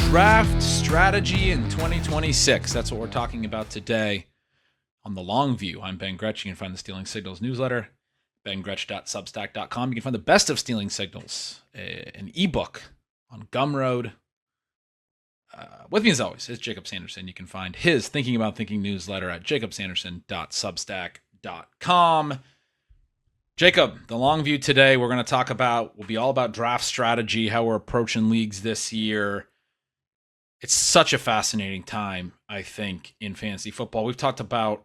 Draft strategy in 2026. That's what we're talking about today on The Long View. I'm Ben Gretch. You can find the Stealing Signals newsletter, bengretch.substack.com. You can find the best of Stealing Signals, an ebook on Gumroad. With me as always is Jacob Sanderson. You can find his Thinking About Thinking newsletter at jacobsanderson.substack.com. Jacob, The Long View today, we're going to talk about, will be all about draft strategy, how we're approaching leagues this year. It's such a fascinating time, I think, in fantasy football. We've talked about,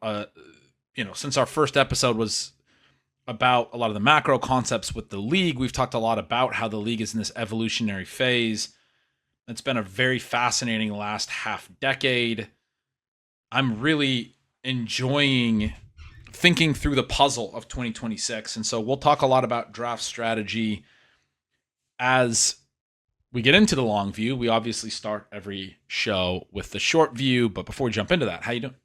since our first episode was about a lot of the macro concepts with the league, we've talked a lot about how the league is in this evolutionary phase. It's been a very fascinating last half decade. I'm really enjoying thinking through the puzzle of 2026. And so we'll talk a lot about draft strategy as we get into the long view. We obviously start every show with the short view, but before we jump into that, how you doing?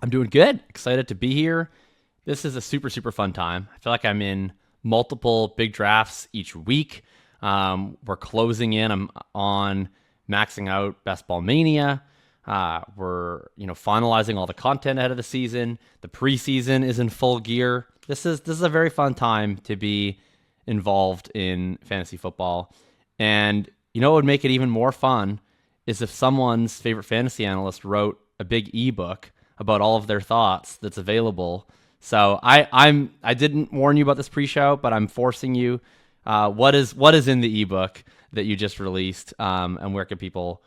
I'm doing good. Excited to be here. This is a super, super fun time. I feel like I'm in multiple big drafts each week. We're closing in. I'm on maxing out Best Ball Mania. We're finalizing all the content ahead of the season. The preseason is in full gear. This is a very fun time to be involved in fantasy football. And what would make it even more fun is if someone's favorite fantasy analyst wrote a big ebook about all of their thoughts that's available. So I didn't warn you about this pre-show, but I'm forcing you. What is in the ebook that you just released, and where can people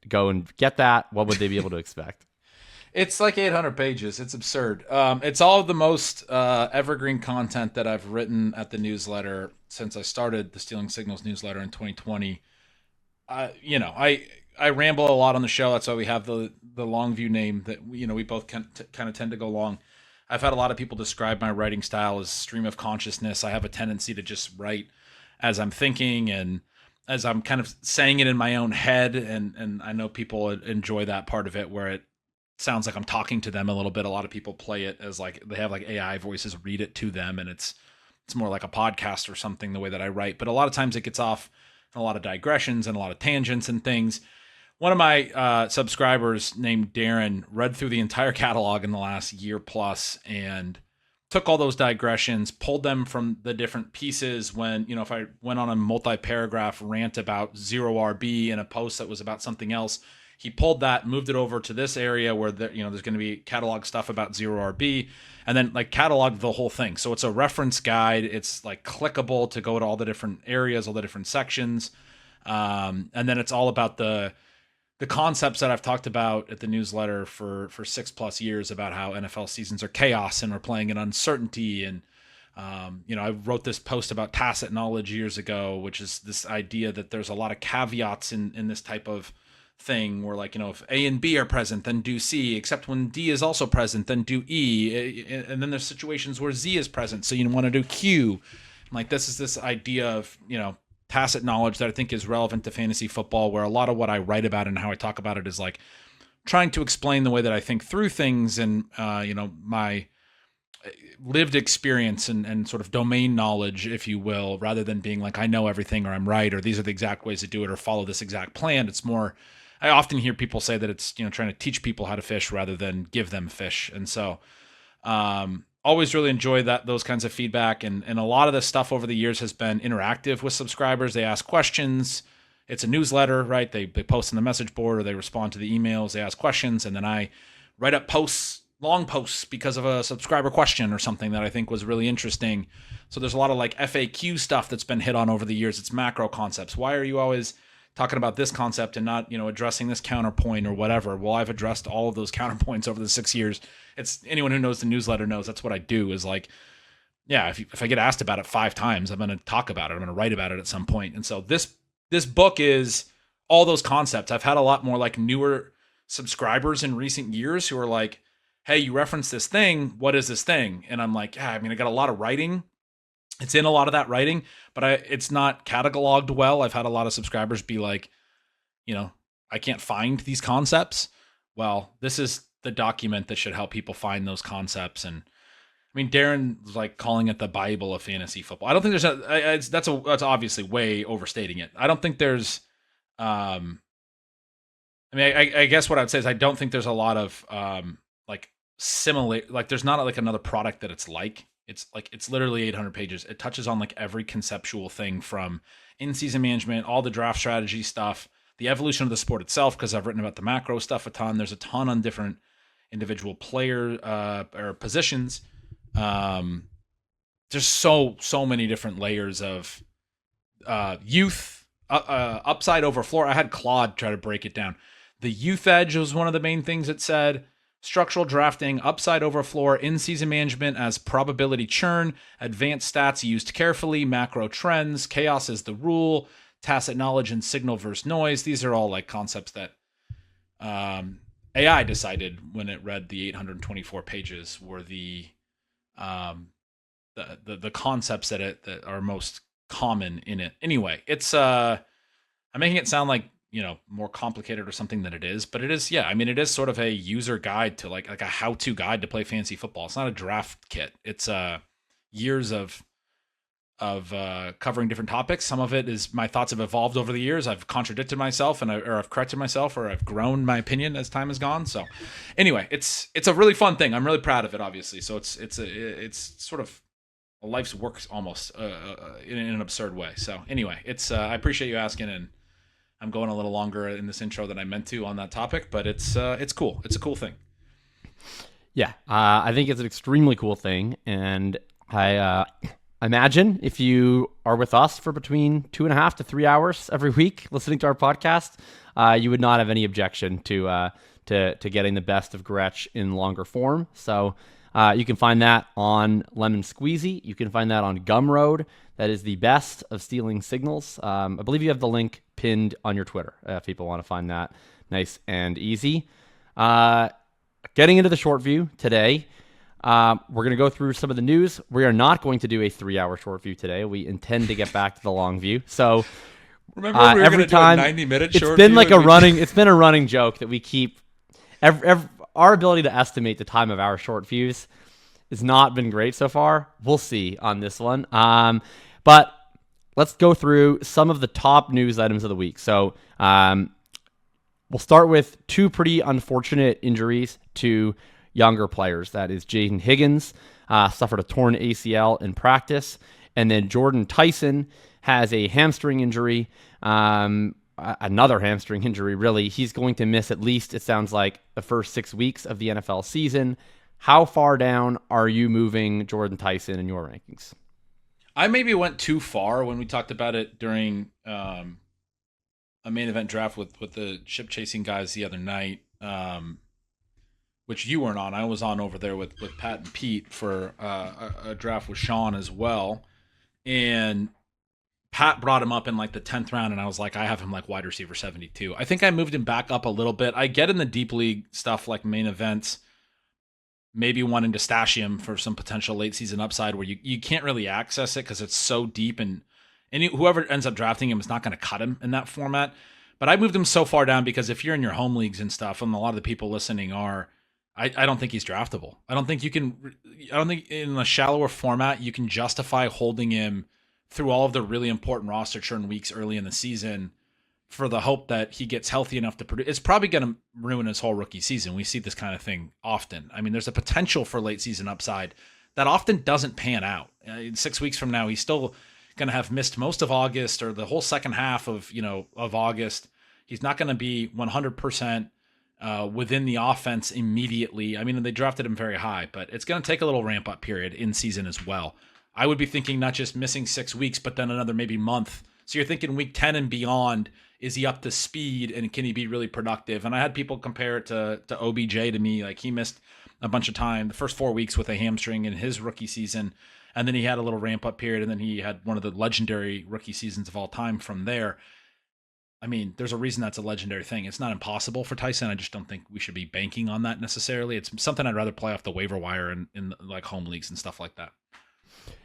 go and get that? What would they be able to expect? It's like 800 pages. It's absurd. It's all of the most evergreen content that I've written at the newsletter since I started the Stealing Signals newsletter in 2020. I ramble a lot on the show. That's why we have the long view name that we both kind of tend to go long. I've had a lot of people describe my writing style as stream of consciousness. I have a tendency to just write as I'm thinking and as I'm kind of saying it in my own head. And I know people enjoy that part of it where it sounds like I'm talking to them a little bit. A lot of people play it as like they have like AI voices read it to them, and it's more like a podcast or something the way that I write. But a lot of times it gets off in a lot of digressions and a lot of tangents and things. One of my subscribers named Darren read through the entire catalog in the last year plus and took all those digressions, pulled them from the different pieces. When, if I went on a multi-paragraph rant about zero RB in a post that was about something else, he pulled that, moved it over to this area where there's going to be catalog stuff about zero RB, and then like cataloged the whole thing. So it's a reference guide. It's like clickable to go to all the different areas, all the different sections. And then it's all about the concepts that I've talked about at the newsletter for 6+ years about how NFL seasons are chaos and we're playing in uncertainty. And, I wrote this post about tacit knowledge years ago, which is this idea that there's a lot of caveats in this type of thing where, like, if A and B are present, then do C, except when D is also present, then do E. And then there's situations where Z is present, so you want to do Q. Like, this is this idea of, tacit knowledge that I think is relevant to fantasy football, where a lot of what I write about and how I talk about it is like trying to explain the way that I think through things and, my lived experience and sort of domain knowledge, if you will, rather than being like, I know everything or I'm right, or these are the exact ways to do it or follow this exact plan. It's more, I often hear people say that it's, trying to teach people how to fish rather than give them fish. And so, always really enjoy those kinds of feedback. And a lot of this stuff over the years has been interactive with subscribers. They ask questions. It's a newsletter, right? They post on the message board or they respond to the emails. They ask questions. And then I write up long posts because of a subscriber question or something that I think was really interesting. So there's a lot of like FAQ stuff that's been hit on over the years. It's macro concepts. Why are you always talking about this concept and not, addressing this counterpoint or whatever? Well, I've addressed all of those counterpoints over the 6 years. It's anyone who knows the newsletter knows that's what I do is like, yeah, if I get asked about it 5 times, I'm going to talk about it. I'm going to write about it at some point. And so this book is all those concepts. I've had a lot more like newer subscribers in recent years who are like, hey, you referenced this thing. What is this thing? And I'm like, I got a lot of writing. It's in a lot of that writing, but it's not cataloged well. I've had a lot of subscribers be like, I can't find these concepts. Well, this is the document that should help people find those concepts. And Darren was like calling it the Bible of fantasy football. I don't think there's that's obviously way overstating it. I don't think there's I mean, I guess what I'd say is I don't think there's a lot of like similar, like there's not like another product that it's like. It's literally 800 pages. It touches on like every conceptual thing from in-season management, all the draft strategy stuff, the evolution of the sport itself, because I've written about the macro stuff a ton. There's a ton on different individual player or positions. There's so many different layers of youth, upside over floor. I had Claude try to break it down. The youth edge was one of the main things it said. Structural drafting, upside over floor, in-season management as probability churn, advanced stats used carefully, macro trends, chaos is the rule, tacit knowledge and signal versus noise. These are all like concepts that AI decided when it read the 824 pages were the concepts that are most common in it. Anyway, it's I'm making it sound like, more complicated or something than it is, but it is, I mean, it is sort of a user guide to like a how-to guide to play fantasy football. It's not a draft kit. It's years of covering different topics. Some of it is my thoughts have evolved over the years. I've contradicted myself or I've corrected myself, or I've grown my opinion as time has gone. So anyway, it's a really fun thing. I'm really proud of it, obviously. So it's sort of a life's work almost in an absurd way. So anyway, it's I appreciate you asking, and I'm going a little longer in this intro than I meant to on that topic, but it's cool. It's a cool thing. Yeah, I think it's an extremely cool thing, and I imagine if you are with us for between 2.5 to 3 hours every week listening to our podcast, you would not have any objection to getting the best of Gretch in longer form. So you can find that on Lemon Squeezy. You can find that on Gumroad. That is the best of stealing signals. I believe you have the link pinned on your Twitter if people want to find that nice and easy. Getting into the short view today, we're going to go through some of the news. We are not going to do a 3-hour short view today. We intend to get back to the long view. So remember we were every time do a 90-minute short view? It's been a running joke that we keep. Our ability to estimate the time of our short views has not been great so far. We'll see on this one. But let's go through some of the top news items of the week. So we'll start with two pretty unfortunate injuries to younger players. That is Jayden Higgins suffered a torn ACL in practice, and then Tyson has a hamstring injury, another hamstring injury, really. He's going to miss at least, it sounds like, the first 6 weeks of the NFL season. How far down are you moving Tyson in your rankings? I maybe went too far when we talked about it during a main event draft with the ship chasing guys the other night, which you weren't on. I was on over there with Pat and Pete for a draft with Sean as well. And Pat brought him up in like the 10th round, and I was like, I have him like wide receiver 72. I think I moved him back up a little bit. I get in the deep league stuff like main events, maybe wanting to stash him for some potential late season upside where you can't really access it because it's so deep, and whoever ends up drafting him is not going to cut him in that format. But I moved him so far down because if you're in your home leagues and stuff, and a lot of the people listening are, I don't think he's draftable. I don't think in a shallower format you can justify holding him through all of the really important roster churn weeks early in the season for the hope that he gets healthy enough to produce. It's probably going to ruin his whole rookie season. We see this kind of thing often. I mean, there's a potential for late season upside that often doesn't pan out. 6 weeks from now, he's still going to have missed most of August or the whole second half of August. He's not going to be 100% within the offense immediately. I mean, they drafted him very high, but it's going to take a little ramp up period in season as well. I would be thinking not just missing 6 weeks, but then another maybe month. So you're thinking week 10 and beyond, is he up to speed and can he be really productive? And I had people compare it to OBJ to me. Like, he missed a bunch of time, the first 4 weeks with a hamstring in his rookie season. And then he had a little ramp up period. And then he had one of the legendary rookie seasons of all time from there. I mean, there's a reason that's a legendary thing. It's not impossible for Tyson. I just don't think we should be banking on that necessarily. It's something I'd rather play off the waiver wire in like home leagues and stuff like that.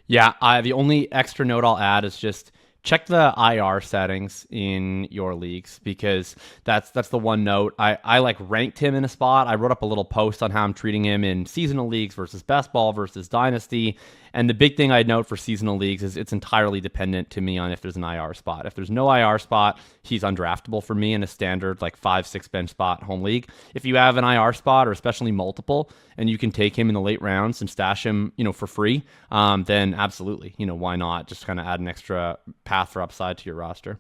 Yeah, the only extra note I'll add is just check the IR settings in your leagues, because that's the one note. I like ranked him in a spot. I wrote up a little post on how I'm treating him in seasonal leagues versus best ball versus dynasty, And the big thing I'd note for seasonal leagues is it's entirely dependent to me on if there's an IR spot. If there's no IR spot, he's undraftable for me in a standard like 5-6 bench spot home league. If you have an IR spot or especially multiple, and you can take him in the late rounds and stash him, for free, then absolutely, why not? Just kind of add an extra path for upside to your roster.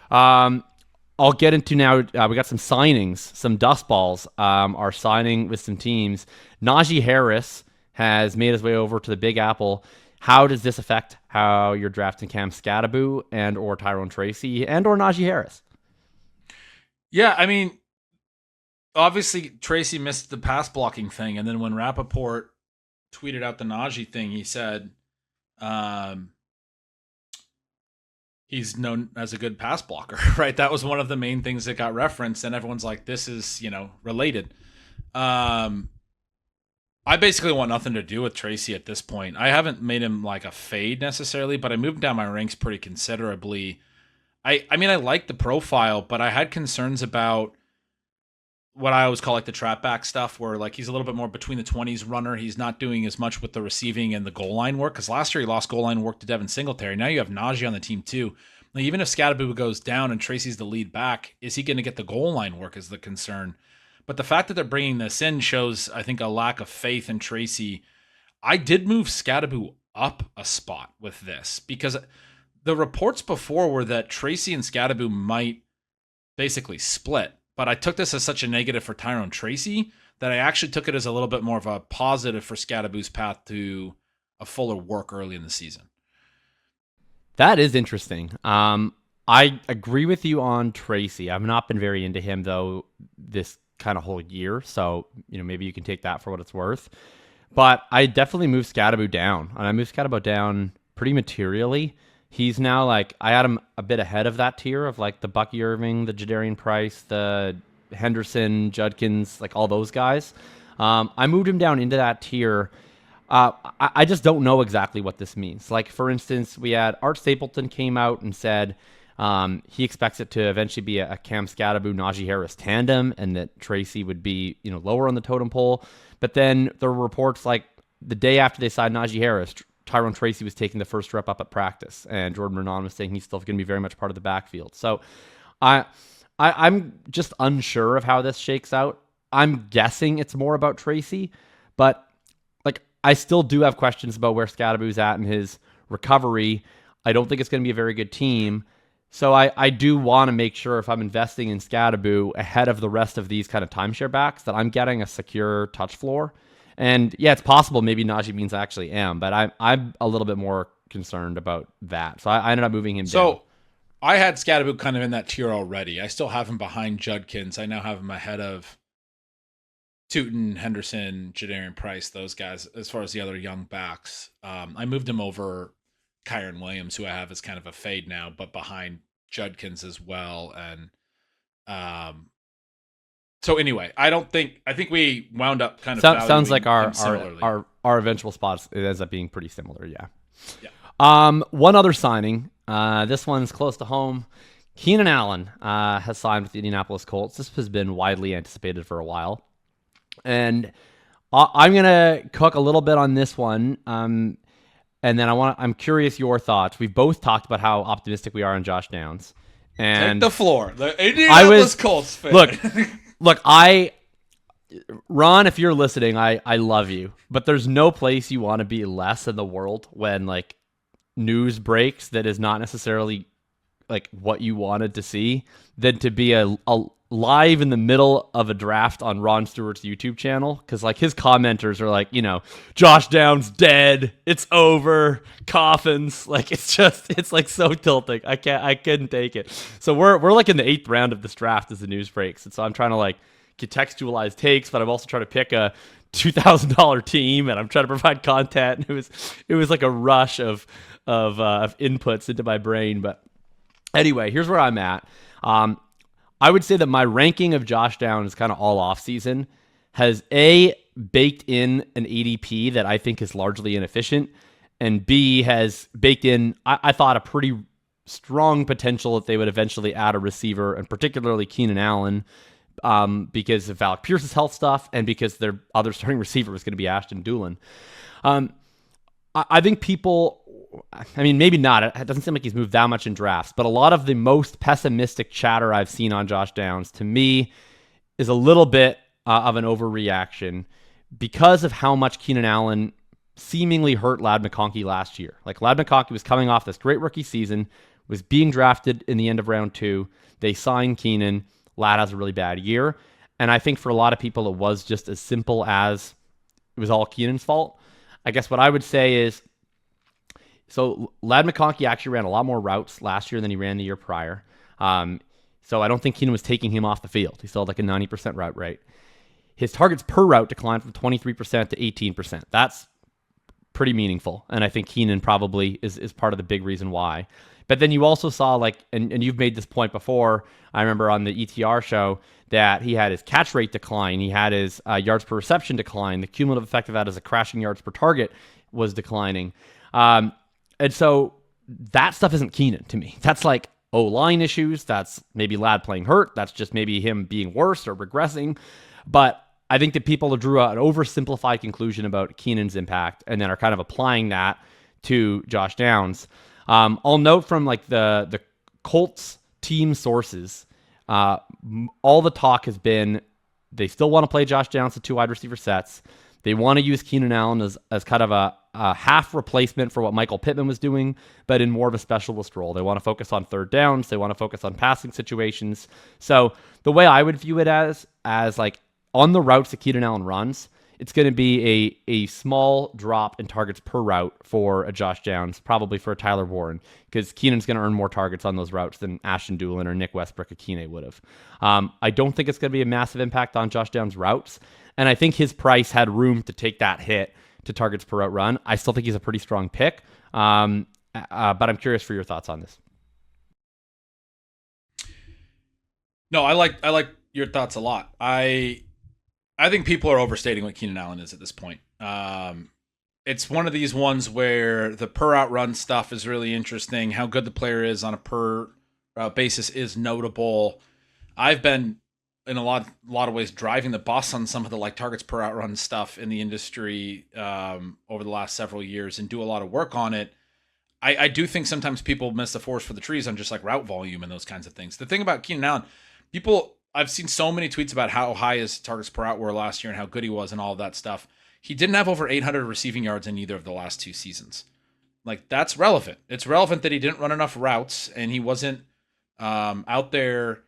I'll get into now. We got some signings, some dust balls are signing with some teams. Najee Harris has made his way over to the Big Apple. How does this affect how you're drafting Cam Skattebo and or Tyrone Tracy and or Najee Harris? Yeah, I mean, obviously Tracy missed the pass blocking thing, and then when Rappaport tweeted out the Najee thing, he said he's known as a good pass blocker, right? That was one of the main things that got referenced, and everyone's like, this is, related. I basically want nothing to do with Tracy at this point. I haven't made him like a fade necessarily, but I moved down my ranks pretty considerably. I mean, I like the profile, but I had concerns about what I always call like the trap back stuff, where like he's a little bit more between the 20s runner. He's not doing as much with the receiving and the goal line work, because last year he lost goal line work to Devin Singletary. Now you have Najee on the team too. Like, even if Skattebo goes down and Tracy's the lead back, is he going to get the goal line work is the concern. But the fact that they're bringing this in shows, I think, a lack of faith in Tracy. I did move Skattebo up a spot with this, because the reports before were that Tracy and Skattebo might basically split. But I took this as such a negative for Tyrone Tracy that I actually took it as a little bit more of a positive for Skattebo's path to a fuller work early in the season. That is interesting. I agree with you on Tracy. I've not been very into him, though, this kind of whole year. So, maybe you can take that for what it's worth. But I definitely moved Skattebo down. And I moved Skattebo down pretty materially. He's now like, I had him a bit ahead of that tier of like the Bucky Irving, the Jadarian Price, the Henderson, Judkins, like all those guys. I moved him down into that tier. I just don't know exactly what this means. Like, for instance, we had Art Stapleton came out and said he expects it to eventually be a Cam Skattebo, Najee Harris tandem, and that Tracy would be, lower on the totem pole. But then there were reports like the day after they signed Najee Harris, Tyrone Tracy was taking the first rep up at practice, and Jordyn Renan was saying he's still going to be very much part of the backfield. So I'm just unsure of how this shakes out. I'm guessing it's more about Tracy, but like I still do have questions about where Skattebo's at in his recovery. I don't think it's going to be a very good team. So I do want to make sure if I'm investing in Skattebo ahead of the rest of these kind of timeshare backs that I'm getting a secure touch floor. And yeah, it's possible maybe Najee means I actually am, but I'm a little bit more concerned about that. So I ended up moving him down. So I had Skattebo kind of in that tier already. I still have him behind Judkins. I now have him ahead of Tootin, Henderson, Jadarian Price, those guys, as far as the other young backs. I moved him over Kyron Williams, who I have as kind of a fade now, but behind Judkins as well. And so anyway, I think we wound up kind of sounds like our eventual spots, it ends up being pretty similar. Yeah. One other signing, this one's close to home. Keenan Allen has signed with the Indianapolis Colts. This has been widely anticipated for a while, and I'm gonna cook a little bit on this one. And then I'm curious your thoughts. We've both talked about how optimistic we are on Josh Downs. And take the floor. The Indianapolis Colts fan. Look, Ron, if you're listening, I love you, but there's no place you want to be less in the world when like news breaks that is not necessarily like what you wanted to see than to be a live in the middle of a draft on Ron Stewart's YouTube channel. Cause like his commenters are like, Josh Downs dead. It's over. Coffins. Like it's like so tilting. I couldn't take it. So we're like in the 8th round of this draft as the news breaks. And so I'm trying to like contextualize takes, but I'm also trying to pick a $2,000 team and I'm trying to provide content. And it was like a rush of inputs into my brain. But anyway, here's where I'm at. I would say that my ranking of Josh Downs kind of all off season has A, baked in an ADP that I think is largely inefficient, and B, has baked in, I thought, a pretty strong potential that they would eventually add a receiver, and particularly Keenan Allen, because of Alec Pierce's health stuff and because their other starting receiver was going to be Ashton Doolin. I think people, I mean, maybe not. It doesn't seem like he's moved that much in drafts, but a lot of the most pessimistic chatter I've seen on Josh Downs, to me, is a little bit of an overreaction because of how much Keenan Allen seemingly hurt Ladd McConkey last year. Like, Ladd McConkey was coming off this great rookie season, was being drafted in the end of round 2. They signed Keenan. Ladd has a really bad year. And I think for a lot of people, it was just as simple as it was all Keenan's fault. I guess what I would say is, so Ladd McConkey actually ran a lot more routes last year than he ran the year prior. So I don't think Keenan was taking him off the field. He still had like a 90% route rate. His targets per route declined from 23% to 18%. That's pretty meaningful. And I think Keenan probably is part of the big reason why. But then you also saw, like, and you've made this point before, I remember on the ETR show, that he had his catch rate decline. He had his yards per reception decline. The cumulative effect of that is a crashing yards per target was declining. And so that stuff isn't Keenan to me. That's like O-line issues. That's maybe Ladd playing hurt. That's just maybe him being worse or regressing. But I think that people drew an oversimplified conclusion about Keenan's impact and then are kind of applying that to Josh Downs. I'll note from like the Colts team sources, all the talk has been they still want to play Josh Downs to 2 wide receiver sets. They want to use Keenan Allen as kind of a half replacement for what Michael Pittman was doing, but in more of a specialist role. They want to focus on third downs. They want to focus on passing situations. So the way I would view it as like on the routes that Keenan Allen runs, it's going to be a small drop in targets per route for a Josh Downs, probably for a Tyler Warren, because Keenan's going to earn more targets on those routes than Ashton Doolin or Nick Westbrook-Akine would have. I don't think it's going to be a massive impact on Josh Downs' routes, and I think his price had room to take that hit to targets per route run. I still think he's a pretty strong pick, but I'm curious for your thoughts on this. No, I like your thoughts a lot. I think people are overstating what Keenan Allen is at this point. It's one of these ones where the per out run stuff is really interesting. How good the player is on a per route basis is notable. I've been in a lot of ways driving the bus on some of the like targets per out run stuff in the industry over the last several years and do a lot of work on it. I do think sometimes people miss the forest for the trees on just like route volume and those kinds of things. The thing about Keenan Allen, I've seen so many tweets about how high his targets per out were last year and how good he was and all of that stuff. He didn't have over 800 receiving yards in either of the last 2 seasons. Like, that's relevant. It's relevant that he didn't run enough routes and he wasn't out there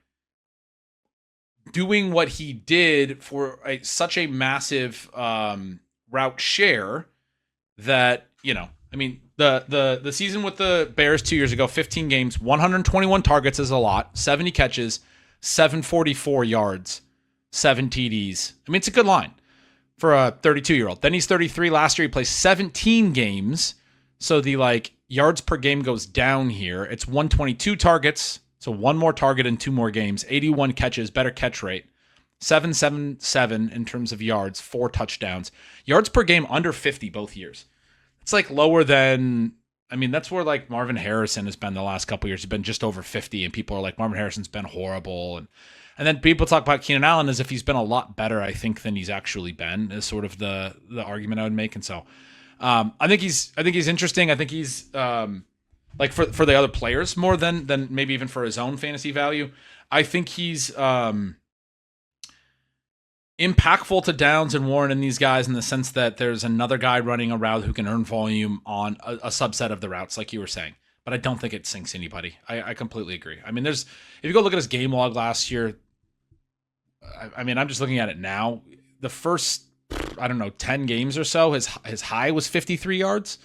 doing what he did for such a massive route share that, I mean, the season with the Bears 2 years ago, 15 games, 121 targets is a lot, 70 catches, 744 yards, 7 TDs. I mean, it's a good line for a 32-year-old. Then he's 33. Last year, he plays 17 games. So the yards per game goes down here. It's 122 targets. So 1 more target in 2 more games. 81 catches, better catch rate. 777 in terms of yards, 4 touchdowns. Yards per game under 50 both years. It's like lower than... I mean, that's where like Marvin Harrison has been the last couple of years. He's been just over 50, and people are like, Marvin Harrison's been horrible. And then people talk about Keenan Allen as if he's been a lot better, I think, than he's actually been, is sort of the argument I would make. And so I think he's interesting. I think he's like for the other players more than maybe even for his own fantasy value. I think he's impactful to Downs and Warren and these guys in the sense that there's another guy running a route who can earn volume on a subset of the routes, like you were saying. But I don't think it sinks anybody. I completely agree. I mean, if you go look at his game log last year, I mean, I'm just looking at it now. The first, 10 games or so, his high was 53 yards.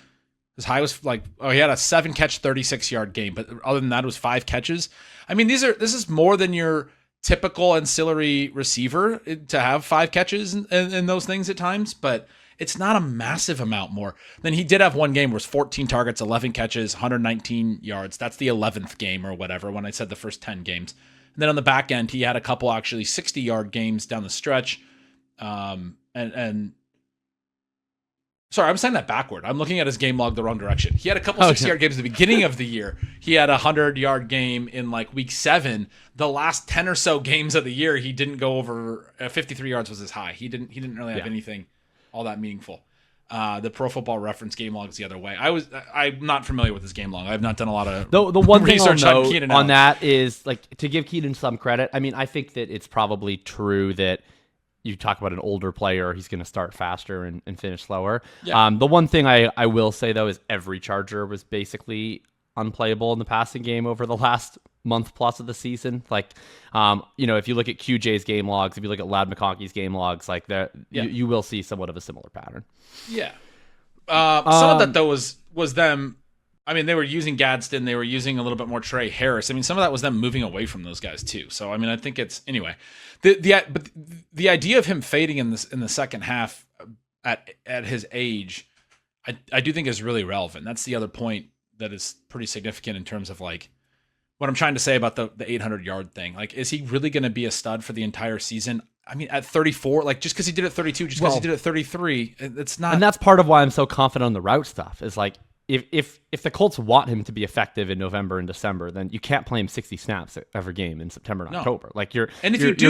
His high was he had a 7-catch, 36-yard game. But other than that, it was 5 catches. I mean, this is more than your typical ancillary receiver to have 5 catches and those things at times, but it's not a massive amount more. Then he did have one game where it's 14 targets, 11 catches, 119 yards. That's the 11th game or whatever when I said the first 10 games. And then on the back end, he had a couple actually 60-yard games down the stretch. Sorry, I'm saying that backward. I'm looking at his game log the wrong direction. He had a couple 60-yard games at the beginning of the year. He had a 100-yard game in week 7. The last 10 or so games of the year, he didn't go over 53 yards was his high. He didn't really have anything all that meaningful. The Pro Football Reference game logs the other way. I'm not familiar with this game log. I've not done a lot of the one thing research I'll on note Keenan on Allen. that is, like, to give Keenan some credit. I mean, I think that it's probably true that you talk about an older player, he's going to start faster and finish slower. Yeah. The one thing I will say, though, is every Charger was basically unplayable in the passing game over the last month plus of the season. Like, if you look at QJ's game logs, if you look at Loud McConkey's game logs, like that, you will see somewhat of a similar pattern. Yeah. Some of that, though, was them. I mean, they were using Gadsden. They were using a little bit more Trey Harris. I mean, some of that was them moving away from those guys too. So, I mean, I think it's anyway. But the idea of him fading in the second half at his age, I do think is really relevant. That's the other point that is pretty significant in terms of, like, what I'm trying to say about the 800-yard thing. Like, is he really going to be a stud for the entire season? I mean, at 34, like, just because he did it at 32, just because he did it at 33, it's not. And that's part of why I'm so confident on the route stuff. Is like, if the Colts want him to be effective in November and December, then you can't play him 60 snaps every game in September and October. Like, you're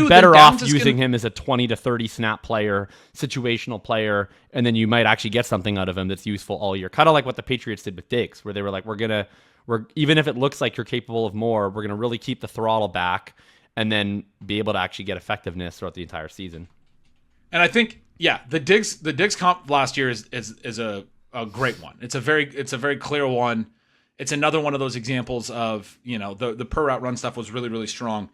better off using him as a 20 to 30 snap player, situational player, and then you might actually get something out of him that's useful all year. Kind of like what the Patriots did with Diggs, where they were like, we're even if it looks like you're capable of more, we're gonna really keep the throttle back and then be able to actually get effectiveness throughout the entire season. And I think, the Diggs comp last year is a great one. It's a very clear one. It's another one of those examples of, the per route run stuff was really, really strong.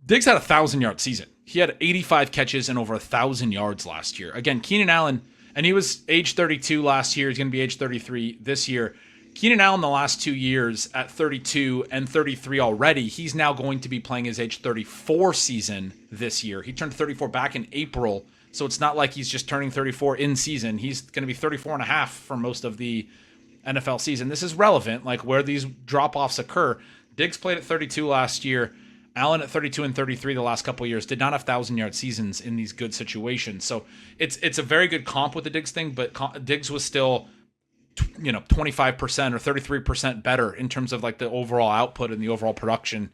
Diggs had a 1,000-yard season. He had 85 catches and over 1,000 yards last year. Again, Keenan Allen, and he was age 32 last year. He's going to be age 33 this year. Keenan Allen the last 2 years at 32 and 33 already. He's now going to be playing his age 34 season this year. He turned 34 back in April, so it's not like he's just turning 34 in season. He's going to be 34 and a half for most of the NFL season. This is relevant, like where these drop-offs occur. Diggs played at 32 last year. Allen at 32 and 33 the last couple of years did not have 1,000-yard seasons in these good situations. So it's a very good comp with the Diggs thing, but Diggs was still 25% or 33% better in terms of, like, the overall output and the overall production.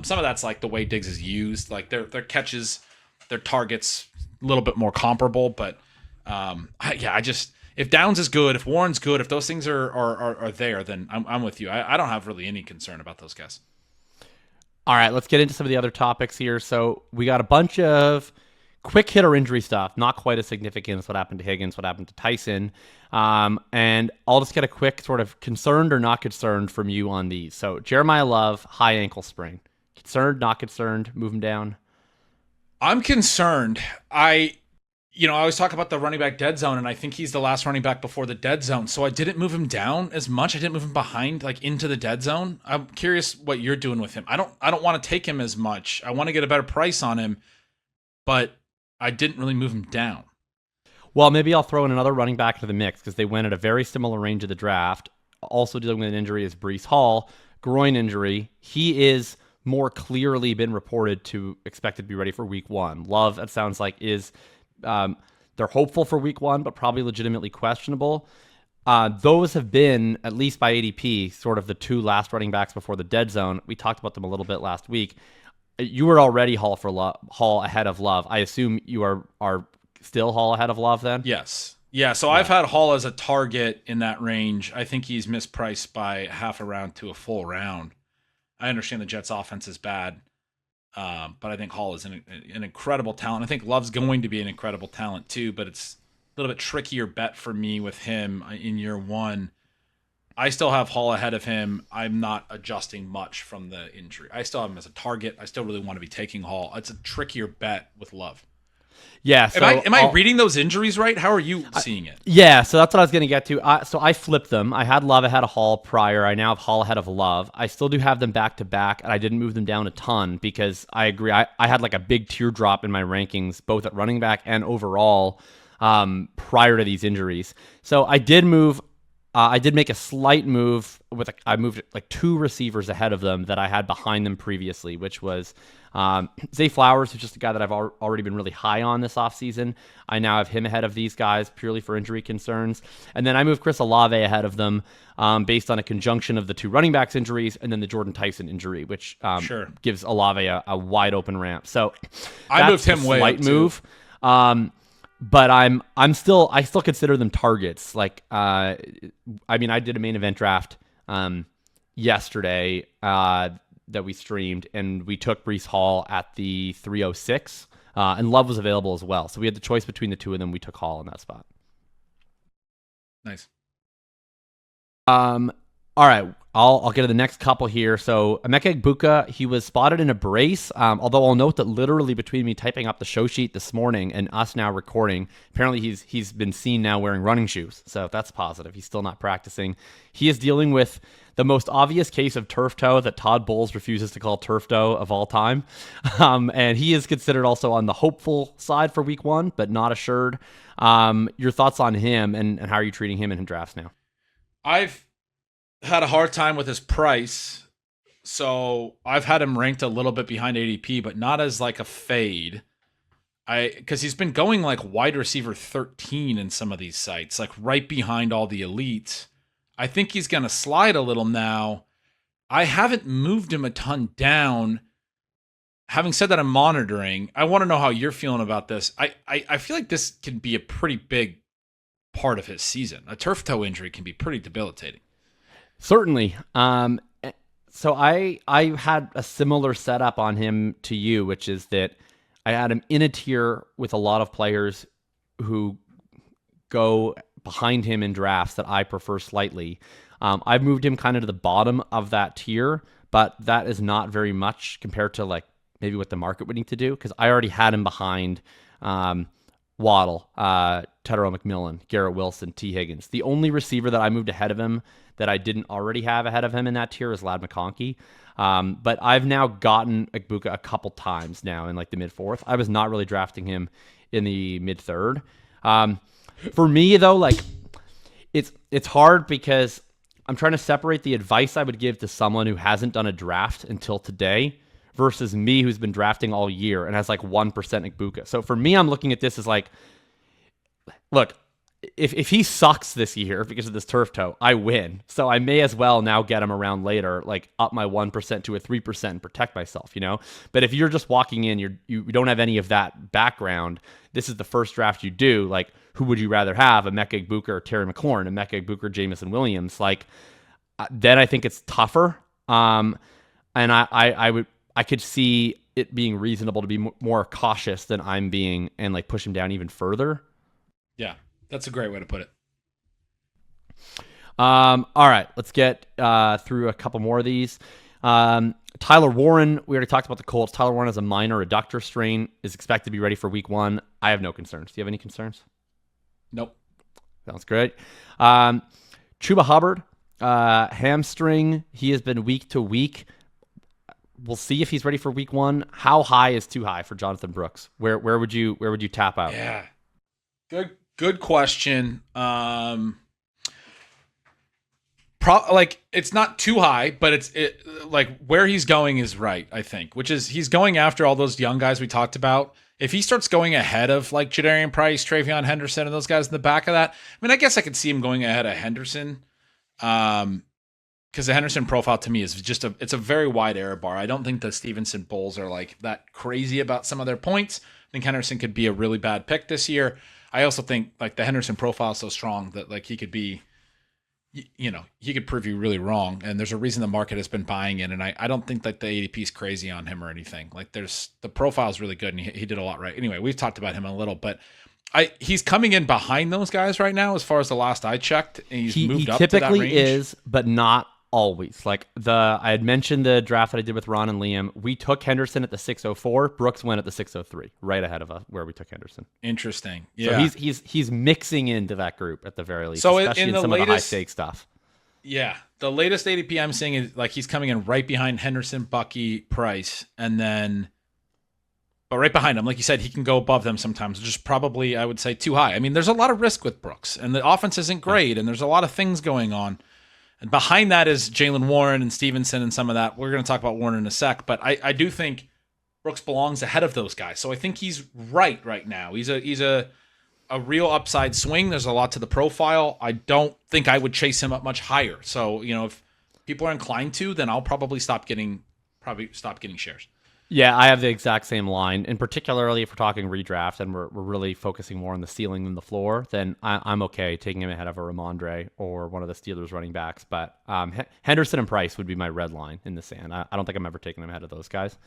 Some of that's like the way Diggs is used, like their catches, their targets, a little bit more comparable. But if Downs is good, if Warren's good, if those things are there, then I'm with you. I don't have really any concern about those guys. All right, let's get into some of the other topics here. So we got a bunch of quick hitter injury stuff, not quite as significant as what happened to Higgins, what happened to Tyson. And I'll just get a quick sort of concerned or not concerned from you on these. So Jeremiyah Love, high ankle sprain. Concerned, not concerned, move him down? I'm concerned. I always talk about the running back dead zone, and I think he's the last running back before the dead zone. So I didn't move him down as much. I didn't move him behind, like, into the dead zone. I'm curious what you're doing with him. I don't want to take him as much. I want to get a better price on him, but I didn't really move him down. Well, maybe I'll throw in another running back into the mix because they went at a very similar range of the draft. Also dealing with an injury is Breece Hall, groin injury. He is more clearly been reported to expected to be ready for week 1. Love, it sounds like, is they're hopeful for week 1, but probably legitimately questionable. Those have been, at least by ADP, sort of the two last running backs before the dead zone. We talked about them a little bit last week. You were already Hall ahead of Love. I assume you are still Hall ahead of Love then? Yes. Yeah, so I've had Hall as a target in that range. I think he's mispriced by half a round to a full round. I understand the Jets' offense is bad, but I think Hall is an incredible talent. I think Love's going to be an incredible talent too, but it's a little bit trickier bet for me with him in year 1. I still have Hall ahead of him. I'm not adjusting much from the injury. I still have him as a target. I still really want to be taking Hall. It's a trickier bet with Love. Yeah. So am I reading those injuries right? How are you seeing it? Yeah, so that's what I was going to get to. So I flipped them. I had Love ahead of Hall prior. I now have Hall ahead of Love. I still do have them back to back, and I didn't move them down a ton because I agree. I had like a big teardrop in my rankings, both at running back and overall, prior to these injuries. So I did move. I did make a slight move I moved like 2 receivers ahead of them that I had behind them previously, which was Zay Flowers, who's just a guy that I've already been really high on this offseason. I now have him ahead of these guys purely for injury concerns. And then I moved Chris Olave ahead of them based on a conjunction of the 2 running backs injuries and then the Jordyn Tyson injury, which gives Olave a wide open ramp. So I moved him way slight up move. but I still consider them targets. Like, I did a main event draft yesterday that we streamed, and we took Breece Hall at the 306, and Love was available as well. So we had the choice between the two of them. We took Hall in that spot. Nice. All right, I'll get to the next couple here. So Emeka Egbuka, he was spotted in a brace, although I'll note that literally between me typing up the show sheet this morning and us now recording, apparently he's been seen now wearing running shoes. So that's positive. He's still not practicing. He is dealing with the most obvious case of turf toe that Todd Bowles refuses to call turf toe of all time. And he is considered also on the hopeful side for week 1, but not assured. Your thoughts on him and how are you treating him in drafts now? I've had a hard time with his price, so I've had him ranked a little bit behind ADP, but not as like a fade. Because he's been going like wide receiver 13 in some of these sites, like right behind all the elites. I think he's going to slide a little now. I haven't moved him a ton down. Having said that, I'm monitoring. I want to know how you're feeling about this. I feel like this can be a pretty big part of his season. A turf toe injury can be pretty debilitating. Certainly. So I had a similar setup on him to you, which is that I had him in a tier with a lot of players who go behind him in drafts that I prefer slightly. I've moved him kind of to the bottom of that tier, but that is not very much compared to like maybe what the market would need to do, because I already had him behind Waddle, Tyrone McMillan, Garrett Wilson, T. Higgins. The only receiver that I moved ahead of him that I didn't already have ahead of him in that tier is Ladd McConkey. But I've now gotten Egbuka a couple times now in like the mid-4th. I was not really drafting him in the mid-3rd. For me, though, like it's hard because I'm trying to separate the advice I would give to someone who hasn't done a draft until today versus me who's been drafting all year and has like 1% Egbuka. So for me, I'm looking at this as like, look, if he sucks this year because of this turf toe, I win. So I may as well now get him around later, like up my 1% to a 3% and protect myself, you know? But if you're just walking in, you don't have any of that background, this is the first draft you do, like, who would you rather have, Emeka Egbuka or Terry McLaurin, Emeka Egbuka or Jameson Williams? Like, then I think it's tougher. And I could see it being reasonable to be more cautious than I'm being and like push him down even further. Yeah. That's a great way to put it. All right, let's get through a couple more of these. Tyler Warren, we already talked about the Colts. Tyler Warren has a minor adductor strain, is expected to be ready for week 1. I have no concerns. Do you have any concerns? Nope. Sounds great. Chuba Hubbard, hamstring. He has been week to week. We'll see if he's ready for week 1. How high is too high for Jonathan Brooks? Where would you tap out? Yeah. Good question. It's not too high, but like where he's going is right, I think, which is he's going after all those young guys we talked about. If he starts going ahead of like Jadarian Price, Travion Henderson, and those guys in the back of that, I mean, I guess I could see him going ahead of Henderson. Because the Henderson profile to me is just it's a very wide error bar. I don't think the Stevenson Bulls are like that crazy about some of their points. I think Henderson could be a really bad pick this year. I also think like the Henderson profile is so strong that like he could be, he could prove you really wrong. And there's a reason the market has been buying in. And I don't think like the ADP is crazy on him or anything. Like the profile is really good and he did a lot right. Anyway, we've talked about him a little, but he's coming in behind those guys right now as far as the last I checked. And he's moved up to that range. He typically is, but not always. Like I had mentioned the draft that I did with Ron and Liam. We took Henderson at the 604. Brooks went at the 603, right ahead of where we took Henderson. Interesting. Yeah. So he's mixing into that group at the very least, so especially in some of the high stake stuff. Yeah. The latest ADP I'm seeing is like he's coming in right behind Henderson, Bucky, Price, but right behind him, like you said, he can go above them sometimes, just probably, I would say, too high. I mean, there's a lot of risk with Brooks, and the offense isn't great, and there's a lot of things going on. And behind that is Jaylen Warren and Stevenson and some of that. We're going to talk about Warren in a sec, but I do think Brooks belongs ahead of those guys. So I think he's right now. He's a real upside swing. There's a lot to the profile. I don't think I would chase him up much higher. So, if people are inclined to, then I'll probably stop getting shares. Yeah, I have the exact same line. And particularly if we're talking redraft and we're really focusing more on the ceiling than the floor, then I'm okay taking him ahead of a Ramondre or one of the Steelers running backs. But Henderson and Price would be my red line in the sand. I don't think I'm ever taking him ahead of those guys.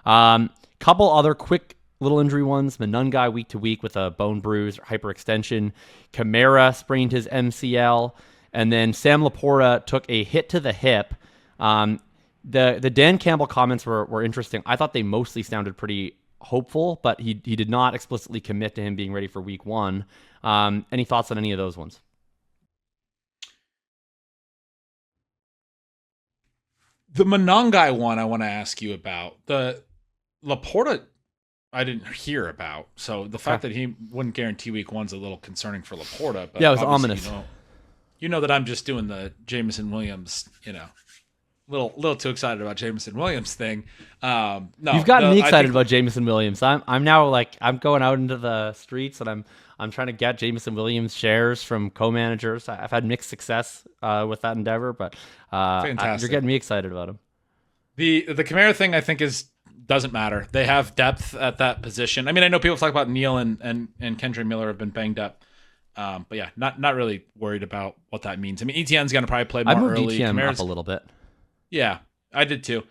Couple other quick little injury ones. Monangai week to week with a bone bruise or hyperextension. Kamara sprained his MCL. And then Sam LaPorta took a hit to the hip. The Dan Campbell comments were interesting. I thought they mostly sounded pretty hopeful, but he did not explicitly commit to him being ready for week 1. Any thoughts on any of those ones? The Monangai one I want to ask you about. The LaPorta I didn't hear about. So the fact that he wouldn't guarantee week 1's a little concerning for LaPorta. But yeah, it was ominous. You know that I'm just doing the Jameson Williams, little too excited about Jameson Williams thing. No, you've gotten me excited about Jameson Williams. I'm now I'm going out into the streets and I'm trying to get Jameson Williams shares from co-managers. I've had mixed success with that endeavor, but fantastic. You're getting me excited about him. The Kamara thing I think doesn't matter. They have depth at that position. I mean, I know people talk about Neal and Kendra Miller have been banged up. But yeah, not really worried about what that means. I mean, ETN's going to probably play more early. ETN up a little bit. Yeah, I did too.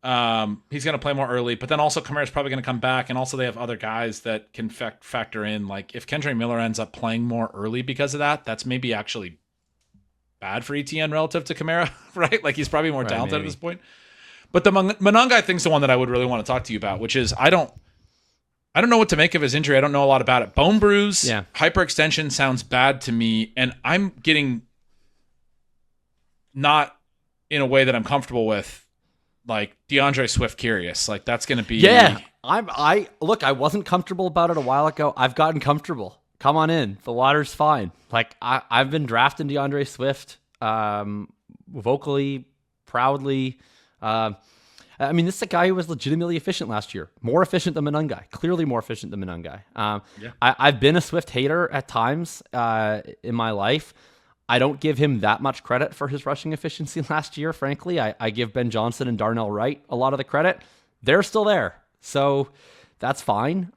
He's going to play more early, but then also Kamara's probably going to come back, and also they have other guys that can factor in. Like if Kendra Miller ends up playing more early because of that, that's maybe actually bad for ETN relative to Kamara, right? Like he's probably more talented at this point. But the Monangai thing's the one that I would really want to talk to you about, which is I don't know what to make of his injury. I don't know a lot about it. Bone bruise, hyperextension sounds bad to me, and I'm getting not in a way that I'm comfortable with, like DeAndre Swift curious. Like that's going to be I wasn't comfortable about it a while ago. I've gotten comfortable. Come on in. The water's fine. Like I've been drafting DeAndre Swift vocally, proudly. I mean, this is a guy who was legitimately efficient last year. More efficient than Monangai. Clearly more efficient than Monangai. I've been a Swift hater at times in my life. I don't give him that much credit for his rushing efficiency last year, frankly. I give Ben Johnson and Darnell Wright a lot of the credit. They're still there. So that's fine.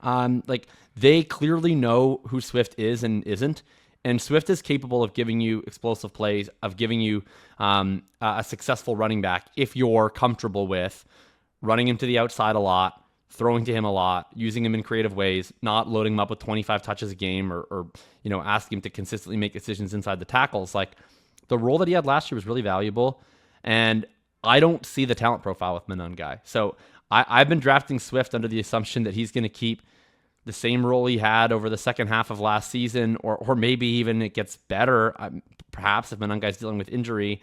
They clearly know who Swift is and isn't. And Swift is capable of giving you explosive plays, of giving you a successful running back if you're comfortable with running him to the outside a lot, throwing to him a lot, using him in creative ways, not loading him up with 25 touches a game or asking him to consistently make decisions inside the tackles. Like the role that he had last year was really valuable. And I don't see the talent profile with Monangai. So I've been drafting Swift under the assumption that he's going to keep the same role he had over the second half of last season, or maybe even it gets better, perhaps if Monangai's dealing with injury.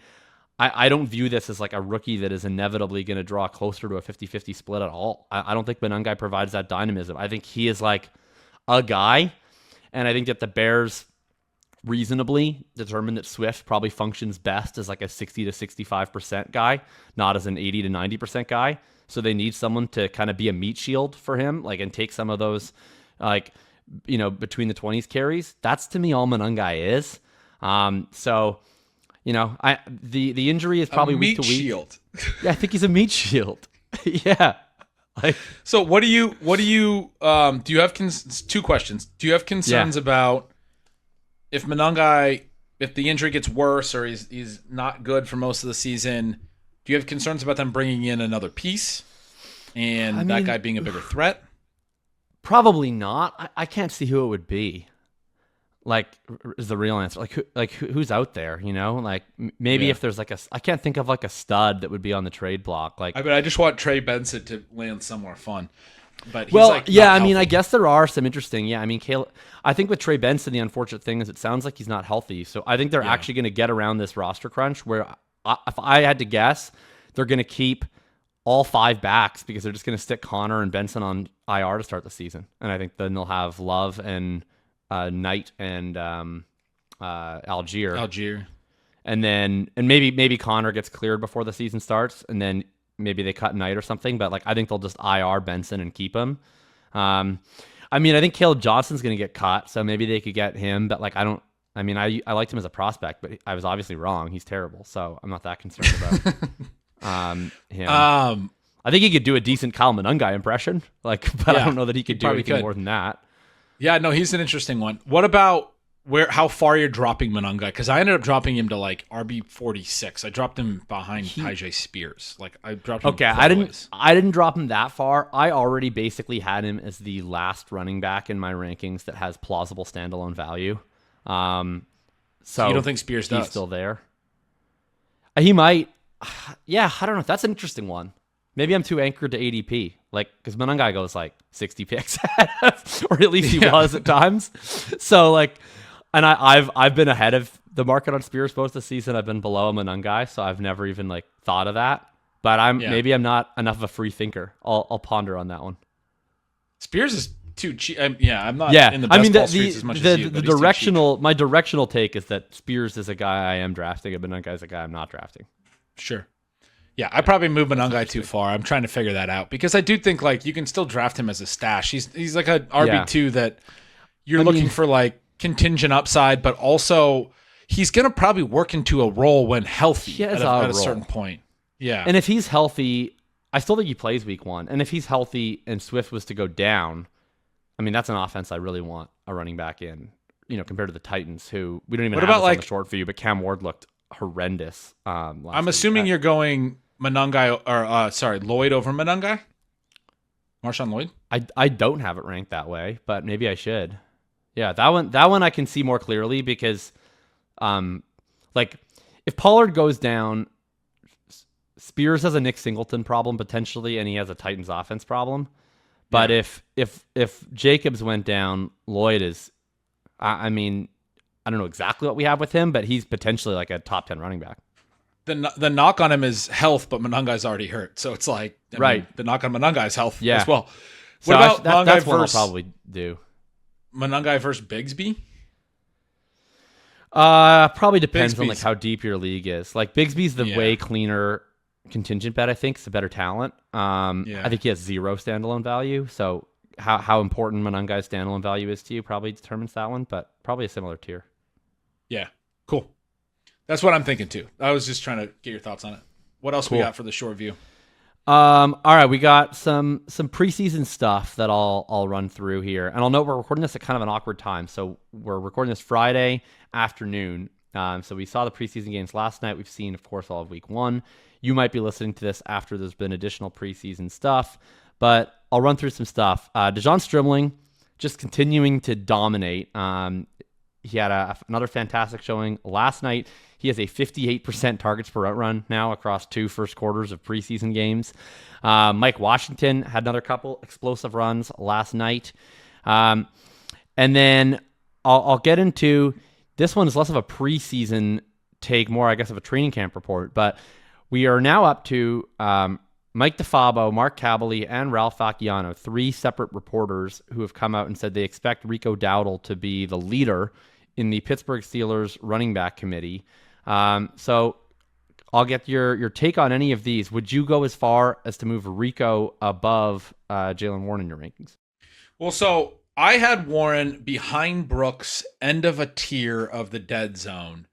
I don't view this as like a rookie that is inevitably going to draw closer to a 50-50 split at all. I don't think Monangai provides that dynamism. I think he is like a guy, and I think that the Bears reasonably determined that Swift probably functions best as like a 60 to 65% guy, not as an 80 to 90% guy. So they need someone to kind of be a meat shield for him, like, and take some of those, between the 20s carries. That's to me all Monangai is. The injury is probably week to week. Shield. Yeah, I think he's a meat shield. Yeah. So what do you do you have two questions? Do you have concerns about if Monangai, if the injury gets worse or he's not good for most of the season? Do you have concerns about them bringing in another piece and that guy being a bigger threat? Probably not. I can't see who it would be. Like, is the real answer. Who's out there, Like, maybe if there's I can't think of like a stud that would be on the trade block. Like, I just want Trey Benson to land somewhere fun. But I guess there are some interesting. I think with Trey Benson, the unfortunate thing is it sounds like he's not healthy. So I think they're actually going to get around this roster crunch where if I had to guess, they're going to keep all 5 backs because they're just going to stick Connor and Benson on IR to start the season. And I think then they'll have Love and Knight and Algier. And maybe Connor gets cleared before the season starts, and then maybe they cut Knight or something. But I think they'll just IR Benson and keep him. I think Caleb Johnson's going to get cut, so maybe they could get him. But I liked him as a prospect, but I was obviously wrong. He's terrible, so I'm not that concerned about him. I think he could do a decent Kyle Monangai impression, but I don't know that he could do anything more than that. Yeah, no, he's an interesting one. What about how far you're dropping Monangai? Because I ended up dropping him to like RB 46. I dropped him behind Tyjae Spears. Like I dropped him. Okay, I didn't drop him that far. I already basically had him as the last running back in my rankings that has plausible standalone value. So you don't think Spears does? He's still there. He might. Yeah, I don't know. That's an interesting one. Maybe I'm too anchored to ADP, because Monangai goes 60 picks, or at least he was at times. So and I've been ahead of the market on Spears most of the season. I've been below Monangai, so I've never even thought of that. But maybe I'm not enough of a free thinker. I'll ponder on that one. Spears is too cheap. I'm not in the best ball streets as much as you. My directional take is that Spears is a guy I am drafting, and Monangai is a guy I'm not drafting. Sure. Yeah, I probably moved Monangai too far. I'm trying to figure that out because I do think you can still draft him as a stash. He's like a RB2 that you're looking for contingent upside, but also he's going to probably work into a role when healthy at a certain point. Yeah. And if he's healthy, I still think he plays week 1. And if he's healthy and Swift was to go down, that's an offense I really want a running back in, compared to the Titans, who we don't even have this on the short view, but Cam Ward looked horrendous. I'm assuming you're going Monangai or Lloyd over Monangai? Marshawn Lloyd? I don't have it ranked that way, but maybe I should. Yeah, that one I can see more clearly because if Pollard goes down, Spears has a Nick Singleton problem potentially, and he has a Titans offense problem. But if Jacobs went down, Lloyd is I don't know exactly what we have with him, but he's potentially a top 10 running back. The knock on him is health, but Monangai's already hurt. So it's the knock on Monangai's health as well. What about Monangai that's what I'll probably do. Monangai versus Bigsby? Probably depends on how deep your league is. Bigsby's the way cleaner contingent bet, I think. It's a better talent. I think he has 0 standalone value. So how important Monangai's standalone value is to you probably determines that one, but probably a similar tier. Yeah, cool. That's what I'm thinking too. I was just trying to get your thoughts on it. What else we got for the short view? All right, we got some preseason stuff that I'll run through here, and I'll note we're recording this at kind of an awkward time. So we're recording this Friday afternoon. So we saw the preseason games last night. We've seen, of course, all of week 1. You might be listening to this after there's been additional preseason stuff, but I'll run through some stuff. DeJon Stribling just continuing to dominate. He had another fantastic showing last night. He has a 58% targets per route run now across 2 first quarters of preseason games. Mike Washington had another couple explosive runs last night. And then I'll get into, this one is less of a preseason take, more, I guess, of a training camp report. But we are now up to Mike DeFabo, Mark Kabbali, and Ralph Facciano, 3 separate reporters who have come out and said they expect Rico Dowdle to be the leader in the Pittsburgh Steelers running back committee. So I'll get your take on any of these. Would you go as far as to move Rico above Jaylen Warren in your rankings? Well, so I had Warren behind Brooks, end of a tier of the dead zone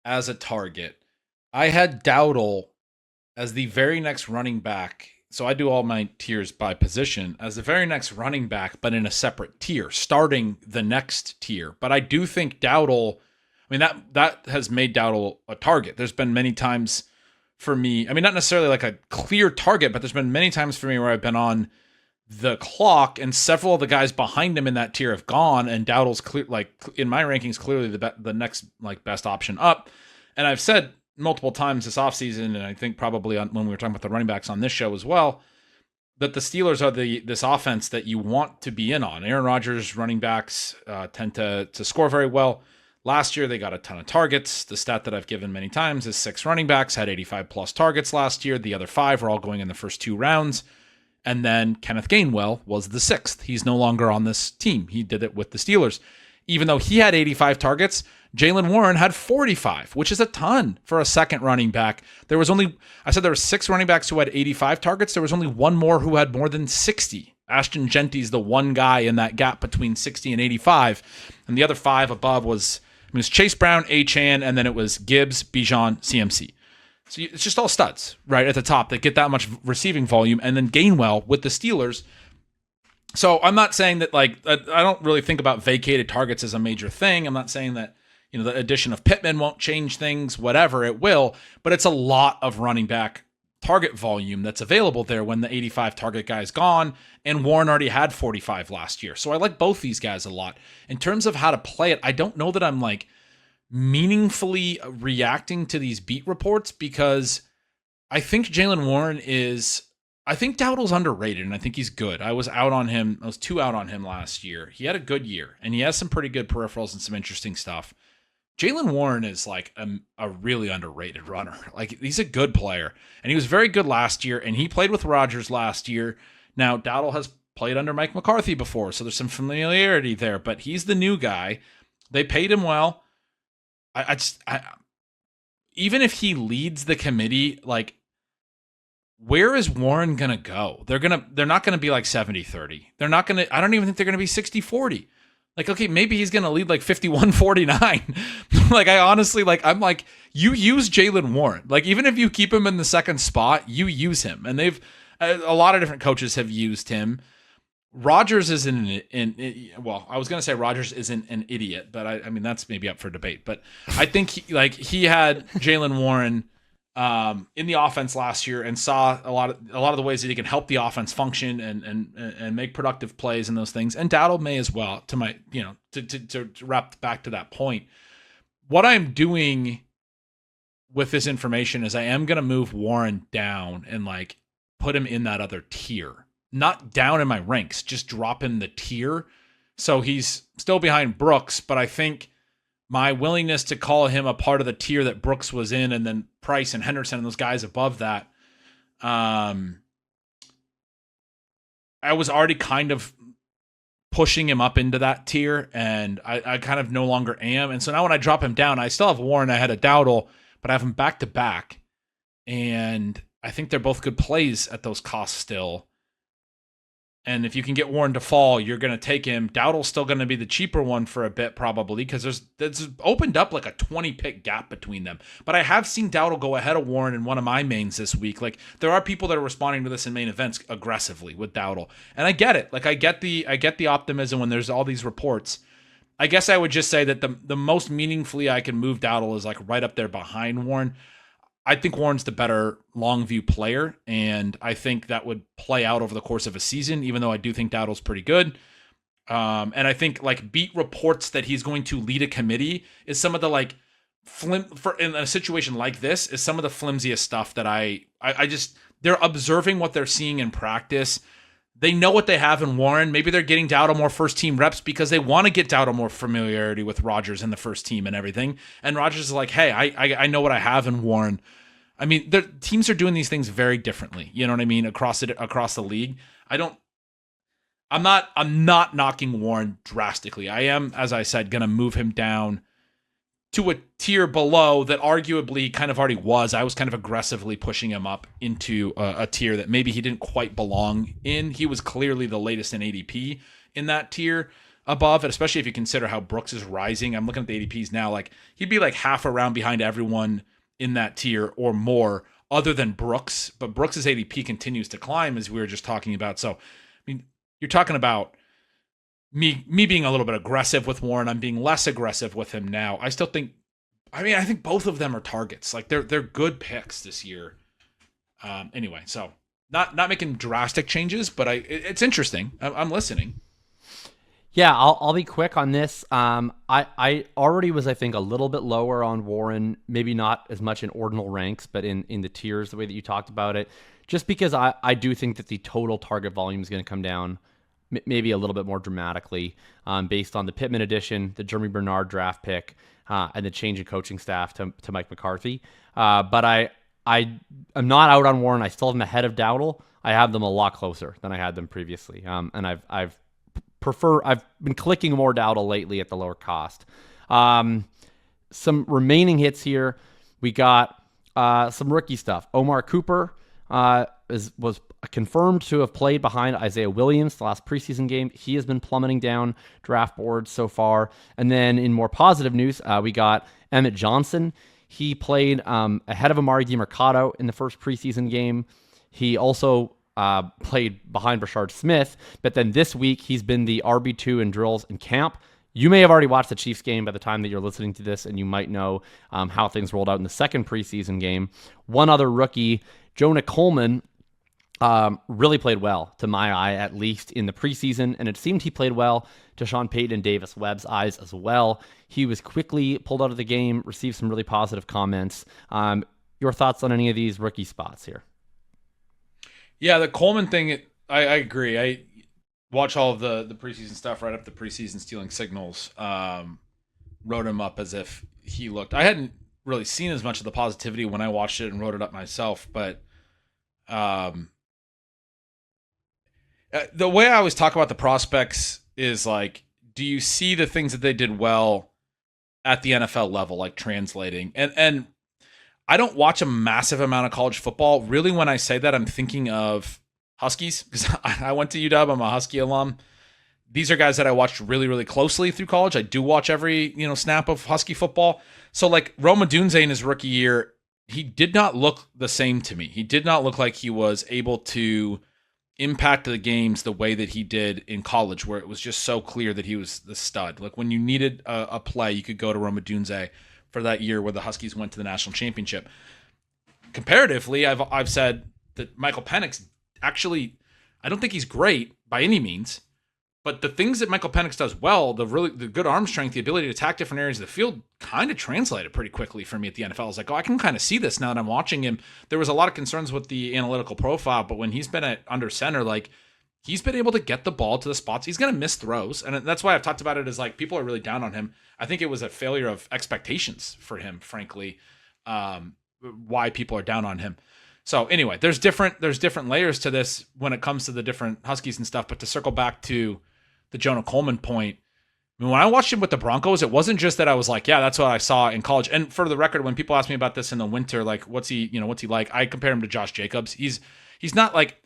as a target. I had Dowdle as the very next running back. So I do all my tiers by position as the very next running back, but in a separate tier, starting the next tier. But I do think Dowdle, that has made Dowdle a target. There's been many times for me, not necessarily a clear target, but there's been many times for me where I've been on the clock and several of the guys behind him in that tier have gone, and Dowdle's clear, in my rankings, clearly the next best option up. And I've said multiple times this offseason, and I think probably when we were talking about the running backs on this show as well, that the Steelers are this offense that you want to be in on. Aaron Rodgers running backs tend to score very well. Last year, they got a ton of targets. The stat that I've given many times is 6 running backs had 85-plus targets last year. The other 5 were all going in the first 2 rounds. And then Kenneth Gainwell was the 6th. He's no longer on this team. He did it with the Steelers. Even though he had 85 targets, Jaylen Warren had 45, which is a ton for a second running back. There were 6 running backs who had 85 targets. There was only 1 more who had more than 60. Ashton Genty's the one guy in that gap between 60 and 85. And the other 5 above was Chase Brown, Achane, and then it was Gibbs, Bijan, CMC. So it's just all studs, right, at the top that get that much receiving volume, and then Gainwell with the Steelers. So I'm not saying that, like, I don't really think about vacated targets as a major thing. I'm not saying that, the addition of Pittman won't change things, whatever, it will, but it's a lot of running back target volume that's available there when the 85 target guy is gone, and Warren already had 45 last year. So I like both these guys a lot. In terms of how to play it, I don't know that I'm like meaningfully reacting to these beat reports, because I think I think Dowdle's underrated, and I think he's good. I was too out on him last year. He had a good year, and he has some pretty good peripherals and some interesting stuff. Jaylen Warren is like a really underrated runner. Like, he's a good player, and he was very good last year, and he played with Rodgers last year. Now, Dowdle has played under Mike McCarthy before, so there's some familiarity there, but he's the new guy. They paid him well. Even if he leads the committee, like, where is Warren going to go? They're not going to be like 70-30. I don't even think they're going to be 60-40. Like, okay, maybe he's going to lead like 51-49. Like, I honestly, like, I'm like, you use Jaylen Warren. Like, even if you keep him in the second spot, you use him. And a lot of different coaches have used him. Rodgers isn't I was going to say Rodgers isn't an idiot, but I mean, that's maybe up for debate. But I think he had Jaylen Warren in the offense last year and saw a lot of the ways that he can help the offense function and make productive plays and those things. And Dowdle may as well, to wrap back to that point. What I'm doing with this information is I am going to move Warren down and like put him in that other tier, not down in my ranks, just drop in the tier. So he's still behind Brooks, but I think my willingness to call him a part of the tier that Brooks was in, and then Price and Henderson and those guys above that, I was already kind of pushing him up into that tier, and I kind of no longer am. And so now when I drop him down, I still have Warren ahead of Dowdle, but I have him back to back, and I think they're both good plays at those costs still. And if you can get Warren to fall, you're going to take him. Dowdle's still going to be the cheaper one for a bit, probably, because there's opened up like a 20-pick gap between them. But I have seen Dowdle go ahead of Warren in one of my mains this week. Like, there are people that are responding to this in main events aggressively with Dowdle, and I get it. Like, I get the optimism when there's all these reports. I guess I would just say that the most meaningfully I can move Dowdle is like right up there behind Warren. I think Warren's the better long view player, and I think that would play out over the course of a season, even though I do think Dowdle's pretty good. And I think like beat reports that he's going to lead a committee is some of the like in a situation like this is some of the flimsiest stuff that I just, they're observing what they're seeing in practice. They know what they have in Warren. Maybe they're getting Dowdle more first team reps because they want to get Dowdle more familiarity with Rodgers and the first team and everything. And Rodgers is like, hey, I know what I have in Warren. I mean, teams are doing these things very differently. You know what I mean? Across the league. I'm not knocking Warren drastically. I am, as I said, going to move him down to a tier below that arguably kind of already was. I was kind of aggressively pushing him up into a tier that maybe he didn't quite belong in. He was clearly the latest in ADP in that tier above it, especially if you consider how Brooks is rising. I'm looking at the ADPs now. Like, he'd be like half a round behind everyone in that tier or more other than Brooks. But Brooks' ADP continues to climb, as we were just talking about. So, I mean, you're talking about me being a little bit aggressive with Warren. I'm being less aggressive with him now. I think both of them are targets. Like, they're good picks this year. Anyway, so not making drastic changes, but it's interesting. I'm listening. Yeah, I'll be quick on this. I already was, I think, a little bit lower on Warren, maybe not as much in ordinal ranks, but in the tiers, the way that you talked about it, just because I do think that the total target volume is going to come down maybe a little bit more dramatically based on the Pittman addition, the Jeremy Bernard draft pick, and the change in coaching staff to Mike McCarthy. But I am not out on Warren. I still have them ahead of Dowdle. I have them a lot closer than I had them previously. And I've been clicking more Dowdle lately at the lower cost. Some remaining hits here. We got some rookie stuff. Omar Cooper was confirmed to have played behind Isaiah Williams the last preseason game. He has been plummeting down draft boards so far. And then in more positive news, we got Emmett Johnson. He played ahead of Amari DiMercato in the first preseason game. He also played behind Rashard Smith, but then this week he's been the RB2 in drills in camp. You may have already watched the Chiefs game by the time that you're listening to this, and you might know how things rolled out in the second preseason game. One other rookie, Jonah Coleman, really played well, to my eye, at least in the preseason, and it seemed he played well to Sean Payton and Davis Webb's eyes as well. He was quickly pulled out of the game, received some really positive comments. Your thoughts on any of these rookie spots here? Yeah, the Coleman thing, I agree. I watch all of the preseason stuff right up the preseason stealing signals. Wrote him up as if he looked. I hadn't really seen as much of the positivity when I watched it and wrote it up myself, but the way I always talk about the prospects is like, do you see the things that they did well at the NFL level, like translating? And I don't watch a massive amount of college football. Really, when I say that, I'm thinking of Huskies, because I went to UW. I'm a Husky alum. These are guys that I watched really, really closely through college. I do watch every snap of Husky football. So like Rome Odunze in his rookie year, he did not look the same to me. He did not look like he was able to impact the games the way that he did in college, where it was just so clear that he was the stud. Like when you needed a play, you could go to Rome Odunze for that year where the Huskies went to the national championship. Comparatively, I've said that Michael Penix actually, I don't think he's great by any means, but the things that Michael Penix does well, the good arm strength, the ability to attack different areas of the field, kind of translated pretty quickly for me at the NFL. I was like, I can kind of see this now that I'm watching him. There was a lot of concerns with the analytical profile, but when he's been at under center, like he's been able to get the ball to the spots. He's going to miss throws, and that's why I've talked about it as like people are really down on him. I think it was a failure of expectations for him, frankly, why people are down on him. So anyway, there's different layers to this when it comes to the different Huskies and stuff. But to circle back to the Jonah Coleman point, I mean, when I watched him with the Broncos, it wasn't just that I was like, yeah, that's what I saw in college. And for the record, when people ask me about this in the winter, like, what's he like? I compare him to Josh Jacobs. He's not like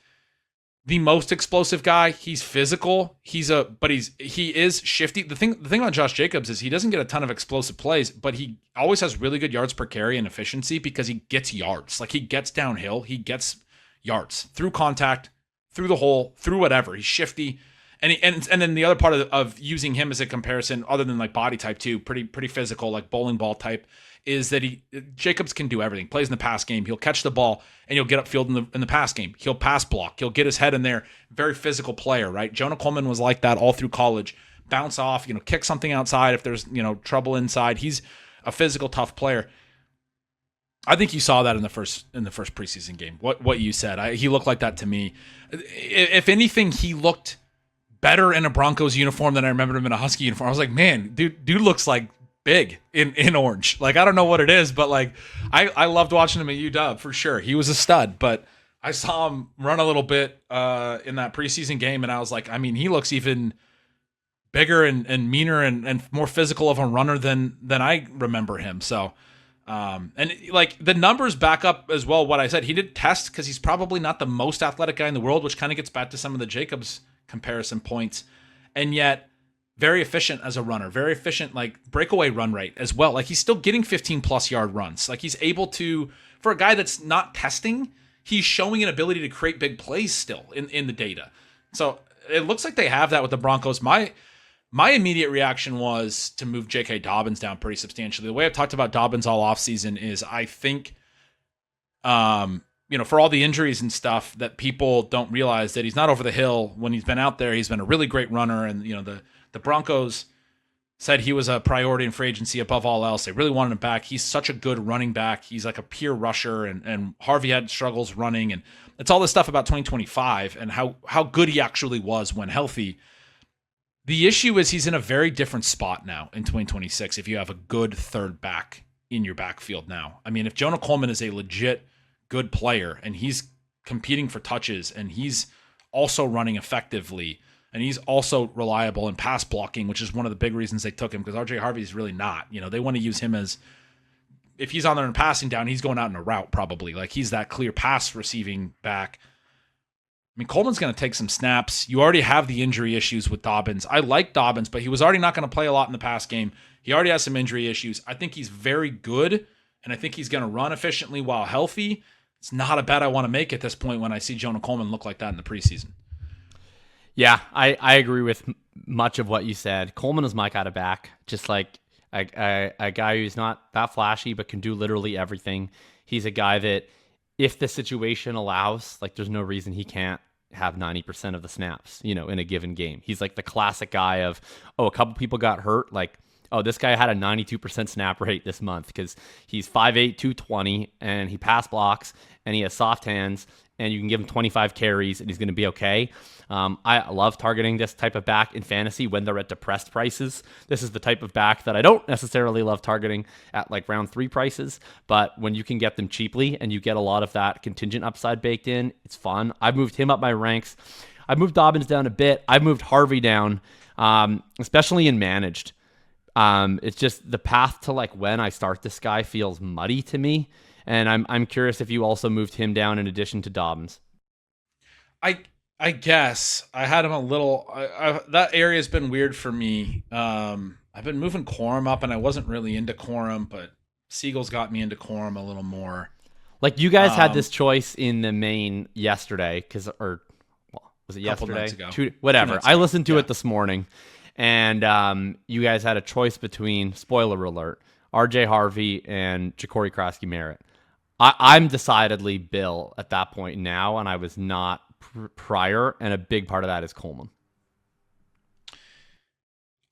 the most explosive guy. He's physical. He is shifty. The thing about Josh Jacobs is he doesn't get a ton of explosive plays, but he always has really good yards per carry and efficiency because he gets yards. Like he gets downhill, he gets yards through contact, through the hole, through whatever. He's shifty. And then the other part of using him as a comparison, other than like body type too, pretty physical, like bowling ball type, is that Jacobs can do everything. Plays in the pass game, he'll catch the ball and he'll get upfield in the pass game. He'll pass block, he'll get his head in there. Very physical player, right? Jonah Coleman was like that all through college. Bounce off, kick something outside if there's trouble inside. He's a physical, tough player. I think you saw that in the first preseason game. What you said, he looked like that to me. If anything, he looked better in a Broncos uniform than I remembered him in a Husky uniform. I was like, man, dude looks like big in orange. Like, I don't know what it is, but like, I loved watching him at UW for sure. He was a stud, but I saw him run a little bit in that preseason game, and I was like, I mean, he looks even bigger and meaner and more physical of a runner than I remember him. So, and like the numbers back up as well what I said. He did test because he's probably not the most athletic guy in the world, which kind of gets back to some of the Jacobs comparison points, and yet very efficient as a runner, very efficient, like breakaway run rate as well. Like he's still getting 15 plus yard runs. Like he's able to, for a guy that's not testing, he's showing an ability to create big plays still in the data. So it looks like they have that with the Broncos. My immediate reaction was to move J.K. Dobbins down pretty substantially. The way I've talked about Dobbins all offseason is I think, for all the injuries and stuff, that people don't realize that he's not over the hill. When he's been out there, he's been a really great runner. And, the Broncos said he was a priority in free agency above all else. They really wanted him back. He's such a good running back. He's like a pure rusher, and Harvey had struggles running. And it's all this stuff about 2025 and how good he actually was when healthy. The issue is he's in a very different spot now in 2026 if you have a good third back in your backfield now. I mean, if Jonah Coleman is a legit good player and he's competing for touches and he's also running effectively and he's also reliable in pass blocking, which is one of the big reasons they took him, because RJ Harvey is really not. They want to use him as, if he's on there and passing down, he's going out in a route probably. Like he's that clear pass receiving back. I mean, Coleman's going to take some snaps. You already have the injury issues with Dobbins. I like Dobbins, but he was already not going to play a lot in the pass game. He already has some injury issues. I think he's very good and I think he's going to run efficiently while healthy. It's not a bet I want to make at this point when I see Jonah Coleman look like that in the preseason. Yeah, I agree with much of what you said. Coleman is my kind of back, just like a guy who's not that flashy but can do literally everything. He's a guy that, if the situation allows, like, there's no reason he can't have 90% of the snaps, in a given game. He's like the classic guy of, a couple people got hurt, like, this guy had a 92% snap rate this month because he's 5'8", 220, and he pass blocks, and he has soft hands, and you can give him 25 carries, and he's going to be okay. I love targeting this type of back in fantasy when they're at depressed prices. This is the type of back that I don't necessarily love targeting at like round 3 prices, but when you can get them cheaply and you get a lot of that contingent upside baked in, it's fun. I've moved him up my ranks. I've moved Dobbins down a bit. I've moved Harvey down, especially in managed. It's just the path to like when I start this guy feels muddy to me. And I'm curious if you also moved him down in addition to Dobbins. I guess I had him a little. That area's been weird for me. I've been moving Corum up, and I wasn't really into Corum, but Siegel's got me into Corum a little more. Like, you guys had this choice in the main yesterday, was it yesterday? Whatever. I listened to it this morning, and you guys had a choice between, spoiler alert, RJ Harvey and Ja'Cory Krosky-Merritt. I'm decidedly Bill at that point now, and I was not prior, and a big part of that is Coleman.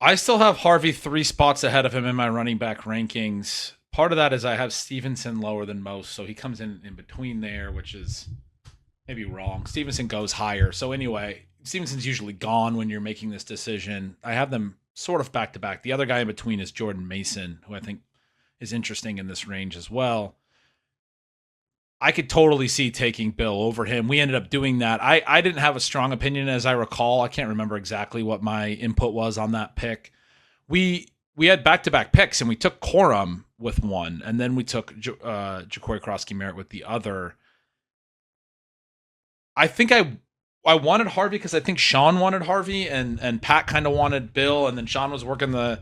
I still have Harvey 3 spots ahead of him in my running back rankings. Part of that is I have Stevenson lower than most, so he comes in between there, which is maybe wrong. Stevenson goes higher. So anyway, Stevenson's usually gone when you're making this decision. I have them sort of back-to-back. The other guy in between is Jordan Mason, who I think is interesting in this range as well. I could totally see taking Bill over him. We ended up doing that. I didn't have a strong opinion, as I recall. I can't remember exactly what my input was on that pick. We had back-to-back picks, and we took Corum with one, and then we took Ja'Cory Krosky-Merritt with the other. I think I wanted Harvey because I think Sean wanted Harvey, and Pat kind of wanted Bill, and then Sean was working the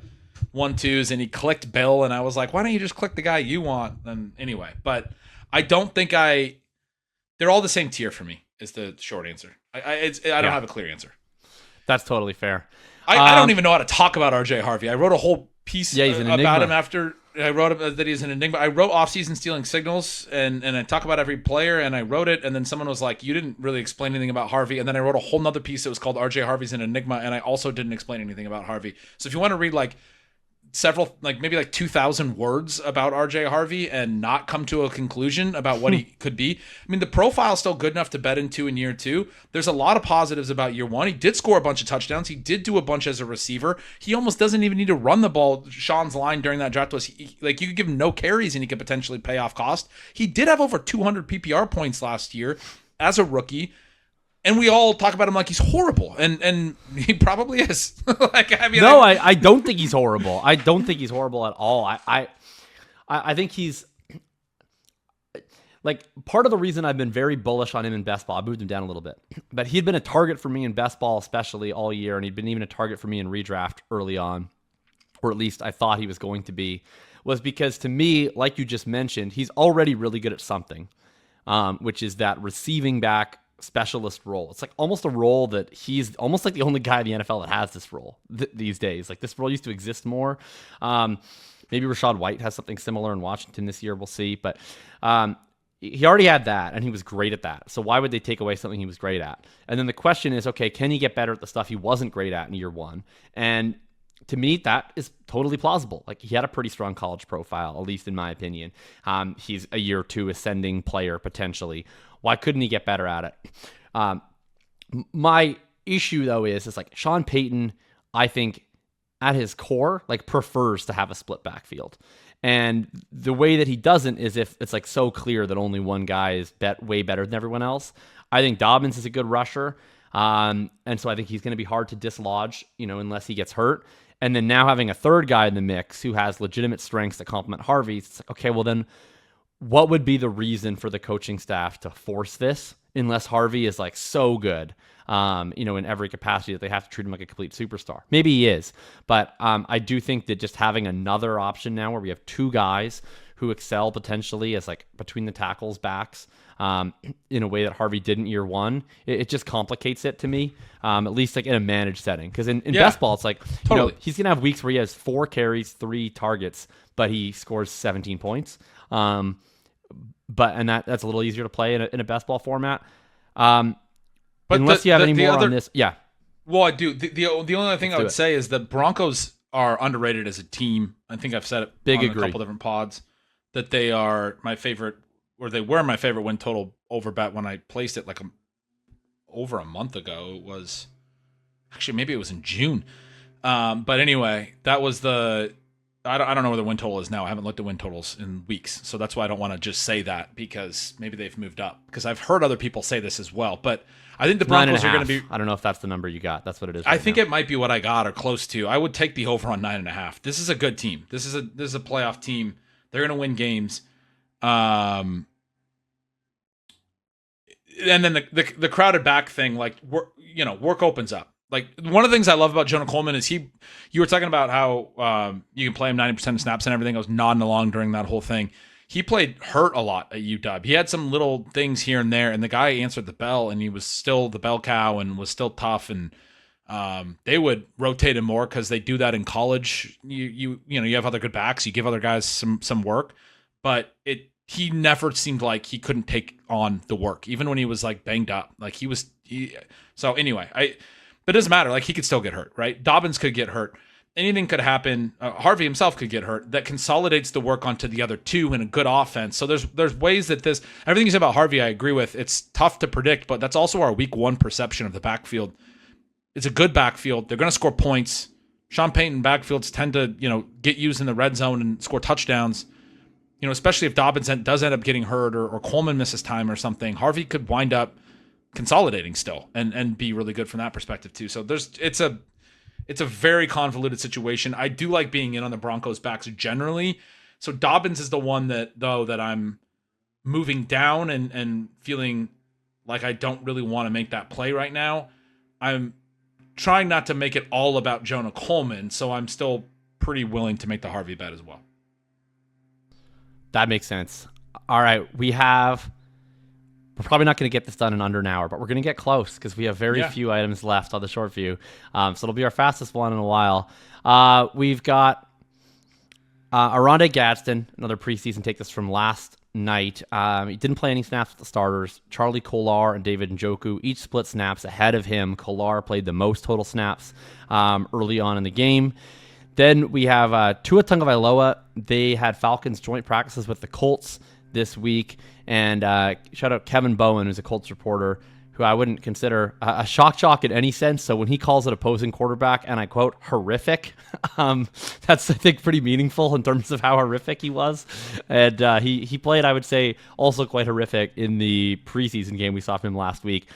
1-2s, and he clicked Bill, and I was like, why don't you just click the guy you want? And anyway, but I don't think they're all the same tier for me, is the short answer. I don't have a clear answer. That's totally fair. I don't even know how to talk about RJ Harvey. I wrote a whole piece about him after I wrote that he's an enigma. I wrote off-season stealing signals, and I talk about every player, and I wrote it, and then someone was like, you didn't really explain anything about Harvey, and then I wrote a whole nother piece that was called RJ Harvey's an enigma, and I also didn't explain anything about Harvey. So if you want to read like several, like maybe like 2,000 words about RJ Harvey and not come to a conclusion about what he could be. I mean, the profile's still good enough to bet into in year 2. There's a lot of positives about year 1. He did score a bunch of touchdowns. He did do a bunch as a receiver. He almost doesn't even need to run the ball. Sean's line during that draft was like, you could give him no carries and he could potentially pay off cost. He did have over 200 PPR points last year as a rookie. And we all talk about him like he's horrible, and he probably is. I don't think he's horrible. I don't think he's horrible at all. I think he's like, part of the reason I've been very bullish on him in best ball. I moved him down a little bit, but he'd been a target for me in best ball, especially all year, and he'd been even a target for me in redraft early on, or at least I thought he was going to be. Was because, to me, like you just mentioned, he's already really good at something, which is that receiving back specialist role. It's like almost a role that he's almost like the only guy in the NFL that has this role these days. Like, this role used to exist more. Maybe Rachaad White has something similar in Washington this year. We'll see. But he already had that, and he was great at that. So why would they take away something he was great at? And then the question is, okay, can he get better at the stuff he wasn't great at in year 1? And to me, that is totally plausible. Like, he had a pretty strong college profile, at least in my opinion. He's a year 2 ascending player, potentially. Why couldn't he get better at it? My issue, though, is like Sean Payton, I think, at his core, like, prefers to have a split backfield. And the way that he doesn't is if it's like so clear that only one guy is way better than everyone else. I think Dobbins is a good rusher. And so I think he's going to be hard to dislodge, unless he gets hurt. And then now having a third guy in the mix who has legitimate strengths that complement Harvey's, it's like, okay, well then, what would be the reason for the coaching staff to force this unless Harvey is like so good, in every capacity that they have to treat him like a complete superstar? Maybe he is, but I do think that just having another option now where we have 2 guys who excel potentially as like between the tackles backs in a way that Harvey didn't year one, it just complicates it to me, at least like in a managed setting. Because in best ball, it's like, totally. He's going to have weeks where he has 4 carries, 3 targets, but he scores 17 points. But that's a little easier to play in a best ball format. But unless you have any more on this, yeah. Well, I do. The only thing I would say is the Broncos are underrated as a team. I think I've said it on a couple different pods that they are my favorite, or they were my favorite win total over bet when I placed it like over a month ago. It was actually, maybe it was in June. But anyway, that was I don't know where the win total is now. I haven't looked at win totals in weeks, so that's why I don't want to just say that, because maybe they've moved up. Because I've heard other people say this as well. But I think the Broncos are going to be. I don't know if that's the number you got. That's what it is. I think it might be what I got or close to. I would take the over on 9.5. This is a good team. This is a playoff team. They're going to win games. And then the crowded back thing, like work opens up. Like, one of the things I love about Jonah Coleman is you were talking about how you can play him 90% of snaps and everything. I was nodding along during that whole thing. He played hurt a lot at UW. He had some little things here and there, and the guy answered the bell, and he was still the bell cow and was still tough. And they would rotate him more because they do that in college. You have other good backs. You give other guys some work, but he never seemed like he couldn't take on the work, even when he was like banged up. Like so anyway, but it doesn't matter. Like, he could still get hurt, right? Dobbins could get hurt. Anything could happen. Harvey himself could get hurt. That consolidates the work onto the other two in a good offense. So there's ways that everything you said about Harvey, I agree with. It's tough to predict, but that's also our week 1 perception of the backfield. It's a good backfield. They're going to score points. Sean Payton backfields tend to, get used in the red zone and score touchdowns. Especially if Dobbins does end up getting hurt or Coleman misses time or something, Harvey could wind up consolidating still and be really good from that perspective too. So it's a very convoluted situation. I do like being in on the Broncos backs generally. So Dobbins is the one that I'm moving down and feeling like I don't really want to make that play right now. I'm trying not to make it all about Jonah Coleman, so I'm still pretty willing to make the Harvey bet as well. That makes sense. All right, we're probably not going to get this done in under an hour, but we're going to get close because we have very few items left on the short view. So it'll be our fastest one in a while. We've got Oronde Gadsden, another preseason take this from last night. He didn't play any snaps with the starters. Charlie Kolar and David Njoku each split snaps ahead of him. Kolar played the most total snaps early on in the game. Then we have Tua Tagovailoa. They had Falcons joint practices with the Colts this week. And shout out Kevin Bowen, who's a Colts reporter, who I wouldn't consider a shock jock in any sense. So when he calls it opposing quarterback, and I quote, horrific, that's, I think, pretty meaningful in terms of how horrific he was. And he played, I would say, also quite horrific in the preseason game we saw from him last week.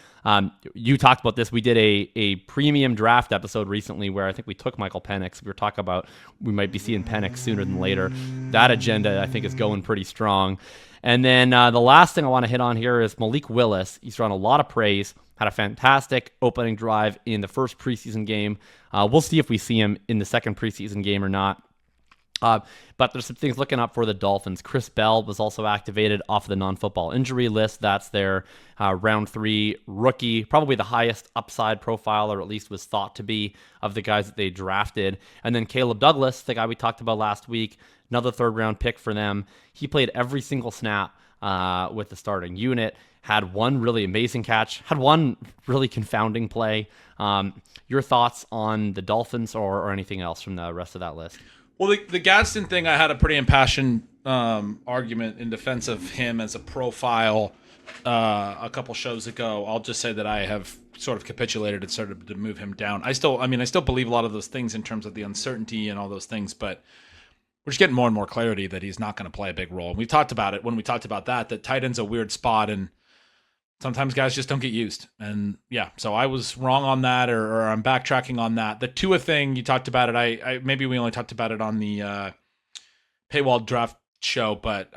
You talked about this. We did a premium draft episode recently where I think we took Michael Penix. We were talking about we might be seeing Penix sooner than later. That agenda, I think, is going pretty strong. And then the last thing I want to hit on here is Malik Willis. He's drawn a lot of praise, had a fantastic opening drive in the first preseason game. We'll see if we see him in the second preseason game or not. But there's some things looking up for the Dolphins. Chris Bell was also activated off the non-football injury list. That's their round 3 rookie, probably the highest upside profile, or at least was thought to be, of the guys that they drafted. And then Caleb Douglas, the guy we talked about last week, another 3rd-round pick for them. He played every single snap with the starting unit, had one really amazing catch, had one really confounding play. Your thoughts on the Dolphins or anything else from the rest of that list? Well, the Gadsden thing, I had a pretty impassioned argument in defense of him as a profile a couple shows ago. I'll just say that I have sort of capitulated and started to move him down. I still believe a lot of those things in terms of the uncertainty and all those things, but we're just getting more and more clarity that he's not going to play a big role. And we talked about it when we talked about that tight end's a weird spot, and sometimes guys just don't get used. And yeah, so I was wrong on that, or I'm backtracking on that. The Tua thing, you talked about it. I maybe we only talked about it on the paywall draft show, but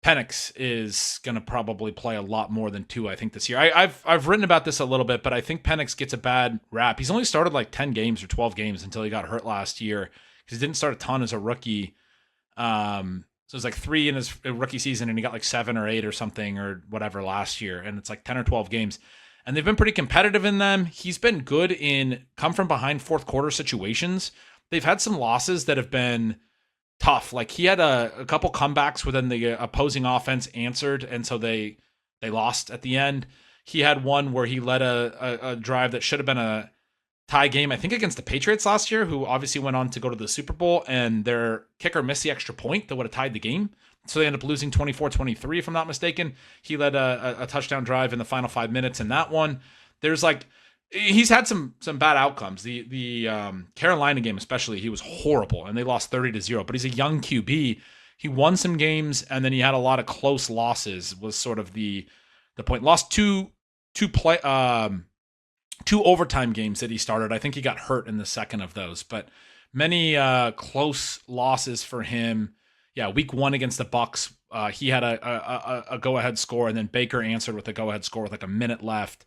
Penix is going to probably play a lot more than Tua, I think, this year. I've written about this a little bit, but I think Penix gets a bad rap. He's only started like 10 games or 12 games until he got hurt last year, because he didn't start a ton as a rookie. So it's like 3 in his rookie season, and he got like 7 or 8 or something or whatever last year. And it's like 10 or 12 games. And they've been pretty competitive in them. He's been good in come from behind fourth quarter situations. They've had some losses that have been tough. Like he had a couple comebacks within the opposing offense answered, and so they lost at the end. He had one where he led a drive that should have been a tie game, I think against the Patriots last year, who obviously went on to go to the Super Bowl, and their kicker missed the extra point that would have tied the game. So they ended up losing 24-23, if I'm not mistaken. He led a touchdown drive in the final 5 minutes in that one. There's like, he's had some bad outcomes. The Carolina game especially, he was horrible, and they lost 30-0. But he's a young QB. He won some games, and then he had a lot of close losses. Was sort of the point. Lost two overtime games that he started. I think he got hurt in the second of those, but many close losses for him. Yeah, week 1 against the Bucks, he had a go-ahead score, and then Baker answered with a go-ahead score with like a minute left.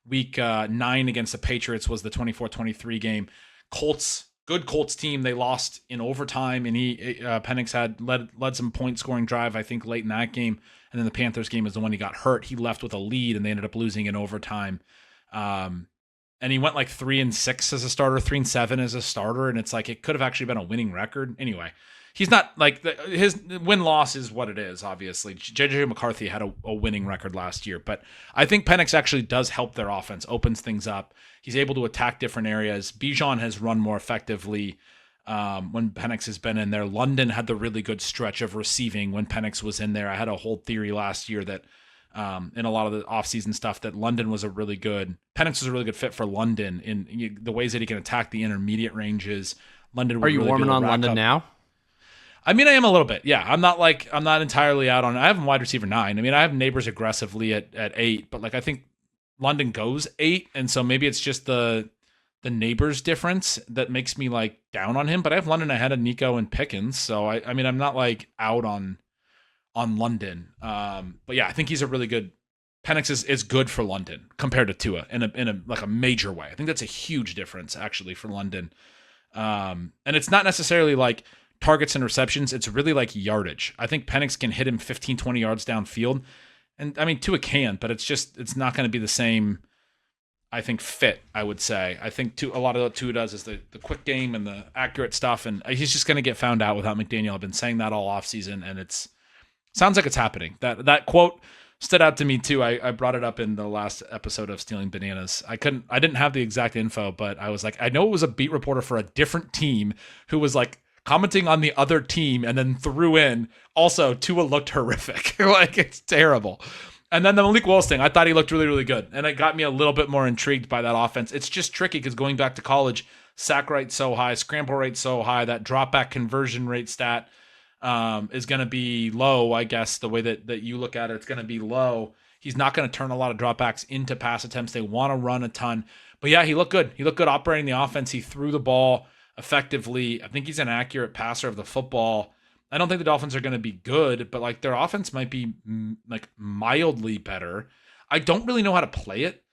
Week 9 against the Patriots was the 24-23 game. Colts, good Colts team. They lost in overtime, and Penix had led some point-scoring drive, I think, late in that game. And then the Panthers game is the one he got hurt. He left with a lead, and they ended up losing in overtime. And he went like 3-6 as a starter, 3-7 as a starter, and it's like it could have actually been a winning record. Anyway, he's not like his win-loss is what it is. Obviously, JJ McCarthy had a winning record last year, but I think Penix actually does help their offense, opens things up. He's able to attack different areas. Bijan has run more effectively when Penix has been in there. London had the really good stretch of receiving when Penix was in there. I had a whole theory last year that. In a lot of the offseason stuff that London was Penix was a really good fit for London in the ways that he can attack the intermediate ranges. London. Are you warming on London now? I mean, I am a little bit. Yeah, I'm not entirely out on it. I have him wide receiver 9. I mean, I have Neighbors aggressively at 8, but like I think London goes 8, and so maybe it's just the Neighbors difference that makes me like down on him. But I have London ahead of Nico and Pickens, so I mean I'm not like out on London. But yeah, I think he's a really good. Penix is good for London compared to Tua in a like a major way. I think that's a huge difference actually for London. And it's not necessarily like targets and receptions. It's really like yardage. I think Penix can hit him 15, 20 yards downfield. And I mean, Tua can, but it's not going to be the same, I think, fit, I would say. I think a lot of what Tua does is the quick game and the accurate stuff. And he's just going to get found out without McDaniel. I've been saying that all offseason, and sounds like it's happening. That quote stood out to me too. I brought it up in the last episode of Stealing Bananas. I didn't have the exact info, but I was like, I know it was a beat reporter for a different team who was like commenting on the other team and then threw in also Tua looked horrific. Like it's terrible. And then the Malik Willis thing, I thought he looked really, really good. And it got me a little bit more intrigued by that offense. It's just tricky because going back to college, sack rate so high, scramble rate so high, that drop back conversion rate stat is going to be low, I guess, the way that you look at it. It's going to be low. He's not going to turn a lot of dropbacks into pass attempts. They want to run a ton. But yeah, he looked good. He looked good operating the offense. He threw the ball effectively. I think he's an accurate passer of the football. I don't think the Dolphins are going to be good, but like their offense might be like mildly better. I don't really know how to play it.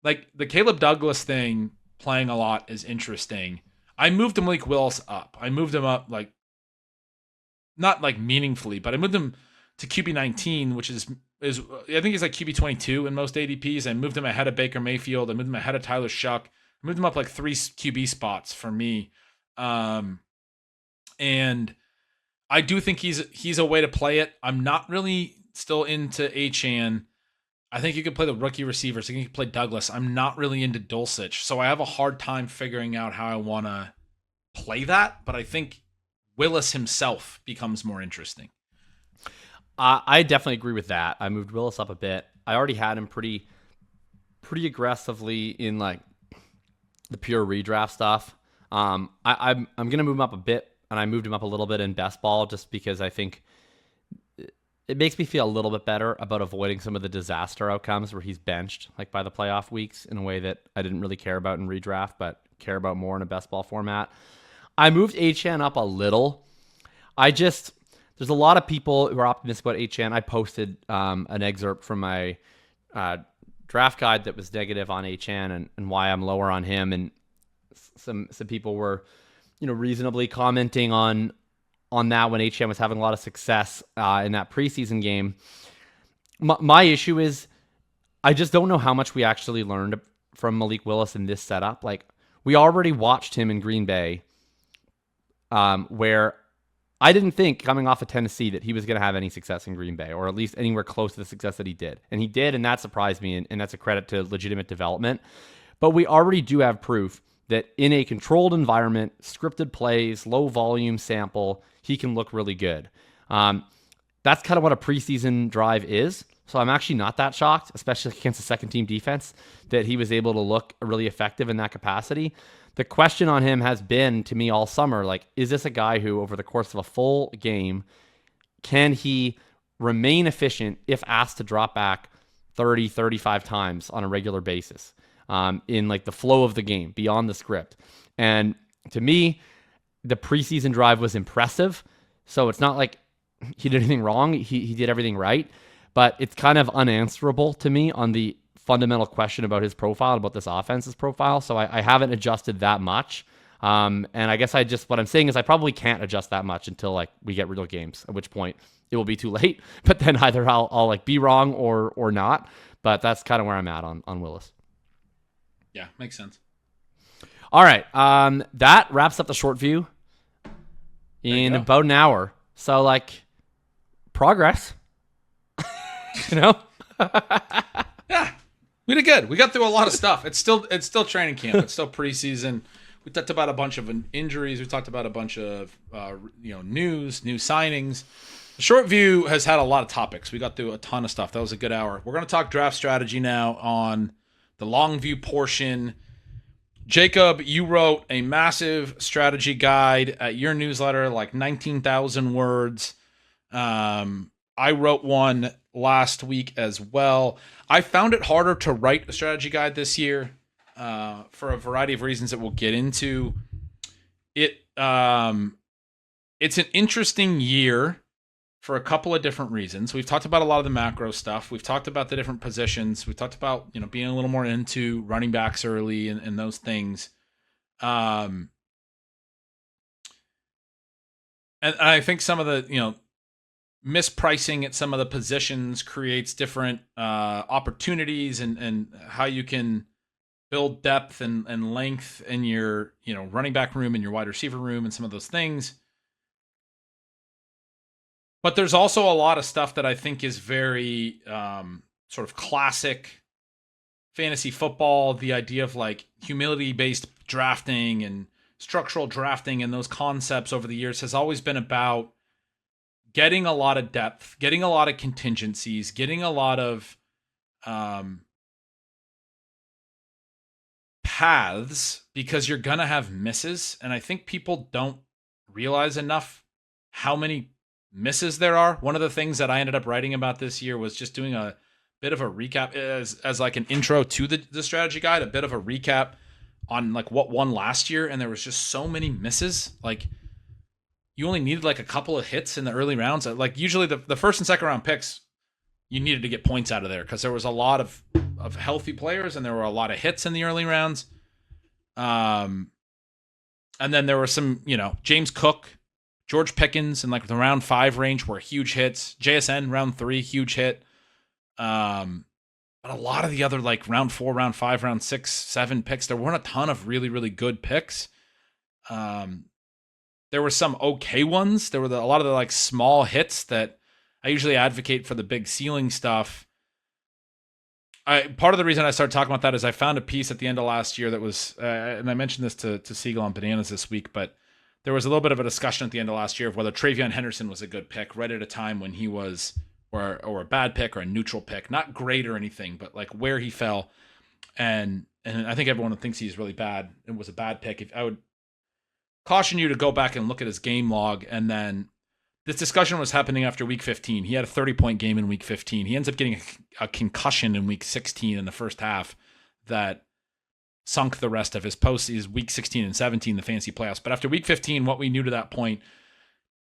Like the Caleb Douglas thing, playing a lot is interesting. I moved Malik Willis up. I moved him up like not like meaningfully, but I moved him to QB 19, which is I think he's like QB 22 in most ADPs. I moved him ahead of Baker Mayfield. I moved him ahead of Tyler Shuck. I moved him up like 3 QB spots for me. And I do think he's a way to play it. I'm not really still into Achane. I think you could play the rookie receivers. I think you could play Douglas. I'm not really into Dulcich, so I have a hard time figuring out how I want to play that. But I think Willis himself becomes more interesting. I definitely agree with that. I moved Willis up a bit. I already had him pretty aggressively in like the pure redraft stuff. I'm gonna move him up a bit, and I moved him up a little bit in best ball just because I think it makes me feel a little bit better about avoiding some of the disaster outcomes where he's benched like by the playoff weeks in a way that I didn't really care about in redraft, but care about more in a best ball format. I moved Achane up a little. There's a lot of people who are optimistic about Achane. I posted an excerpt from my draft guide that was negative on Achane and why I'm lower on him. And some people were, reasonably commenting on on that when HM was having a lot of success in that preseason game. My issue is I just don't know how much we actually learned from Malik Willis in this setup. Like, we already watched him in Green Bay, where I didn't think coming off of Tennessee that he was going to have any success in Green Bay, or at least anywhere close to the success that he did. And he did, and that surprised me, and that's a credit to legitimate development. But we already do have proof that in a controlled environment, scripted plays, low volume sample, he can look really good. That's kind of what a preseason drive is. So I'm actually not that shocked, especially against a second-team defense, that he was able to look really effective in that capacity. The question on him has been, to me all summer, like, is this a guy who, over the course of a full game, can he remain efficient if asked to drop back 30, 35 times on a regular basis in like the flow of the game, beyond the script? And to me, the preseason drive was impressive. So it's not like he did anything wrong. He did everything right. But it's kind of unanswerable to me on the fundamental question about his profile, about this offense's profile. So I haven't adjusted that much. And I guess what I'm saying is I probably can't adjust that much until like we get real games, at which point it will be too late. But then either I'll like be wrong or not. But that's kind of where I'm at on Willis. Yeah, makes sense. All right. That wraps up the short view in about an hour. So like progress. You know? Yeah, we did good. We got through a lot of stuff. It's still training camp. It's still preseason. We talked about a bunch of injuries. We talked about a bunch of new signings. The short view has had a lot of topics. We got through a ton of stuff. That was a good hour. We're going to talk draft strategy now on the long view portion. Jacob, you wrote a massive strategy guide at your newsletter, like 19,000 words. I wrote one last week as well. I found it harder to write a strategy guide this year for a variety of reasons that we'll get into. It's an interesting year for a couple of different reasons. We've talked about a lot of the macro stuff. We've talked about the different positions. We've talked about being a little more into running backs early and those things. And I think some of the mispricing at some of the positions creates different opportunities and how you can build depth and length in your running back room and your wide receiver room and some of those things. But there's also a lot of stuff that I think is very sort of classic fantasy football. The idea of like humility-based drafting and structural drafting and those concepts over the years has always been about getting a lot of depth, getting a lot of contingencies, getting a lot of paths, because you're going to have misses. And I think people don't realize enough how many misses there are. One of the things that I ended up writing about this year was just doing a bit of a recap as like an intro to the strategy guide, a bit of a recap on like what won last year. And there was just so many misses. Like, you only needed like a couple of hits in the early rounds. Like usually the first and second round picks, you needed to get points out of there because there was a lot of healthy players and there were a lot of hits in the early rounds. And then there were some, James Cook, George Pickens in like the round 5 range were huge hits. JSN round 3, huge hit. But a lot of the other like round 4, round 5, round 6, 7 picks, there weren't a ton of really, really good picks. There were some okay ones. There were a lot of the like small hits that I usually advocate for the big ceiling stuff. Part of the reason I started talking about that is I found a piece at the end of last year that was, and I mentioned this to Siegel on Bananas this week, but there was a little bit of a discussion at the end of last year of whether Travion Henderson was a good pick right at a time when he was, or a bad pick or a neutral pick, not great or anything, but like where he fell. And I think everyone thinks he's really bad. It was a bad pick. I would caution you to go back and look at his game log. And then this discussion was happening after week 15. He had a 30-point game in week 15. He ends up getting a concussion in week 16 in the first half that sunk the rest of his week 16 and 17, the fantasy playoffs. But after week 15, what we knew to that point,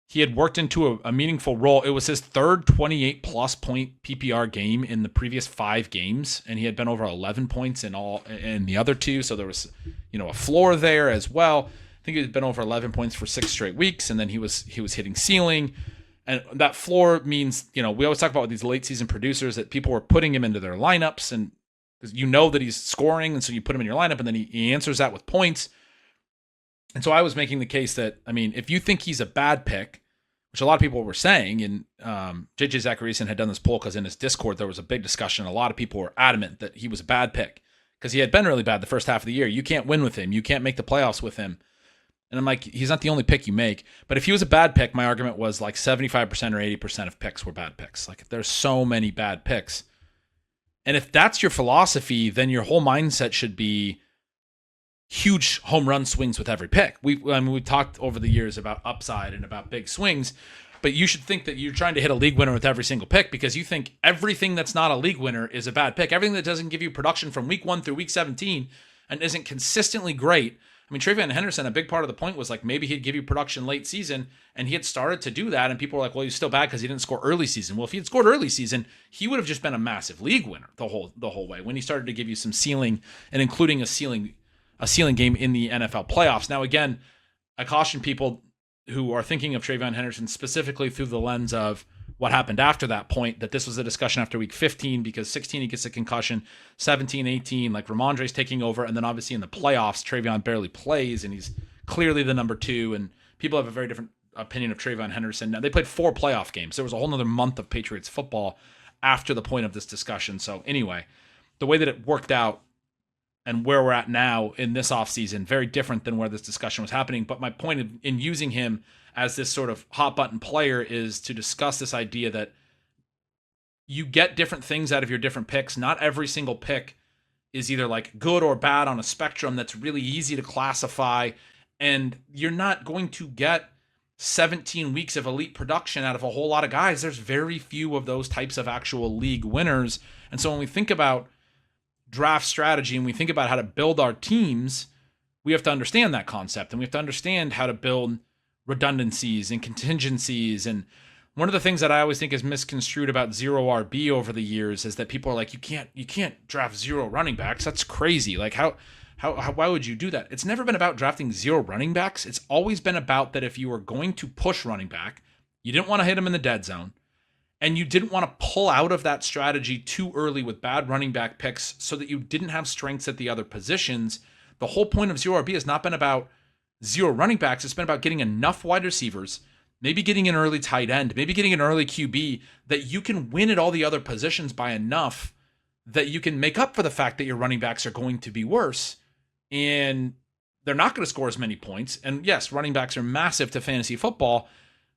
he had worked into a meaningful role. It was his third 28-plus point PPR game in the previous 5 games, and he had been over 11 points in the other 2. So there was, a floor there as well. think he's been over 11 points for 6 straight weeks, and then he was hitting ceiling. And that floor means, we always talk about with these late season producers that people were putting him into their lineups, and because that he's scoring, and so you put him in your lineup, and then he answers that with points. And so I was making the case that, if you think he's a bad pick, which a lot of people were saying, and JJ Zachariason had done this poll because in his Discord there was a big discussion. A lot of people were adamant that he was a bad pick because he had been really bad the first half of the year. You can't win with him. You can't make the playoffs with him. And I'm like, he's not the only pick you make. But if he was a bad pick, my argument was like 75% or 80% of picks were bad picks. Like, there's so many bad picks. And if that's your philosophy, then your whole mindset should be huge home run swings with every pick. We talked over the years about upside and about big swings, but you should think that you're trying to hit a league winner with every single pick because you think everything that's not a league winner is a bad pick. Everything that doesn't give you production from week 1 through week 17 and isn't consistently great. TreVeyon Henderson, a big part of the point was like maybe he'd give you production late season, and he had started to do that, and people were like, well, he's still bad because he didn't score early season. Well, if he had scored early season, he would have just been a massive league winner the whole way when he started to give you some ceiling and including a ceiling game in the NFL playoffs. Now, again, I caution people who are thinking of TreVeyon Henderson specifically through the lens of what happened after that point, that this was a discussion after week 15 because 16 he gets a concussion, 17, 18, like Ramondre's taking over, and then obviously in the playoffs, TreVeyon barely plays, and he's clearly the number 2, and people have a very different opinion of TreVeyon Henderson. Now, they played 4 playoff games. There was a whole nother month of Patriots football after the point of this discussion. So anyway, the way that it worked out and where we're at now in this offseason, very different than where this discussion was happening. But my point in using him as this sort of hot button player is to discuss this idea that you get different things out of your different picks. Not every single pick is either like good or bad on a spectrum that's really easy to classify. And you're not going to get 17 weeks of elite production out of a whole lot of guys. There's very few of those types of actual league winners. And so when we think about draft strategy and we think about how to build our teams, we have to understand that concept, and we have to understand how to build redundancies and contingencies. And one of the things that I always think is misconstrued about zero RB over the years is that people are like, you can't draft 0 running backs. That's crazy. Like how why would you do that? It's never been about drafting 0 running backs. It's always been about that if you were going to push running back, you didn't want to hit him in the dead zone, and you didn't want to pull out of that strategy too early with bad running back picks so that you didn't have strengths at the other positions. The whole point of zero RB has not been about 0 running backs. It's been about getting enough wide receivers, maybe getting an early tight end, maybe getting an early QB that you can win at all the other positions by enough that you can make up for the fact that your running backs are going to be worse and they're not going to score as many points. And yes, running backs are massive to fantasy football,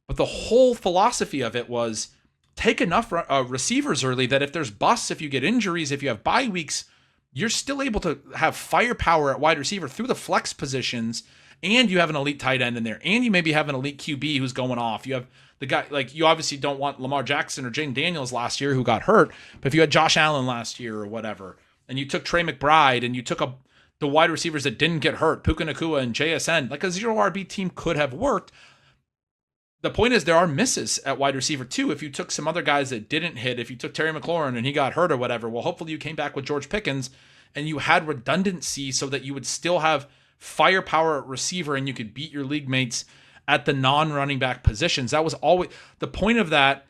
but the whole philosophy of it was take enough receivers early that if there's busts, if you get injuries, if you have bye weeks, you're still able to have firepower at wide receiver through the flex positions, and you have an elite tight end in there, and you maybe have an elite QB who's going off. You have the guy, like, you obviously don't want Lamar Jackson or Jayden Daniels last year who got hurt, but if you had Josh Allen last year or whatever, and you took Trey McBride and you took the wide receivers that didn't get hurt, Puka Nacua and JSN, like a 0 RB team could have worked. The point is there are misses at wide receiver too. If you took some other guys that didn't hit, if you took Terry McLaurin and he got hurt or whatever, well, hopefully you came back with George Pickens and you had redundancy so that you would still have firepower at receiver and you could beat your league mates at the non-running back positions. That was always the point of that.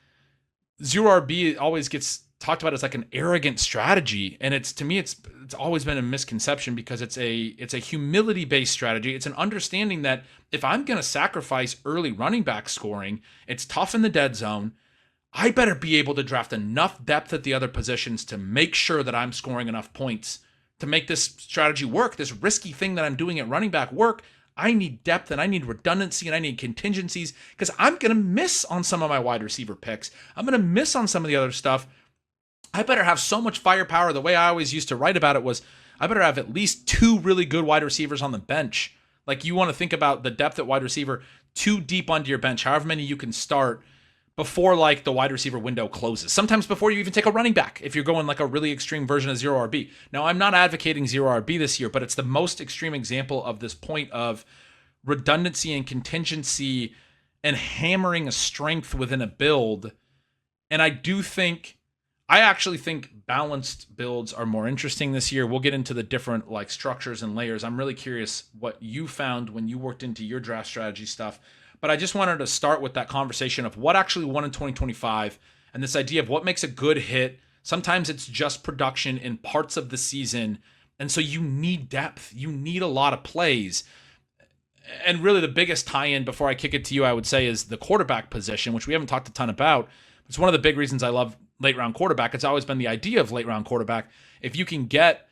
0 RB always gets talked about as like an arrogant strategy, and it's, to me, it's always been a misconception because it's a humility-based strategy. It's an understanding that if I'm going to sacrifice early running back scoring, it's tough in the dead zone. I better be able to draft enough depth at the other positions to make sure that I'm scoring enough points to make this strategy work, this risky thing that I'm doing at running back work. I need depth and I need redundancy and I need contingencies because I'm going to miss on some of my wide receiver picks. I'm going to miss on some of the other stuff. I better have so much firepower. The way I always used to write about it was I better have at least 2 really good wide receivers on the bench. Like, you want to think about the depth at wide receiver 2 deep onto your bench, however many you can start before like the wide receiver window closes. Sometimes before you even take a running back, if you're going like a really extreme version of 0 RB. Now, I'm not advocating 0 RB this year, but it's the most extreme example of this point of redundancy and contingency and hammering a strength within a build. And I do think I actually think balanced builds are more interesting this year. We'll get into the different like structures and layers. I'm really curious what you found when you worked into your draft strategy stuff. But I just wanted to start with that conversation of what actually won in 2025 and this idea of what makes a good hit. Sometimes it's just production in parts of the season. And so you need depth. You need a lot of plays. And really the biggest tie-in before I kick it to you, I would say, is the quarterback position, which we haven't talked a ton about. It's one of the big reasons I love late round quarterback. It's always been the idea of late round quarterback. If you can get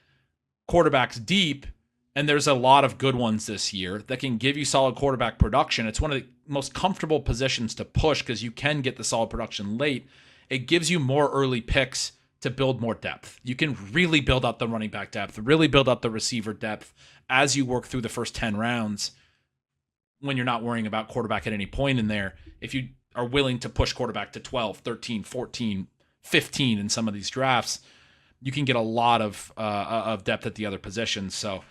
quarterbacks deep, and there's a lot of good ones this year that can give you solid quarterback production, it's one of the most comfortable positions to push because you can get the solid production late. It gives you more early picks to build more depth. You can really build out the running back depth, really build out the receiver depth as you work through the first 10 rounds when you're not worrying about quarterback at any point in there. If you are willing to push quarterback to 12, 13, 14, 15 in some of these drafts, you can get a lot of depth at the other positions. So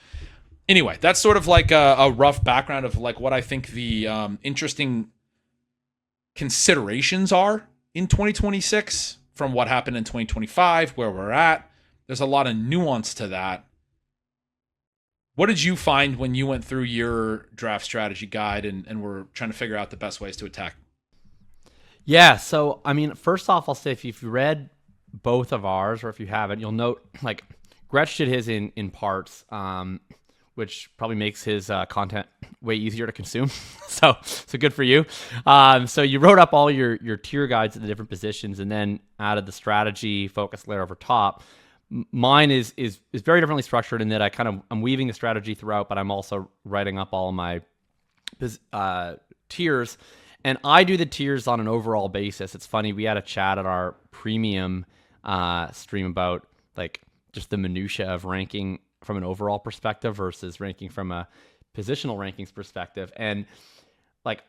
anyway, that's sort of like a rough background of like what I think the interesting considerations are in 2026 from what happened in 2025, where we're at. There's a lot of nuance to that. What did you find when you went through your draft strategy guide and were trying to figure out the best ways to attack? Yeah, so I mean, first off, I'll say if you've read both of ours, or if you haven't, you'll note like Gretch did his in parts, which probably makes his content way easier to consume. so good for you. So you wrote up all your tier guides at the different positions, and then added the strategy focus layer over top. Mine is very differently structured in that I'm weaving the strategy throughout, but I'm also writing up all of my tiers. And I do the tiers on an overall basis. It's funny, we had a chat at our premium stream about like just the minutia of ranking from an overall perspective versus ranking from a positional rankings perspective. And like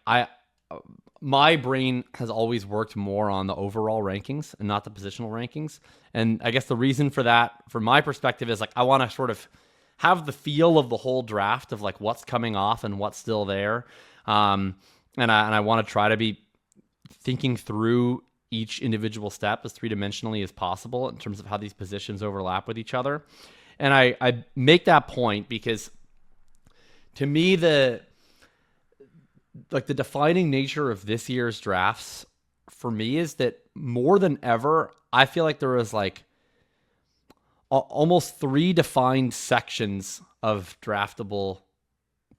my brain has always worked more on the overall rankings and not the positional rankings. And I guess the reason for that, from my perspective, is like I want to sort of have the feel of the whole draft of like what's coming off and what's still there. And I want to try to be thinking through each individual step as three-dimensionally as possible in terms of how these positions overlap with each other. And I make that point because to me, the defining nature of this year's drafts for me is that more than ever, I feel like there was like almost 3 defined sections of draftable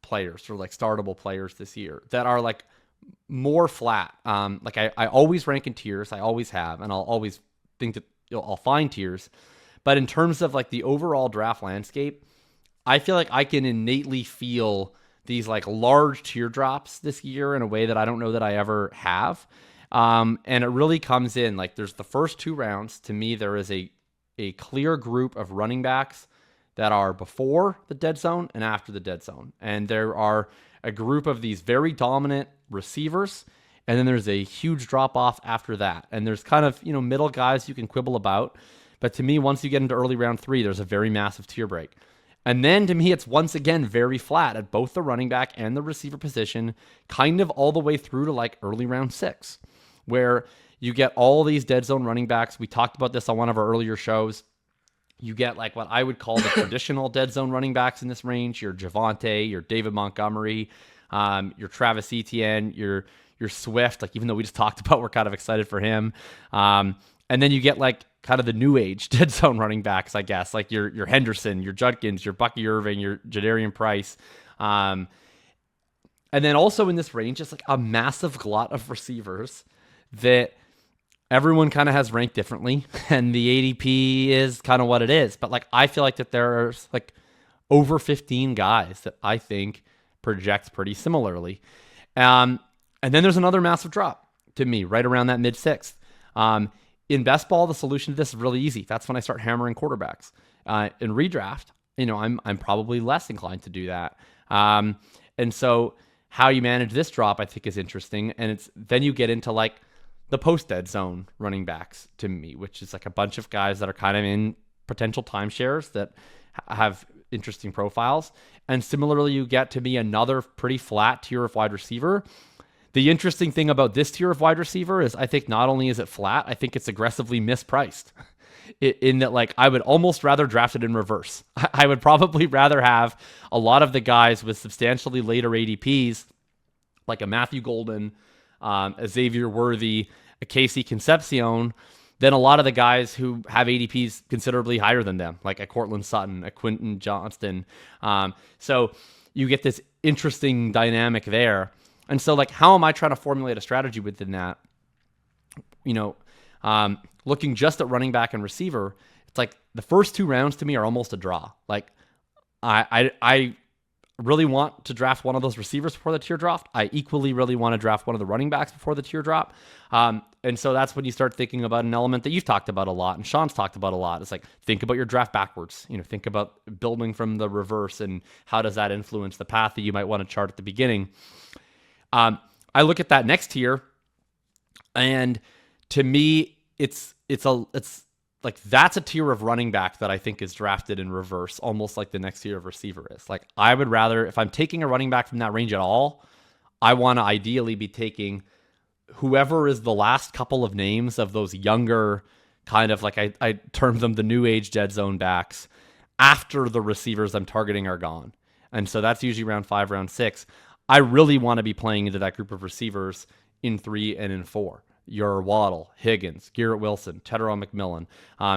players or like startable players this year that are like more flat. Like I always rank in tiers. I always have, and I'll always think that I'll find tiers. But in terms of like the overall draft landscape, I feel like I can innately feel these like large teardrops this year in a way that I don't know that I ever have. And it really comes in like there's the first 2 rounds. To me, there is a clear group of running backs that are before the dead zone and after the dead zone. And there are a group of these very dominant receivers. And then there's a huge drop off after that. And there's kind of, middle guys you can quibble about. But to me, once you get into early round 3, there's a very massive tier break. And then to me, it's once again very flat at both the running back and the receiver position, kind of all the way through to like early round 6, where you get all these dead zone running backs. We talked about this on one of our earlier shows. You get like what I would call the traditional dead zone running backs in this range. Your Javonte, your David Montgomery, your Travis Etienne, your Swift. Like even though we just talked about, we're kind of excited for him. And then you get like kind of the new age dead zone running backs, I guess, like your Henderson, your Judkins, your Bucky Irving, your Jadarian Price. And then also in this range, it's like a massive glut of receivers that everyone kind of has ranked differently, and the ADP is kind of what it is. But like, I feel like that there's like over 15 guys that I think project pretty similarly. And then there's another massive drop to me right around that mid 6th. In best ball, the solution to this is really easy. That's when I start hammering quarterbacks. In redraft, I'm probably less inclined to do that. And so how you manage this drop, I think, is interesting. And then you get into like the post-dead zone running backs to me, which is like a bunch of guys that are kind of in potential timeshares that have interesting profiles. And similarly, you get to be another pretty flat tier of wide receiver. The interesting thing about this tier of wide receiver is I think not only is it flat, I think it's aggressively mispriced. In that, like, I would almost rather draft it in reverse. I would probably rather have a lot of the guys with substantially later ADPs, like a Matthew Golden, a Xavier Worthy, a Casey Concepcion, than a lot of the guys who have ADPs considerably higher than them, like a Cortland Sutton, a Quentin Johnston. So you get this interesting dynamic there. And so, like, how am I trying to formulate a strategy within that? Looking just at running back and receiver, it's like the first 2 rounds to me are almost a draw. Like, I really want to draft one of those receivers before the tier drop. I equally really want to draft one of the running backs before the tier drop. And so that's when you start thinking about an element that you've talked about a lot and Sean's talked about a lot. It's like, think about your draft backwards. Think about building from the reverse and how does that influence the path that you might want to chart at the beginning. I look at that next tier, and to me, it's like that's a tier of running back that I think is drafted in reverse, almost like the next tier of receiver is. Like, I would rather, if I'm taking a running back from that range at all, I want to ideally be taking whoever is the last couple of names of those younger, kind of like I term them the new age dead zone backs, after the receivers I'm targeting are gone. And so that's usually round 5, round 6. I really want to be playing into that group of receivers in 3 and in 4. Your Waddle, Higgins, Garrett Wilson, Tyrone McMillan,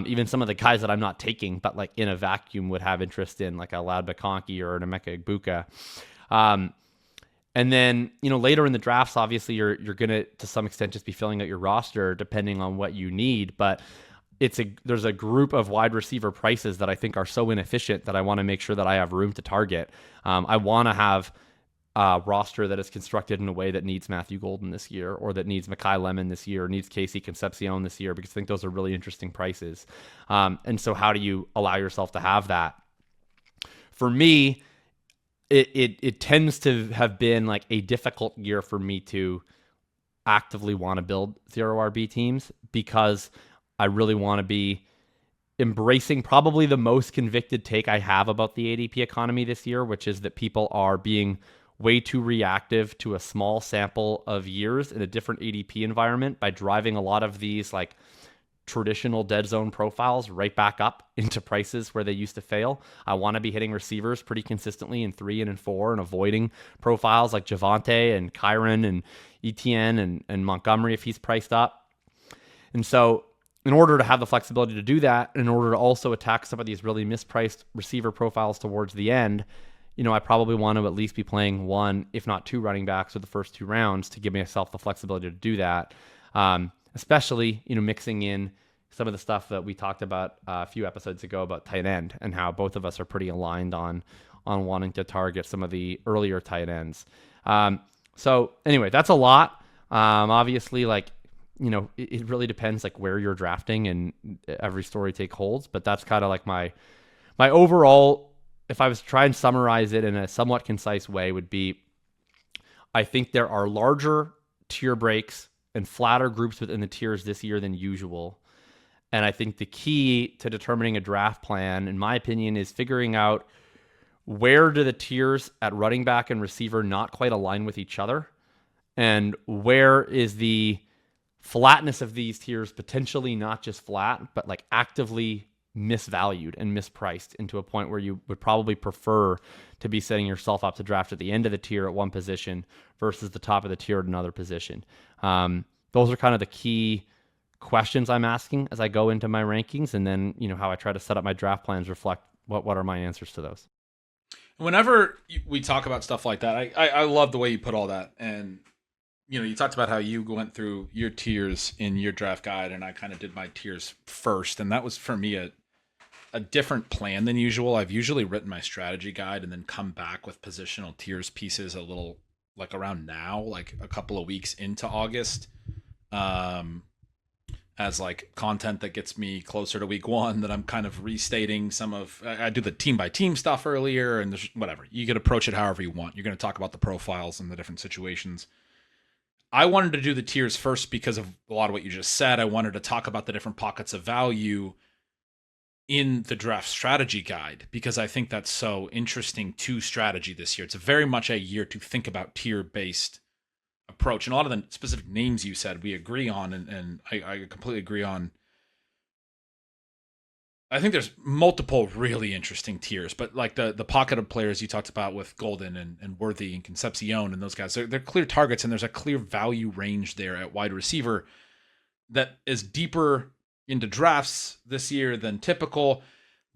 even some of the guys that I'm not taking, but like in a vacuum would have interest in, like a Lad McConkey or an Emeka Egbuka. And then, later in the drafts, obviously you're going to some extent just be filling out your roster depending on what you need. But there's a group of wide receiver prices that I think are so inefficient that I want to make sure that I have room to target. I want to have roster that is constructed in a way that needs Matthew Golden this year, or that needs Mekhi Lemon this year, or needs Casey Concepcion this year, because I think those are really interesting prices. And so how do you allow yourself to have that? For me, it tends to have been like a difficult year for me to actively want to build 0 RB teams, because I really want to be embracing probably the most convicted take I have about the ADP economy this year, which is that people are being way too reactive to a small sample of years in a different ADP environment by driving a lot of these like traditional dead zone profiles right back up into prices where they used to fail. I want to be hitting receivers pretty consistently in 3 and in 4 and avoiding profiles like Javonte and Kyron and Etienne and Montgomery if he's priced up. And so in order to have the flexibility to do that, in order to also attack some of these really mispriced receiver profiles towards the end, I probably want to at least be playing 1, if not 2 running backs for the first 2 rounds to give myself the flexibility to do that. Especially, mixing in some of the stuff that we talked about a few episodes ago about tight end, and how both of us are pretty aligned on wanting to target some of the earlier tight ends. So anyway, that's a lot. Obviously, like, it really depends like where you're drafting, and every story take holds, but that's kind of like my overall, if I was to try and summarize it in a somewhat concise way, would be, I think there are larger tier breaks and flatter groups within the tiers this year than usual. And I think the key to determining a draft plan, in my opinion, is figuring out where do the tiers at running back and receiver not quite align with each other, and where is the flatness of these tiers potentially not just flat, but like actively misvalued and mispriced into a point where you would probably prefer to be setting yourself up to draft at the end of the tier at one position versus the top of the tier at another position. Those are kind of the key questions I'm asking as I go into my rankings, and then how I try to set up my draft plans reflect what are my answers to those. Whenever we talk about stuff like that, I love the way you put all that. And you talked about how you went through your tiers in your draft guide, and I kind of did my tiers first, and that was for me a different plan than usual. I've usually written my strategy guide and then come back with positional tiers pieces a little like around now, like a couple of weeks into August, as like content that gets me closer to week 1, that I'm kind of restating some of. I do the team by team stuff earlier, and there's whatever. You can approach it however you want. You're going to talk about the profiles and the different situations. I wanted to do the tiers first because of a lot of what you just said. I wanted to talk about the different pockets of value in the draft strategy guide, because I think that's so interesting to strategy this year. It's very much a year to think about tier-based approach. And a lot of the specific names you said, we agree on, and I completely agree on. I think there's multiple really interesting tiers, but like the pocket of players you talked about with Golden and Worthy and Concepcion and those guys, they're clear targets, and there's a clear value range there at wide receiver that is deeper into drafts this year than typical.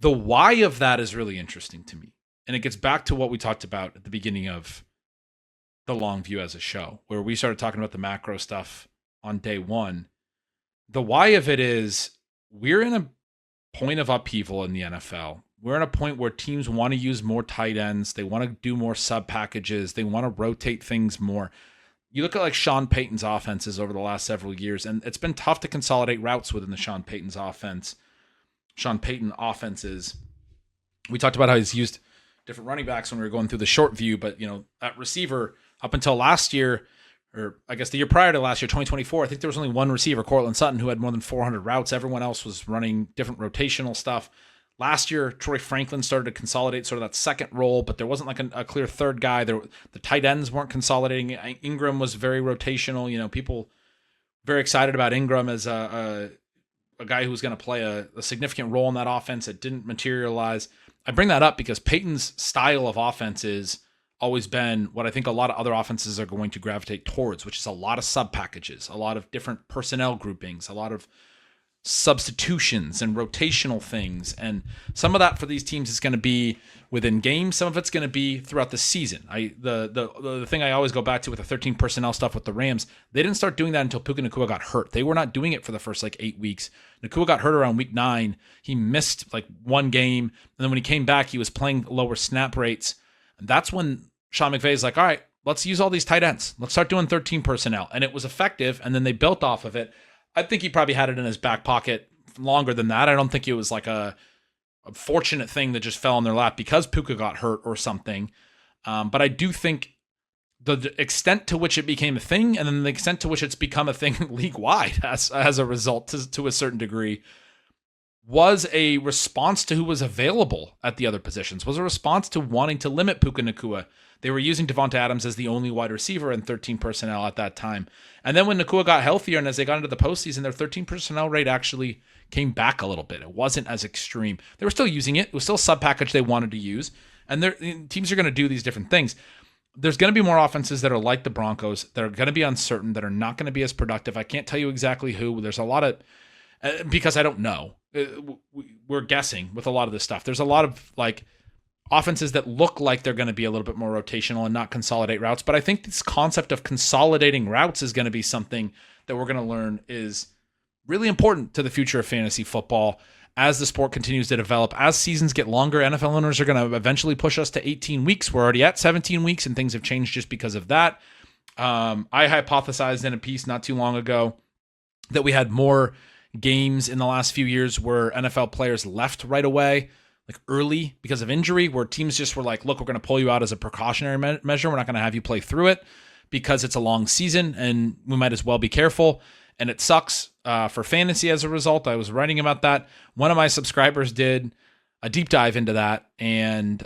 The why of that is really interesting to me. And it gets back to what we talked about at the beginning of the long view as a show, where we started talking about the macro stuff on day one. The why of it is we're in a point of upheaval in the NFL. We're at a point where teams want to use more tight ends. They want to do more sub packages. They want to rotate things more. You look at like Sean Payton's offenses over the last several years, and it's been tough to consolidate routes within the Sean Payton offenses. We talked about how he's used different running backs when we were going through the short view, but at receiver up until last year, or I guess the year prior to last year, 2024, I think there was only one receiver, Cortland Sutton, who had more than 400 routes. Everyone else was running different rotational stuff. Last year, Troy Franklin started to consolidate sort of that second role, but there wasn't like a clear third guy. The tight ends weren't consolidating. Ingram was very rotational. People very excited about Ingram as a guy who was going to play a significant role in that offense. It didn't materialize. I bring that up because Peyton's style of offense is always been what I think a lot of other offenses are going to gravitate towards, which is a lot of sub packages, a lot of different personnel groupings, a lot of substitutions and rotational things. And some of that for these teams is going to be within games. Some of it's going to be throughout the season. The thing I always go back to with the 13 personnel stuff with the Rams, they didn't start doing that until Puka Nacua got hurt. They were not doing it for the first 8 weeks. Nacua got hurt around week 9. He missed one game. And then when he came back, he was playing lower snap rates. And that's when Sean McVay is like, all right, let's use all these tight ends. Let's start doing 13 personnel. And it was effective. And then they built off of it. I think he probably had it in his back pocket longer than that. I don't think it was like a fortunate thing that just fell in their lap because Puka got hurt or something. But I do think the extent to which it became a thing, and then the extent to which it's become a thing league-wide as a result to a certain degree, was a response to who was available at the other positions, was a response to wanting to limit Puka Nacua. They were using Devonta Adams as the only wide receiver in 13 personnel at that time. And then when Nacua got healthier and as they got into the postseason, their 13 personnel rate actually came back a little bit. It wasn't as extreme. They were still using it. It was still a sub-package they wanted to use. And teams are going to do these different things. There's going to be more offenses that are like the Broncos, that are going to be uncertain, that are not going to be as productive. I can't tell you exactly who. There's a lot of... because I don't know. We're guessing with a lot of this stuff. There's a lot of offenses that look like they're going to be a little bit more rotational and not consolidate routes. But I think this concept of consolidating routes is going to be something that we're going to learn is really important to the future of fantasy football as the sport continues to develop. As seasons get longer, NFL owners are going to eventually push us to 18 weeks. We're already at 17 weeks and things have changed just because of that. I hypothesized in a piece not too long ago that we had more games in the last few years where NFL players left right away, early because of injury, where teams just were like, look, we're going to pull you out as a precautionary measure. We're not going to have you play through it because it's a long season and we might as well be careful. And it sucks for fantasy as a result. I was writing about that. One of my subscribers did a deep dive into that and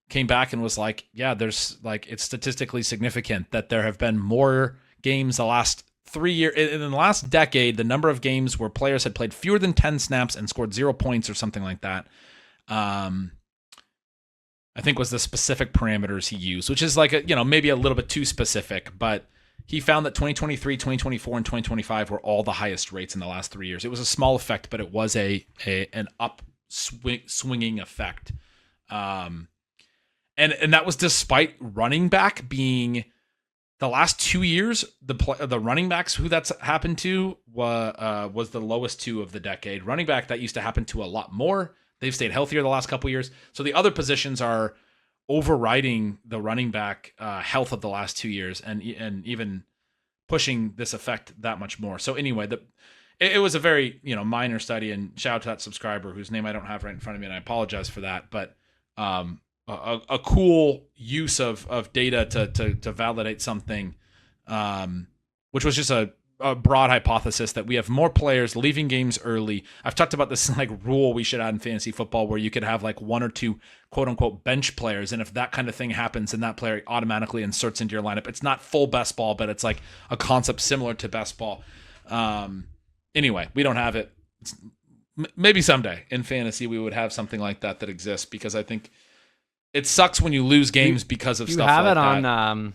came back and was like, yeah, there's it's statistically significant that there have been more games the last 3 years. In the last decade, the number of games where players had played fewer than 10 snaps and scored 0 points or something like that, I think was the specific parameters he used, which is maybe a little bit too specific, but he found that 2023, 2024, and 2025 were all the highest rates in the last 3 years. It was a small effect, but it was an swinging effect. And that was despite running back being the last 2 years, the running backs who that's happened to was the lowest 2 of the decade. Running back, that used to happen to a lot more. They've stayed healthier the last couple of years. So the other positions are overriding the running back health of the last 2 years and even pushing this effect that much more. So anyway, it was a very minor study, and shout out to that subscriber whose name I don't have right in front of me, and I apologize for that. But a cool use of data to validate something, which was just a a broad hypothesis that we have more players leaving games early. I've talked about this like rule we should add in fantasy football where you could have like one or two quote unquote bench players. And if that kind of thing happens, then that player automatically inserts into your lineup. It's not full best ball, but it's like a concept similar to best ball. Anyway, we don't have it. Maybe someday in fantasy we would have something like that exists, because I think it sucks when you lose games because of stuff like that. You have it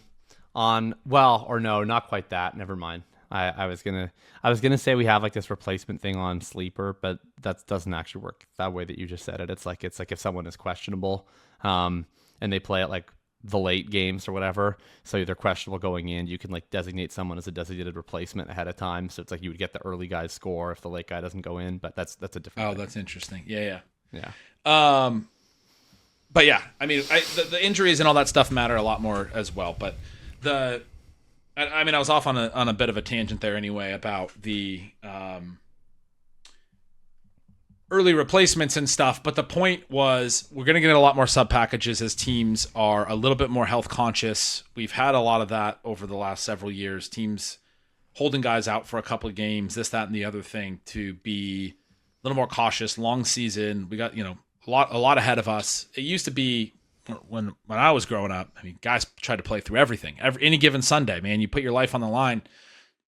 on well, or no, not quite that. Never mind. I was gonna say we have like this replacement thing on Sleeper, but that doesn't actually work that way that you just said it. It's like if someone is questionable, and they play at like the late games or whatever, so they're questionable going in, you can like designate someone as a designated replacement ahead of time. So it's like you would get the early guy's score if the late guy doesn't go in, but that's a different thing. That's interesting. Yeah. But yeah, I mean, the injuries and all that stuff matter a lot more as well. But I was off on a bit of a tangent there anyway about the early replacements and stuff. But the point was we're going to get a lot more sub packages as teams are a little bit more health conscious. We've had a lot of that over the last several years. Teams holding guys out for a couple of games, this, that, and the other thing, to be a little more cautious. Long season, we got a lot ahead of us. It used to be when I was growing up, I mean, guys tried to play through everything. Any given Sunday, man, you put your life on the line,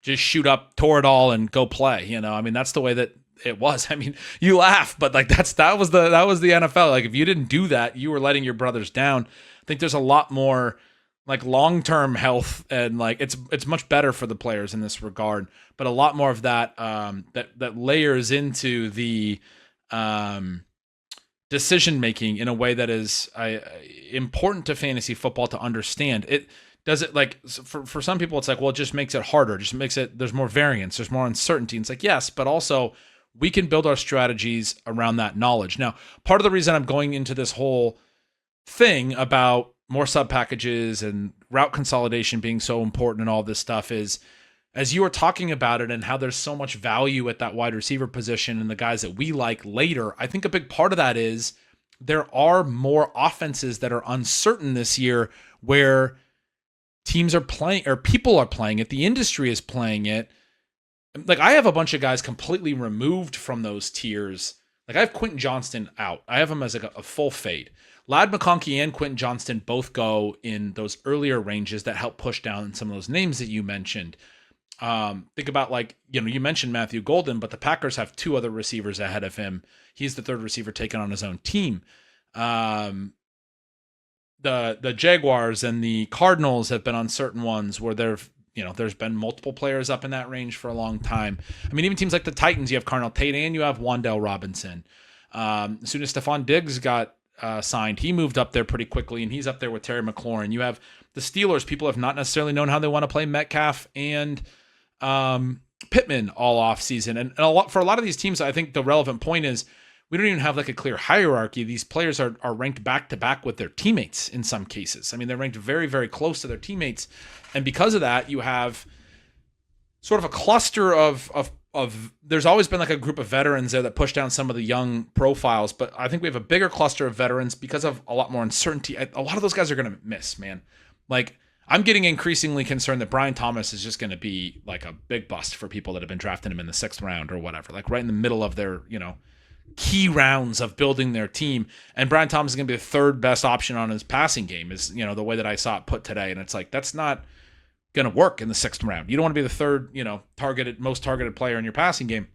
just shoot up, tore it all, and go play. I mean, that's the way that it was. I mean, you laugh, but like that was the NFL. Like, if you didn't do that, you were letting your brothers down. I think there's a lot more like long-term health, and like it's much better for the players in this regard. But a lot more of that that layers into the decision making in a way that is important to fantasy football to understand. It does it like for some people it's like, well, it just makes it harder, just makes it, there's more variance, there's more uncertainty. And it's like, yes, but also we can build our strategies around that knowledge. Now, part of the reason I'm going into this whole thing about more sub packages and route consolidation being so important and all this stuff is, as you were talking about it and how there's so much value at that wide receiver position and the guys that we like later, I think a big part of that is there are more offenses that are uncertain this year where teams are playing, or people are playing it, the industry is playing it. Like, I have a bunch of guys completely removed from those tiers. Like, I have Quentin Johnston out. I have him as like a full fade. Ladd McConkey and Quentin Johnston both go in those earlier ranges that help push down some of those names that you mentioned. Think about, like, you mentioned Matthew Golden, but the Packers have two other receivers ahead of him. He's the third receiver taken on his own team. The Jaguars and the Cardinals have been on certain ones where there's been multiple players up in that range for a long time. I mean, even teams like the Titans, you have Carnell Tate and you have Wan'Dale Robinson. As soon as Stephon Diggs got signed, he moved up there pretty quickly, and he's up there with Terry McLaurin. You have the Steelers. People have not necessarily known how they want to play Metcalf and Pittman all off season. And for a lot of these teams, I think the relevant point is we don't even have like a clear hierarchy. These players are ranked back to back with their teammates in some cases. I mean, they're ranked very, very close to their teammates. And because of that, you have sort of a cluster of there's always been like a group of veterans there that push down some of the young profiles, but I think we have a bigger cluster of veterans because of a lot more uncertainty. A lot of those guys are going to miss, man. Like, I'm getting increasingly concerned that Brian Thomas is just going to be like a big bust for people that have been drafting him in the 6th round or whatever, like right in the middle of their, key rounds of building their team. And Brian Thomas is going to be the 3rd best option on his passing game is, the way that I saw it put today. And it's like, that's not going to work in the 6th round. You don't want to be the 3rd, most targeted player in your passing game.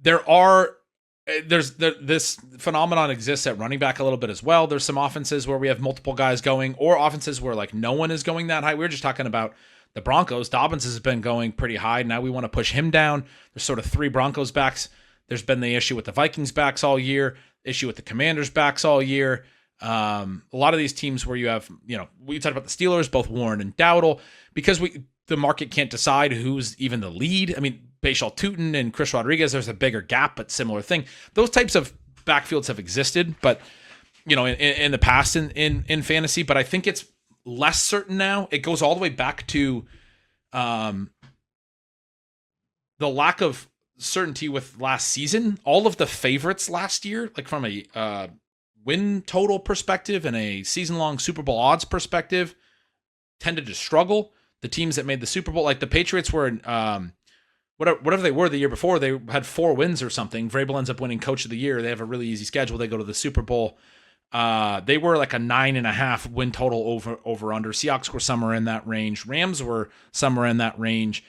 This phenomenon exists at running back a little bit as well. There's some offenses where we have multiple guys going, or offenses where like no one is going that high. We were just talking about the Broncos. Dobbins has been going pretty high. Now we want to push him down. There's sort of 3 Broncos backs. There's been the issue with the Vikings backs all year, issue with the Commanders backs all year. A lot of these teams where you have, we talked about the Steelers, both Warren and Dowdle, because the market can't decide who's even the lead. I mean, Bashal Tutin and Chris Rodriguez, there's a bigger gap, but similar thing. Those types of backfields have existed, but in the past in fantasy, but I think it's less certain now. It goes all the way back to the lack of certainty with last season. All of the favorites last year, like from a win total perspective and a season-long Super Bowl odds perspective, tended to struggle. the teams that made the Super Bowl, like the Patriots were whatever they were the year before, they had 4 wins or something. Vrabel ends up winning Coach of the Year. They have a really easy schedule. They go to the Super Bowl. They were like a 9.5 win total over under. Seahawks were somewhere in that range. Rams were somewhere in that range.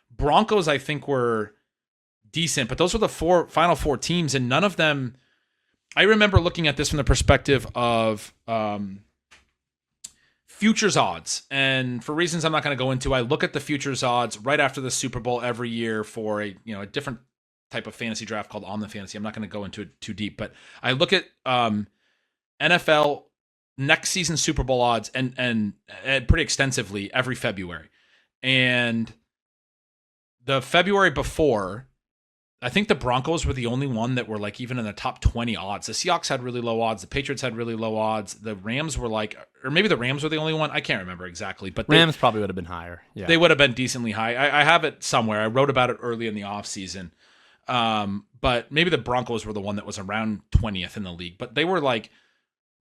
Broncos, I think, were decent, but those were the final four teams, and none of them. I remember looking at this from the perspective of futures odds, and for reasons I'm not going to go into, I look at the futures odds right after the Super Bowl every year for a different type of fantasy draft called On the Fantasy. I'm not going to go into it too deep, but I look at NFL next season Super Bowl odds and pretty extensively every February. And the February before, I think the Broncos were the only one that were like even in the top 20 odds. The Seahawks had really low odds. The Patriots had really low odds. The Rams were like, or maybe the Rams were the only one. I can't remember exactly, but Rams probably would have been higher. Yeah, they would have been decently high. I have it somewhere. I wrote about it early in the offseason. But maybe the Broncos were the one that was around 20th in the league, but they were like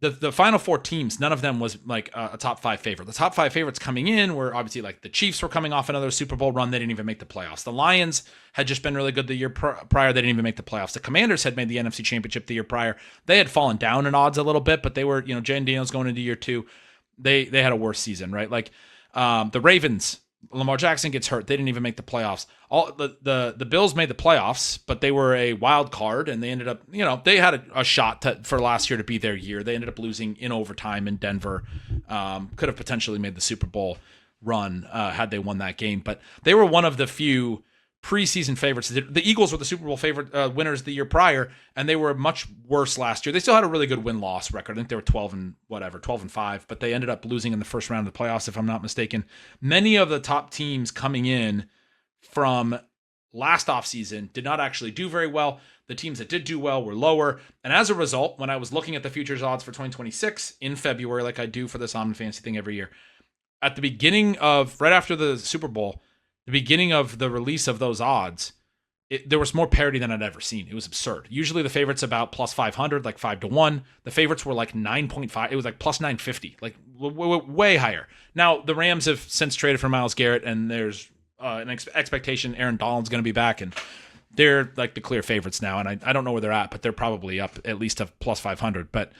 the final four teams. None of them was like a top 5 favorite. The top 5 favorites coming in were obviously like the Chiefs were coming off another Super Bowl run. They didn't even make the playoffs. The Lions had just been really good the year prior. They didn't even make the playoffs. The Commanders had made the NFC Championship the year prior. They had fallen down in odds a little bit, but they were, Jayden Daniels going into year 2. They had a worse season, right? Like the Ravens, Lamar Jackson gets hurt. They didn't even make the playoffs. All the Bills made the playoffs, but they were a wild card, and they ended up, they had a shot for last year to be their year. They ended up losing in overtime in Denver. Could have potentially made the Super Bowl run had they won that game, but they were one of the few preseason favorites. The Eagles were the Super Bowl favorite winners the year prior, and they were much worse last year. They still had a really good win-loss record. I think they were 12-5, but they ended up losing in the first round of the playoffs, if I'm not mistaken. Many of the top teams coming in from last offseason did not actually do very well. The teams that did do well were lower, and as a result, when I was looking at the futures odds for 2026 in February, like I do for this Omni Fantasy thing every year, at the beginning of, right after the Super Bowl, the beginning of the release of those odds, there was more parity than I'd ever seen. It was absurd. Usually the favorites about plus 500, like 5-1. The favorites were like 9.5. It was like plus 950, like way higher. Now, the Rams have since traded for Myles Garrett, and there's an expectation Aaron Donald's going to be back, and they're like the clear favorites now. And I don't know where they're at, but they're probably up at least to plus 500. But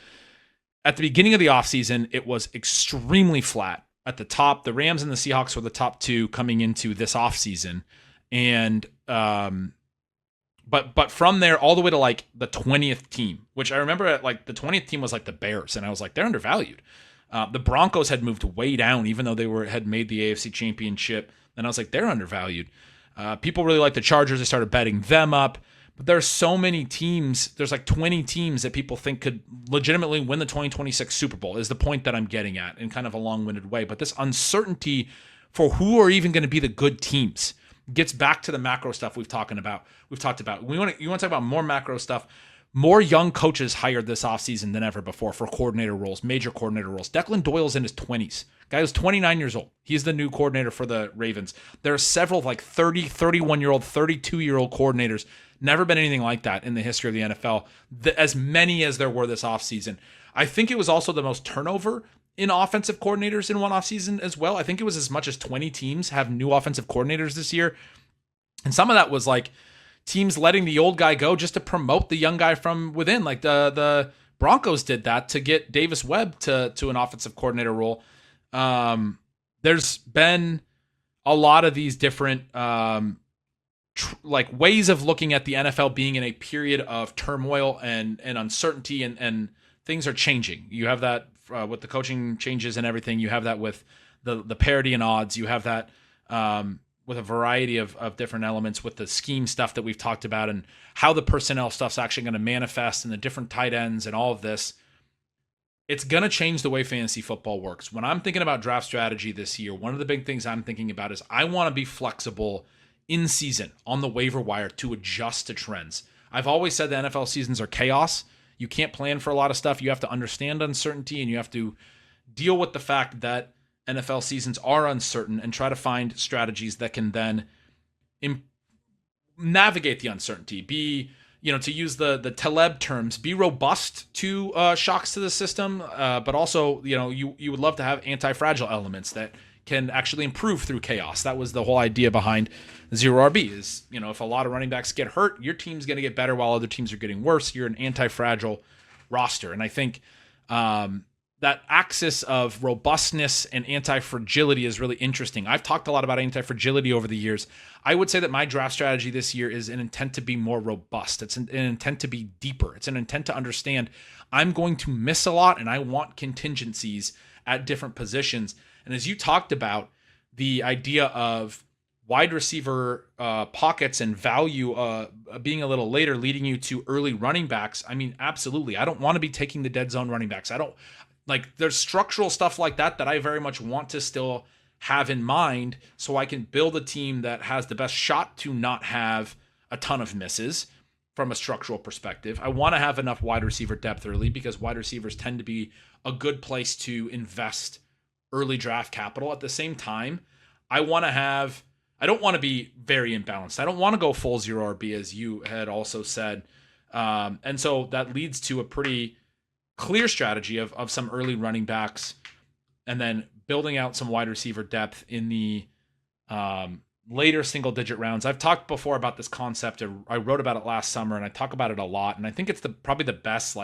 at the beginning of the offseason, it was extremely flat. At the top, the Rams and the Seahawks were the top 2 coming into this offseason. And but from there all the way to like the 20th team, which I remember at like the 20th team was like the Bears, and I was like, they're undervalued. The Broncos had moved way down, even though they had made the AFC Championship, and I was like, they're undervalued. People really like the Chargers. They started betting them up. But there are so many teams. There's like 20 teams that people think could legitimately win the 2026 Super Bowl, is the point that I'm getting at in kind of a long-winded way. But this uncertainty for who are even going to be the good teams gets back to the macro stuff we've talked about. You want to talk about more macro stuff. More young coaches hired this offseason than ever before for coordinator roles, major coordinator roles. Declan Doyle's in his 20s. Guy was 29 years old. He's the new coordinator for the Ravens. There are several like 30, 31-year-old, 32-year-old coordinators. Never been anything like that in the history of the NFL. As many as there were this offseason. I think it was also the most turnover in offensive coordinators in one offseason as well. I think it was as much as 20 teams have new offensive coordinators this year. And some of that was like teams letting the old guy go just to promote the young guy from within. Like the Broncos did that to get Davis Webb to an offensive coordinator role. There's been a lot of these different like ways of looking at the NFL being in a period of turmoil and uncertainty, and things are changing. You have that with the coaching changes and everything. You have that with the parity and odds. You have that with a variety of different elements with the scheme stuff that we've talked about and how the personnel stuff's actually going to manifest and the different tight ends and all of this. It's going to change the way fantasy football works. When I'm thinking about draft strategy this year, one of the big things I'm thinking about is I want to be flexible in season on the waiver wire to adjust to trends. I've always said the NFL seasons are chaos. You can't plan for a lot of stuff. You have to understand uncertainty, and you have to deal with the fact that NFL seasons are uncertain and try to find strategies that can then navigate the uncertainty. Be, to use the Taleb terms, be robust to shocks to the system, but also, you would love to have anti-fragile elements that can actually improve through chaos. That was the whole idea behind zero RB is, if a lot of running backs get hurt, your team's going to get better while other teams are getting worse. You're an anti-fragile roster. And I think that axis of robustness and anti-fragility is really interesting. I've talked a lot about anti-fragility over the years. I would say that my draft strategy this year is an intent to be more robust. It's an intent to be deeper. It's an intent to understand I'm going to miss a lot and I want contingencies at different positions. And as you talked about, the idea of wide receiver pockets and value being a little later, leading you to early running backs. I mean, absolutely. I don't want to be taking the dead zone running backs. There's structural stuff like that I very much want to still have in mind so I can build a team that has the best shot to not have a ton of misses from a structural perspective. I want to have enough wide receiver depth early because wide receivers tend to be a good place to invest early draft capital. At the same time, I don't want to be very imbalanced. I don't want to go full zero RB, as you had also said. And so that leads to a pretty clear strategy of some early running backs and then building out some wide receiver depth in the later single digit rounds. I've talked before about this concept. I wrote about it last summer and I talk about it a lot. And I think it's probably the best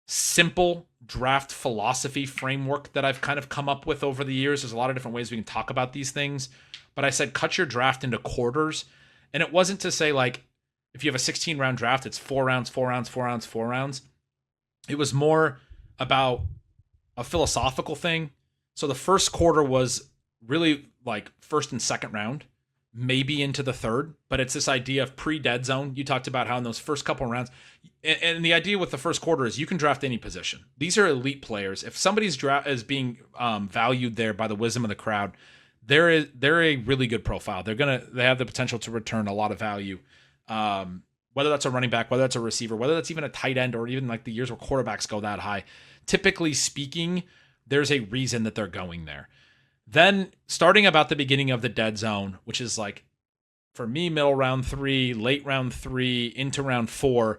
simple draft philosophy framework that I've kind of come up with over the years. There's a lot of different ways we can talk about these things, but I said, cut your draft into quarters. And it wasn't to say if you have a 16 round draft, it's 4 rounds, 4 rounds, 4 rounds, 4 rounds. It was more about a philosophical thing. So the first quarter was really first and second round, maybe into the third, but it's this idea of pre-dead zone. You talked about how in those first couple of rounds, and the idea with the first quarter is you can draft any position. These are elite players. If somebody's draft is being valued there by the wisdom of the crowd, they're a really good profile. They have the potential to return a lot of value. Whether that's a running back, whether that's a receiver, whether that's even a tight end, or even the years where quarterbacks go that high. Typically speaking, there's a reason that they're going there. Then starting about the beginning of the dead zone, which is for me, middle round 3, late round 3, into round 4,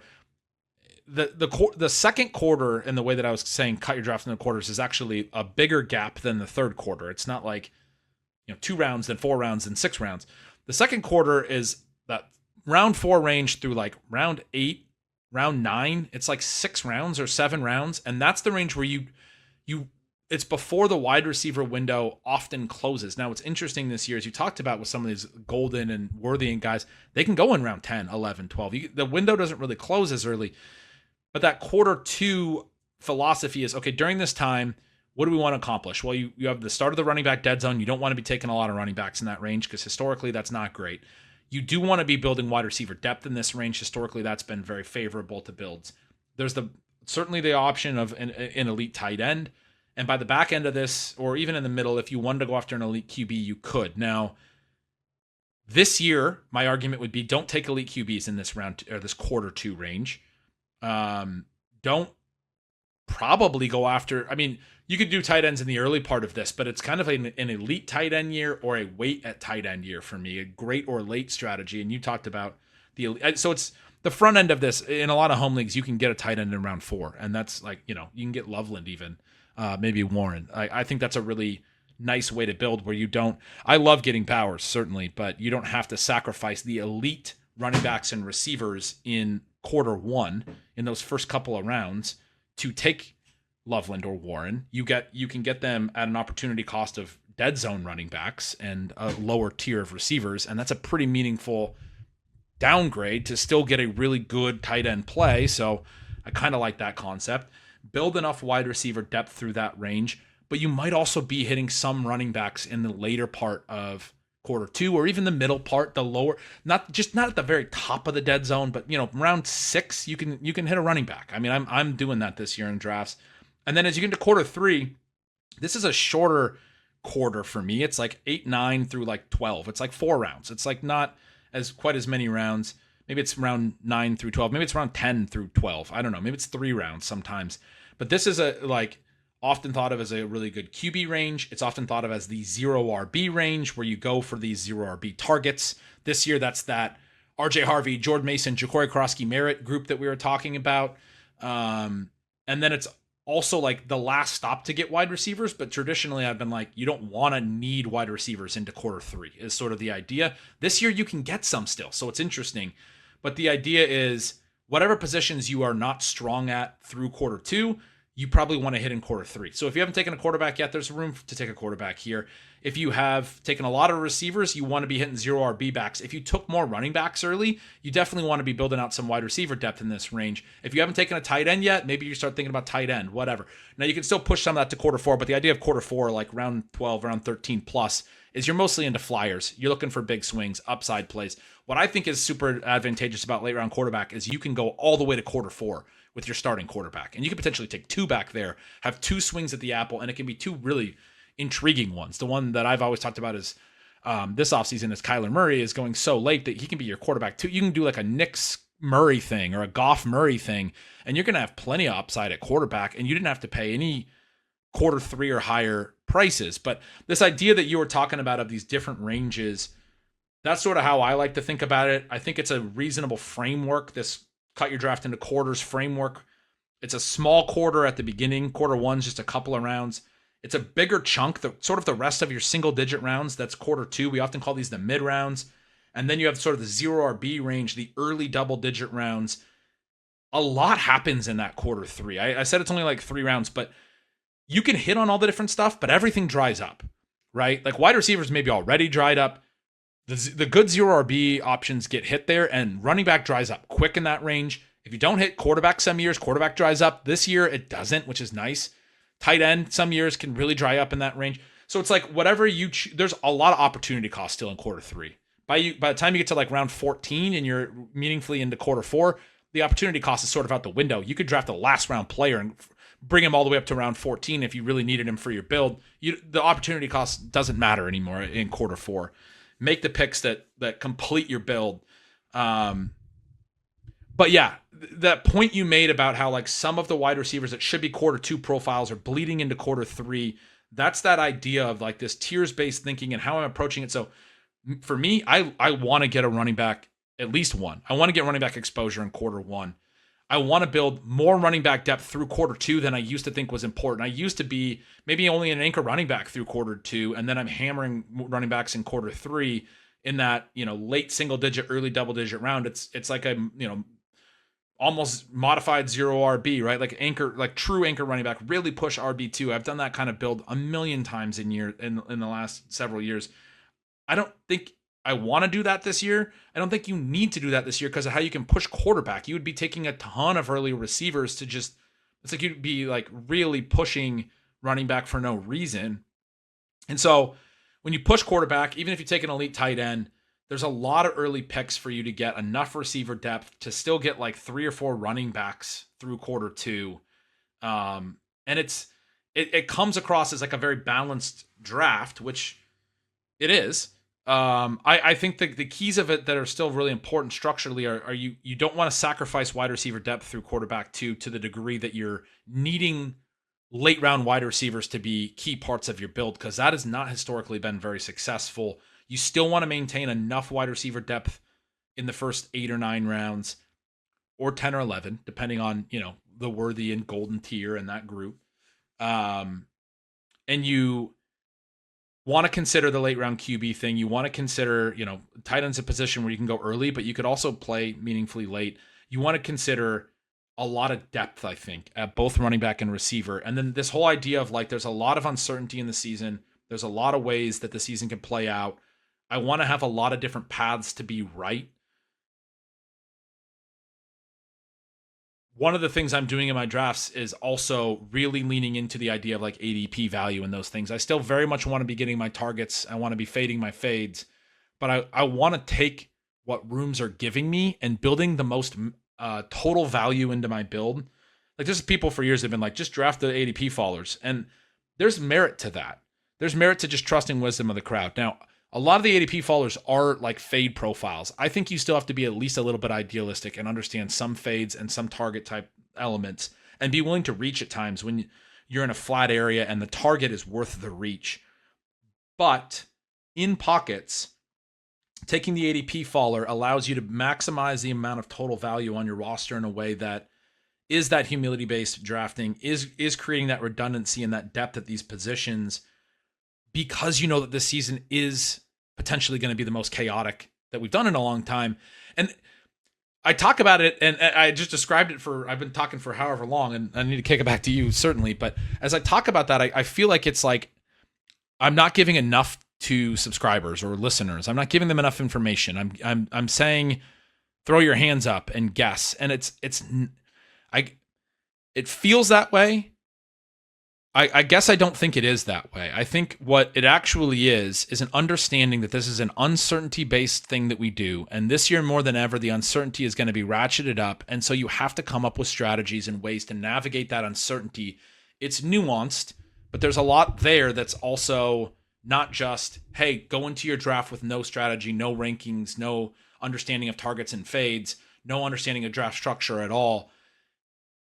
the second quarter, in the way that I was saying cut your draft into quarters, is actually a bigger gap than the third quarter. It's not 2 rounds, then 4 rounds, then 6 rounds. The second quarter is that round 4 range through round 8, round 9. It's 6 rounds or 7 rounds, and that's the range where you it's before the wide receiver window often closes. Now, what's interesting this year, as you talked about with some of these Golden and Worthy and guys, they can go in round 10, 11, 12. The window doesn't really close as early. But that quarter 2 philosophy is, okay, during this time, what do we want to accomplish? Well, you have the start of the running back dead zone. You don't want to be taking a lot of running backs in that range because historically that's not great. You do want to be building wide receiver depth in this range. Historically, that's been very favorable to builds. There's certainly the option of an elite tight end. And by the back end of this, or even in the middle, if you wanted to go after an elite QB, you could. Now, this year, my argument would be don't take elite QBs in this round or this quarter 2 range. Don't probably go after. I mean, you could do tight ends in the early part of this, but it's kind of an elite tight end year or a wait at tight end year for me, a great or late strategy. And you talked about so it's the front end of this. In a lot of home leagues, you can get a tight end in round 4, and that's you can get Loveland even. Maybe Warren. I think that's a really nice way to build where you don't. I love getting powers, certainly, but you don't have to sacrifice the elite running backs and receivers in quarter 1 in those first couple of rounds to take Loveland or Warren. You can get them at an opportunity cost of dead zone running backs and a lower tier of receivers, and that's a pretty meaningful downgrade to still get a really good tight end play. So I kind of like that concept. Build enough wide receiver depth through that range, but you might also be hitting some running backs in the later part of quarter 2 or even the middle part, the lower, not at the very top of the dead zone, but round 6 you can hit a running back. I mean, I'm doing that this year in drafts. And then as you get into quarter 3, this is a shorter quarter for me. It's 8, 9 through 12. It's 4 rounds. It's not quite as many rounds. Maybe it's round 9 through 12. Maybe it's around 10 through 12. I don't know. Maybe it's 3 rounds sometimes. But this is often thought of as a really good QB range. It's often thought of as the 0 RB range where you go for these 0 RB targets. This year, that's that RJ Harvey, Jordan Mason, Ja'Cory Krosky Merritt group that we were talking about. And then it's also like the last stop to get wide receivers, but traditionally I've been like, you don't want to need wide receivers into quarter 3 is sort of the idea. This year you can get some still, so it's interesting. But the idea is whatever positions you are not strong at through quarter 2, you probably want to hit in quarter 3. So if you haven't taken a quarterback yet, there's room to take a quarterback here. If you have taken a lot of receivers, you want to be hitting 0 RB backs. If you took more running backs early, you definitely want to be building out some wide receiver depth in this range. If you haven't taken a tight end yet, maybe you start thinking about tight end, whatever. Now you can still push some of that to quarter 4, but the idea of quarter 4, like round 12, round 13 plus, is you're mostly into flyers. You're looking for big swings, upside plays. What I think is super advantageous about late round quarterback is you can go all the way to quarter 4 with your starting quarterback. And you could potentially take 2 back there, have 2 swings at the apple, and it can be 2 really intriguing ones. The one that I've always talked about is this offseason is Kyler Murray is going so late that he can be your quarterback too. You can do like a Knicks Murray thing or a Goff Murray thing, and you're going to have plenty of upside at quarterback, and you didn't have to pay any quarter 3 or higher prices. But this idea that you were talking about of these different ranges, that's sort of how I like to think about it. I think it's a reasonable framework, this cut your draft into quarters framework. It's a small quarter at the beginning. Quarter 1's just a couple of rounds. It's a bigger chunk, sort of the rest of your single-digit rounds. That's quarter 2. We often call these the mid rounds. And then you have sort of the 0 RB range, the early double-digit rounds. A lot happens in that quarter 3. I said it's only like 3 rounds, but you can hit on all the different stuff, but everything dries up, right? Like wide receivers maybe already dried up. The good 0 RB options get hit there, and running back dries up quick in that range. If you don't hit quarterback some years, quarterback dries up. This year it doesn't, which is nice. Tight end some years can really dry up in that range. So it's like whatever you there's a lot of opportunity cost still in quarter 3. By the time you get to like round 14 and you're meaningfully into quarter 4, the opportunity cost is sort of out the window. You could draft a last round player and bring him all the way up to round 14 if you really needed him for your build. The opportunity cost doesn't matter anymore in quarter 4. Make the picks that complete your build. But yeah, that point you made about how like some of the wide receivers that should be quarter 2 profiles are bleeding into quarter 3. That's that idea of like this tiers-based thinking and how I'm approaching it. So for me, I want to get a running back, at least one. I want to get running back exposure in quarter 1. I want to build more running back depth through quarter 2 than I used to think was important. I used to be maybe only an anchor running back through quarter 2, and then I'm hammering running backs in quarter 3 in that, late single digit, early double digit round. It's like a, almost modified 0 RB, right? Like true anchor running back, really push RB2. I've done that kind of build a million times in the last several years. I don't think I want to do that this year. I don't think you need to do that this year because of how you can push quarterback. You would be taking a ton of early receivers to just, it's like you'd be like really pushing running back for no reason. And so when you push quarterback, even if you take an elite tight end, there's a lot of early picks for you to get enough receiver depth to still get like 3 or 4 running backs through quarter 2. And it comes across as like a very balanced draft, which it is. I think the keys of it that are still really important structurally are you don't want to sacrifice wide receiver depth through quarterback 2 to the degree that you're needing late round wide receivers to be key parts of your build, because that has not historically been very successful. You still want to maintain enough wide receiver depth in the first 8 or 9 rounds, or 10 or 11, depending on, the worthy and golden tier in that group. And you want to consider the late round QB thing. You want to consider, tight end's a position where you can go early, but you could also play meaningfully late. You want to consider a lot of depth, I think, at both running back and receiver. And then this whole idea of like, there's a lot of uncertainty in the season. There's a lot of ways that the season can play out. I want to have a lot of different paths to be right. One of the things I'm doing in my drafts is also really leaning into the idea of like ADP value and those things. I still very much want to be getting my targets. I want to be fading my fades, but I want to take what rooms are giving me and building the most total value into my build. Like there's people for years that have been like, just draft the ADP fallers. And there's merit to that. There's merit to just trusting wisdom of the crowd. Now, a lot of the ADP fallers are like fade profiles. I think you still have to be at least a little bit idealistic and understand some fades and some target type elements and be willing to reach at times when you're in a flat area and the target is worth the reach. But in pockets, taking the ADP faller allows you to maximize the amount of total value on your roster in a way that is that humility-based drafting, is creating that redundancy and that depth at these positions, because you know that this season is potentially going to be the most chaotic that we've done in a long time. And I talk about it, and I just described it I've been talking for however long, and I need to kick it back to you, certainly. But as I talk about that, I feel like it's like I'm not giving enough to subscribers or listeners. I'm not giving them enough information. I'm saying throw your hands up and guess. And it feels that way. I guess I don't think it is that way. I think what it actually is an understanding that this is an uncertainty-based thing that we do. And this year, more than ever, the uncertainty is going to be ratcheted up. And so you have to come up with strategies and ways to navigate that uncertainty. It's nuanced, but there's a lot there that's also not just, hey, go into your draft with no strategy, no rankings, no understanding of targets and fades, no understanding of draft structure at all.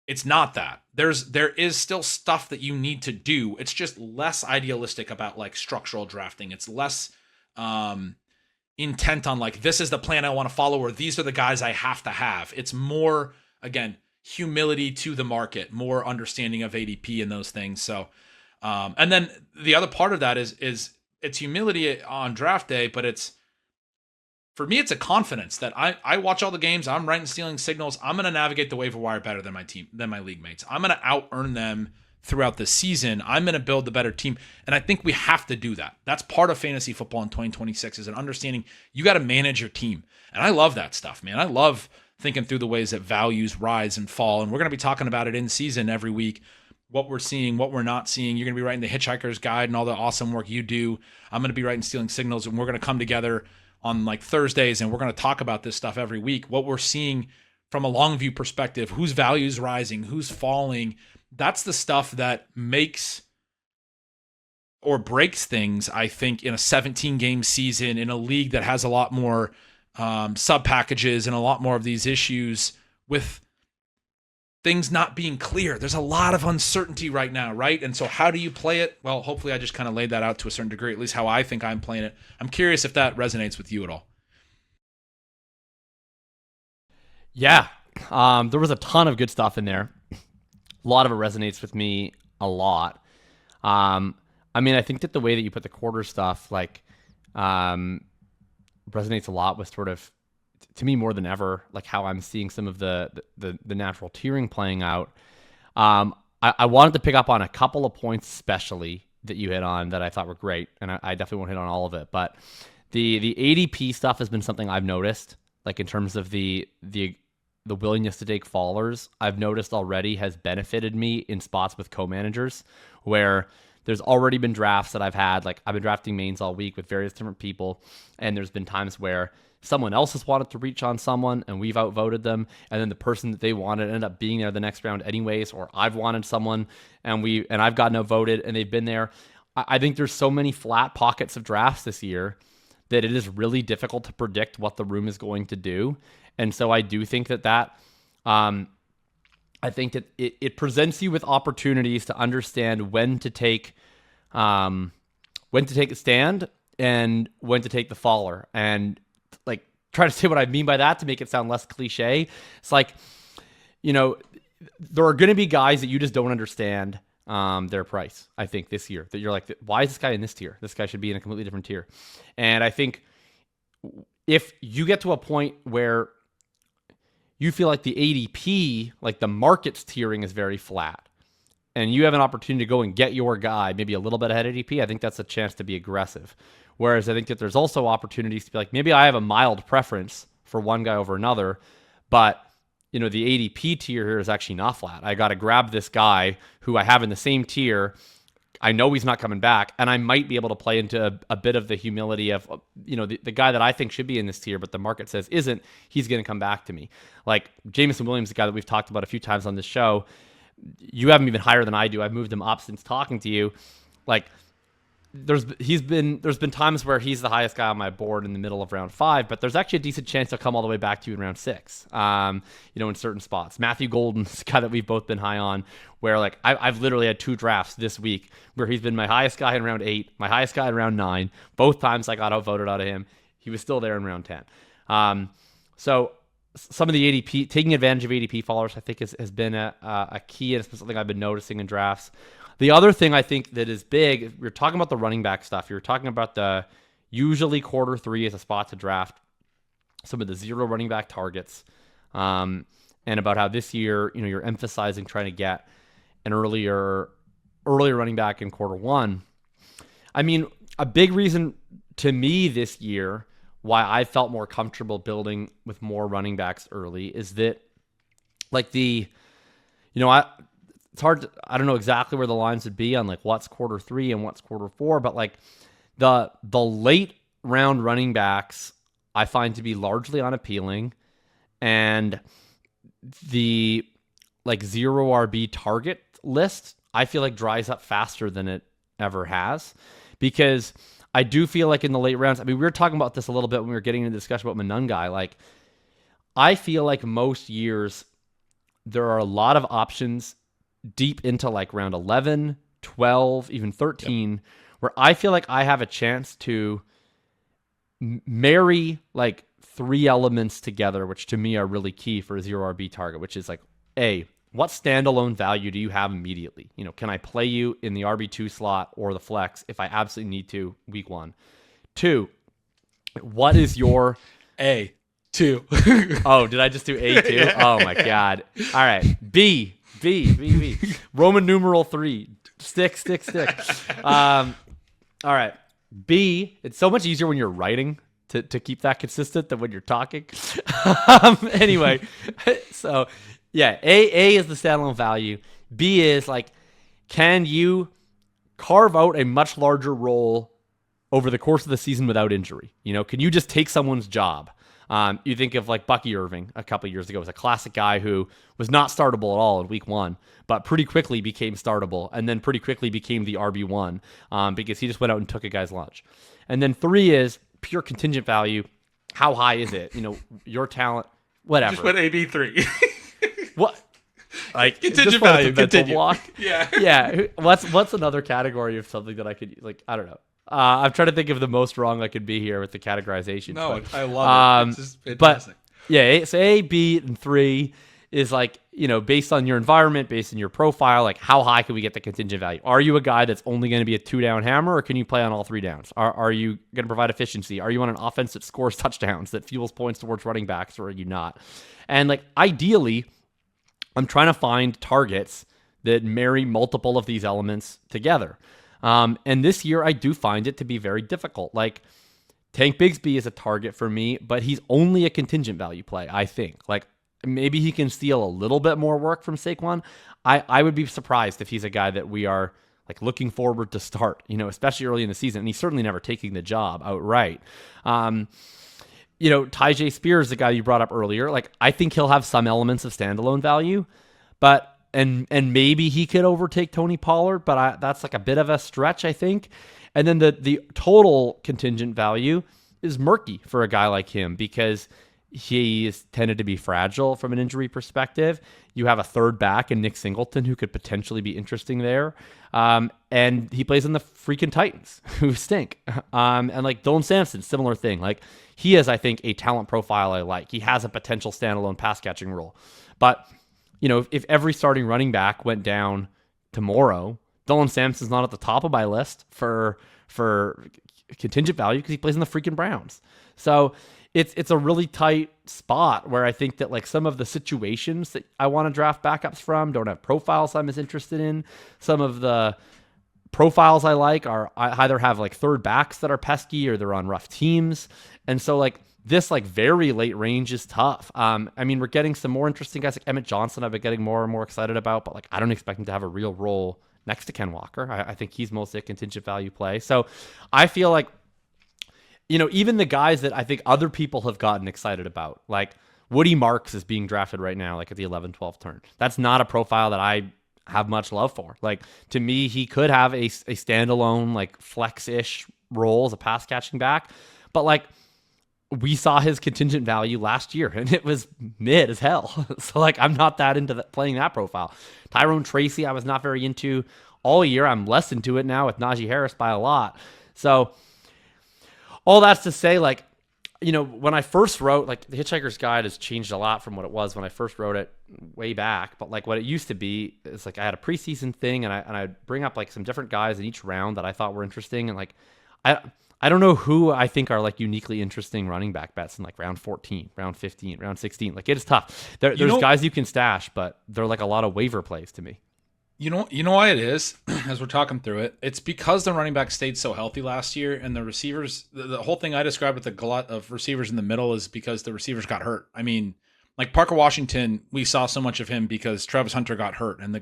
It's not that. There is still stuff that you need to do. It's just less idealistic about like structural drafting. It's less intent on like, this is the plan I want to follow, or these are the guys I have to have. It's more, again, humility to the market, more understanding of ADP and those things. So, and then the other part of that is it's humility on draft day, but for me, it's a confidence that I watch all the games. I'm writing stealing signals. I'm going to navigate the waiver wire better than my league mates. I'm going to out earn them throughout the season. I'm going to build the better team. And I think we have to do that. That's part of fantasy football in 2026 is an understanding you got to manage your team. And I love that stuff, man. I love thinking through the ways that values rise and fall. And we're going to be talking about it in season every week, what we're seeing, what we're not seeing. You're going to be writing the Hitchhiker's Guide and all the awesome work you do. I'm going to be writing stealing signals, and we're going to come together on like Thursdays, and we're going to talk about this stuff every week, what we're seeing from a long view perspective, whose value is rising, who's falling. That's the stuff that makes or breaks things, I think, in a 17-game season, in a league that has a lot more sub-packages and a lot more of these issues with things not being clear. There's a lot of uncertainty right now, right? And so how do you play it? Well, hopefully I just kind of laid that out to a certain degree, at least how I think I'm playing it. I'm curious if that resonates with you at all. Yeah, there was a ton of good stuff in there. A lot of it resonates with me a lot. I mean, I think that the way that you put the quarter stuff, like, resonates a lot with sort of, to me more than ever, like how I'm seeing some of the natural tiering playing out. I wanted to pick up on a couple of points, especially that you hit on that I thought were great, and I definitely won't hit on all of it. But the ADP stuff has been something I've noticed, like in terms of the willingness to take fallers. I've noticed already has benefited me in spots with co-managers where there's already been drafts that I've had. Like I've been drafting mains all week with various different people, and there's been times where someone else has wanted to reach on someone and we've outvoted them, and then the person that they wanted ended up being there the next round anyways, or I've wanted someone and I've gotten outvoted and they've been there. I think there's so many flat pockets of drafts this year that it is really difficult to predict what the room is going to do. And so I do think that I think that it presents you with opportunities to understand when to take a stand and when to take the faller, and like try to say what I mean by that to make it sound less cliche. It's like, you know, there are going to be guys that you just don't understand their price, I think, this year, that you're like, why is this guy in this tier? This guy should be in a completely different tier. And I think if you get to a point where you feel like the ADP, like the market's tiering is very flat, and you have an opportunity to go and get your guy maybe a little bit ahead of ADP, I think that's a chance to be aggressive. Whereas I think that there's also opportunities to be like, maybe I have a mild preference for one guy over another, but you know, the ADP tier here is actually not flat. I got to grab this guy who I have in the same tier. I know he's not coming back, and I might be able to play into a bit of the humility of, you know, the guy that I think should be in this tier, but the market says isn't, he's going to come back to me. Like Jameson Williams, the guy that we've talked about a few times on this show, you have him even higher than I do. I've moved him up since talking to you. Like, there's been times where he's the highest guy on my board in the middle of round 5, but there's actually a decent chance he'll come all the way back to you in round 6. You know, in certain spots. Matthew Golden's a guy that we've both been high on, where like I've literally had 2 drafts this week where he's been my highest guy in round 8, my highest guy in round 9. Both times I got outvoted out of him. He was still there in round 10. So some of the ADP, taking advantage of ADP followers, I think has been a key, and it's something I've been noticing in drafts. The other thing I think that is big, you're talking about the running back stuff. You're talking about the usually quarter 3 as a spot to draft some of the 0 running back targets, and about how this year, you're emphasizing trying to get an earlier running back in quarter 1. I mean, a big reason to me this year why I felt more comfortable building with more running backs early is that, like, it's hard I don't know exactly where the lines would be on like what's quarter 3 and what's quarter 4, but like the late round running backs I find to be largely unappealing, and the like 0 RB target list I feel like dries up faster than it ever has, because I do feel like in the late rounds, I mean, we were talking about this a little bit when we were getting into the discussion about Monangai. Like, I feel like most years there are a lot of options deep into like round 11, 12, even 13, where I feel like I have a chance to marry like 3 elements together, which to me are really key for a 0 RB target, which is like, A, what standalone value do you have immediately? Can I play you in the RB2 slot or the flex if I absolutely need to week 1? 2, what is your A2? Oh, did I just do A2? Yeah. Oh my God. All right. B. Roman numeral 3. Stick. All right. B. It's so much easier when you're writing to keep that consistent than when you're talking. Anyway, so yeah, A is the standalone value. B is like, can you carve out a much larger role over the course of the season without injury? Can you just take someone's job? You think of like Bucky Irving a couple of years ago was a classic guy who was not startable at all in week 1, but pretty quickly became startable, and then pretty quickly became the RB1 because he just went out and took a guy's lunch. And then 3 is pure contingent value. How high is it? Your talent, whatever. Just went AB3. What? Like contingent value, continue. Block? Yeah. What's another category of something that I could like? I don't know. I'm trying to think of the most wrong I could be here with the categorization. No, but, I love it. It's just fantastic. But yeah, so A, B, and 3 is like, based on your environment, based on your profile, like how high can we get the contingent value? Are you a guy that's only going to be a 2-down hammer, or can you play on all 3 downs? Are you going to provide efficiency? Are you on an offense that scores touchdowns, that fuels points towards running backs, or are you not? And like ideally, I'm trying to find targets that marry multiple of these elements together. And this year, I do find it to be very difficult. Like, Tank Bigsby is a target for me, but he's only a contingent value play, I think. Like, maybe he can steal a little bit more work from Saquon. I would be surprised if he's a guy that we are like looking forward to start, especially early in the season. And he's certainly never taking the job outright. Tyjae Spears, the guy you brought up earlier, like I think he'll have some elements of standalone value, but and maybe he could overtake Tony Pollard, but that's like a bit of a stretch, I think. And then the total contingent value is murky for a guy like him because he is tended to be fragile from an injury perspective. You have a third back in Nick Singleton who could potentially be interesting there. And he plays in the freaking Titans who stink. And like Dylan Sampson, similar thing. Like he is, I think, a talent profile I like. He has a potential standalone pass catching role. But, if every starting running back went down tomorrow, Dylan Sampson's not at the top of my list for contingent value because he plays in the freaking Browns. So it's a really tight spot where I think that like some of the situations that I want to draft backups from don't have profiles I'm as interested in. Some of the profiles I like I either have like third backs that are pesky or they're on rough teams. And so like this like very late range is tough. We're getting some more interesting guys like Emmett Johnson I've been getting more and more excited about, but like I don't expect him to have a real role next to Ken Walker. I think he's mostly a contingent value play. So I feel like, even the guys that I think other people have gotten excited about, like Woody Marks is being drafted right now, like at the 11-12 turn. That's not a profile that I have much love for. Like to me, he could have a standalone, like flex-ish role as a pass catching back, but like we saw his contingent value last year and it was mid as hell. So like, I'm not that into playing that profile. Tyrone Tracy, I was not very into all year. I'm less into it now with Najee Harris by a lot. So all that's to say, like, when I first wrote, like, the Hitchhiker's Guide has changed a lot from what it was when I first wrote it way back. But like what it used to be is like I had a preseason thing, and I'd bring up like some different guys in each round that I thought were interesting, and like I don't know who I think are like uniquely interesting running back bets in like round 14, round 15, round 16. Like, it is tough. There's guys you can stash, but they're like a lot of waiver plays to me. You know why it is, as we're talking through it? It's because the running back stayed so healthy last year, and the receivers, the whole thing I described with the glut of receivers in the middle is because the receivers got hurt. I mean, like Parker Washington, we saw so much of him because Travis Hunter got hurt, and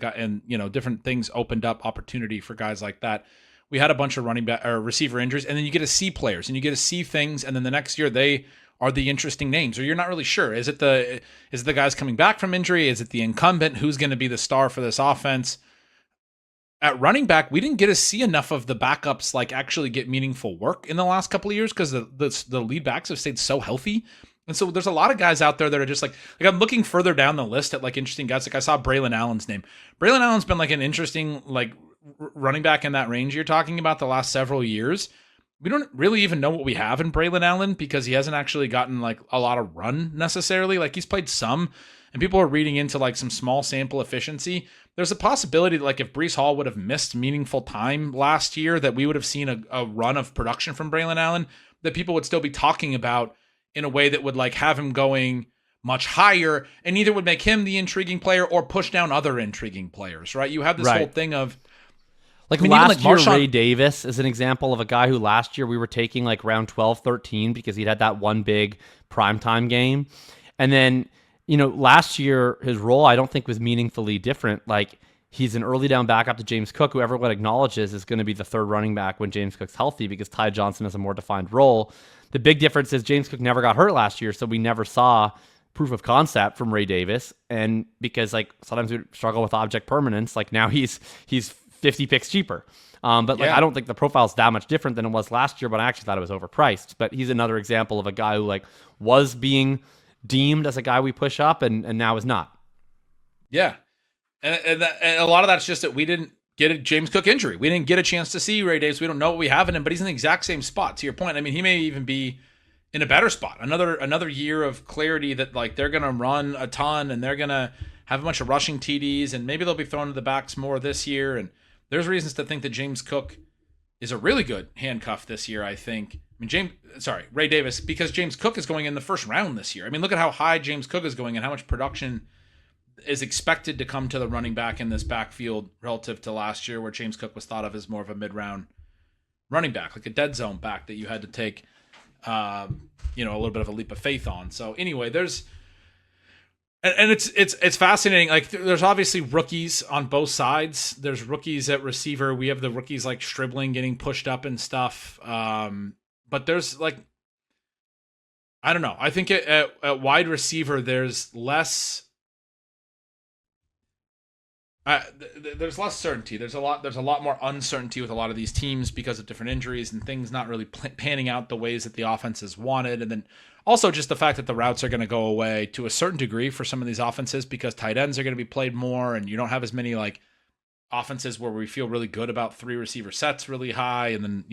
different things opened up opportunity for guys like that. We had a bunch of running back or receiver injuries, and then you get to see players, and you get to see things, and then the next year they are the interesting names, or you're not really sure. Is it the guys coming back from injury? Is it the incumbent? Who's going to be the star for this offense? At running back, we didn't get to see enough of the backups like actually get meaningful work in the last couple of years because the lead backs have stayed so healthy. And so there's a lot of guys out there that are just like I'm looking further down the list at like interesting guys. Like I saw Braylon Allen's name. Braylon Allen's been like an interesting like running back in that range you're talking about the last several years. We don't really even know what we have in Braylon Allen because he hasn't actually gotten like a lot of run necessarily. Like he's played some, and people are reading into like some small sample efficiency. There's a possibility that like if Breece Hall would have missed meaningful time last year, that we would have seen a run of production from Braylon Allen that people would still be talking about in a way that would like have him going much higher, and either would make him the intriguing player or push down other intriguing players, right? You have this whole thing of like last year, Ray Davis is an example of a guy who last year we were taking like round 12, 13 because he'd had that one big primetime game. And then, last year, his role I don't think was meaningfully different. Like, he's an early down backup to James Cook, who everyone acknowledges is going to be the third running back when James Cook's healthy because Ty Johnson has a more defined role. The big difference is James Cook never got hurt last year, so we never saw proof of concept from Ray Davis. And because like sometimes we struggle with object permanence, like now he's 50 picks cheaper. But I don't think the profile is that much different than it was last year, but I actually thought it was overpriced. But he's another example of a guy who like was being deemed as a guy we push up and now is not. Yeah. And a lot of that's just that we didn't get a James Cook injury. We didn't get a chance to see Ray Davis. We don't know what we have in him, but he's in the exact same spot. To your point, I mean, he may even be in a better spot. Another year of clarity that like they're going to run a ton and they're going to have a bunch of rushing TDs, and maybe they'll be thrown to the backs more this year. And there's reasons to think that James Cook is a really good handcuff this year, I think. Ray Davis, because James Cook is going in the first round this year. I mean, look at how high James Cook is going and how much production is expected to come to the running back in this backfield relative to last year, where James Cook was thought of as more of a mid-round running back, like a dead zone back that you had to take, a little bit of a leap of faith on. So anyway, it's fascinating. Like there's obviously rookies on both sides. There's rookies at receiver. We have the rookies like Stribling getting pushed up and stuff. But there's like, I don't know. I think at wide receiver, there's less. There's less certainty. There's a lot more uncertainty with a lot of these teams because of different injuries and things not really panning out the ways that the offenses wanted. And then also just the fact that the routes are going to go away to a certain degree for some of these offenses because tight ends are going to be played more, and you don't have as many like offenses where we feel really good about three receiver sets really high. And then,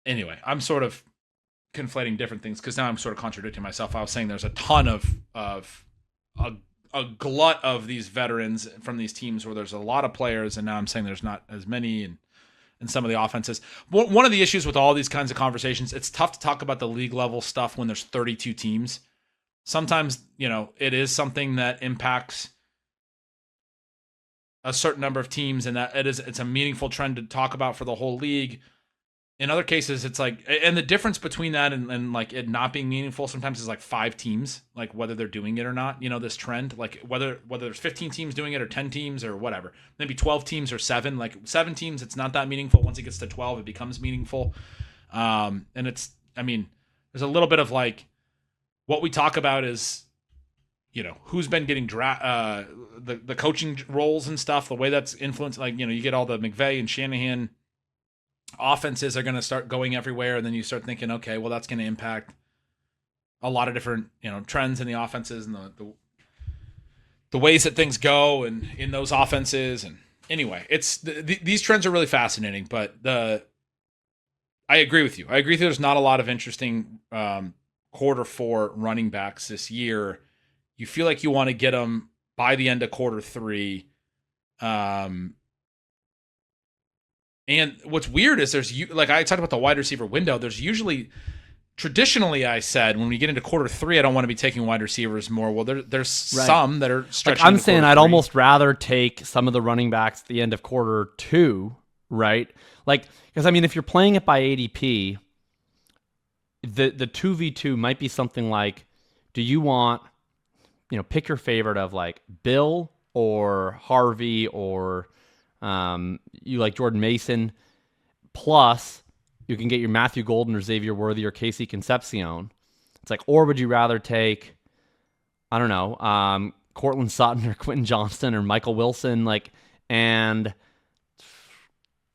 anyway, I'm sort of conflating different things because now I'm sort of contradicting myself. I was saying there's a ton of a glut of these veterans from these teams where there's a lot of players, and now I'm saying there's not as many in some of the offenses. One of the issues with all these kinds of conversations, it's tough to talk about the league level stuff when there's 32 teams. Sometimes, it is something that impacts a certain number of teams, and that it's a meaningful trend to talk about for the whole league. In other cases, it's like, and the difference between that and like it not being meaningful sometimes is like 5 teams, like whether they're doing it or not, this trend, like whether there's 15 teams doing it or 10 teams or whatever, maybe 12 teams or 7, like 7 teams, it's not that meaningful. Once it gets to 12, it becomes meaningful. And there's a little bit of like, what we talk about is, who's been getting the coaching roles and stuff, the way that's influenced, like, you get all the McVay and Shanahan offenses are going to start going everywhere, and then you start thinking, okay, well, that's going to impact a lot of different trends in the offenses and the ways that things go and in those offenses. And anyway, it's these trends are really fascinating, but I agree with you. I agree that there's not a lot of interesting quarter four running backs this year. You feel like you want to get them by the end of quarter three. And what's weird is like I talked about the wide receiver window. There's usually, traditionally, I said when we get into quarter three, I don't want to be taking wide receivers more. Well, there's some that are stretching. Like I'm saying, I'd almost rather take some of the running backs at the end of quarter two, right? Like, because I mean, if you're playing it by ADP, the 2v2 might be something like, do you want, pick your favorite of like Bill or Harvey or you like Jordan Mason, plus you can get your Matthew Golden or Xavier Worthy or Casey Concepcion. It's like, or would you rather take, I don't know, Cortland Sutton or Quentin Johnston or Michael Wilson, and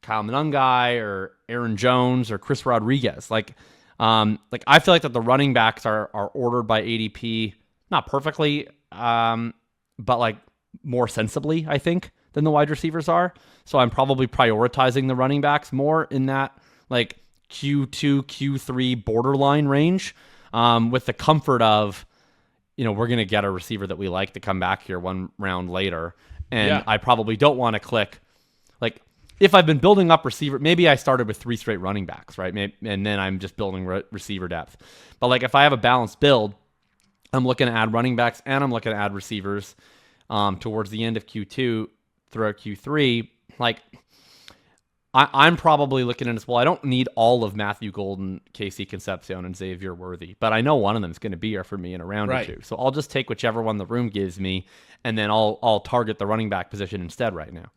Kyle Monangai or Aaron Jones or Chris Rodriguez. I feel like that the running backs are ordered by ADP, not perfectly, but more sensibly, I think, than the wide receivers are. So I'm probably prioritizing the running backs more in that Q2, Q3 borderline range, with the comfort of, we're going to get a receiver that we like to come back here one round later. And I probably don't want to click, if I've been building up receiver, maybe I started with 3 straight running backs, right? And then I'm just building receiver depth. But if I have a balanced build, I'm looking to add running backs and I'm looking to add receivers towards the end of Q2 throughout Q3. I'm probably looking at this. Well, I don't need all of Matthew Golden, Casey Concepcion, and Xavier Worthy, but I know one of them is going to be here for me in a round or two. So I'll just take whichever one the room gives me, and then I'll target the running back position instead right now.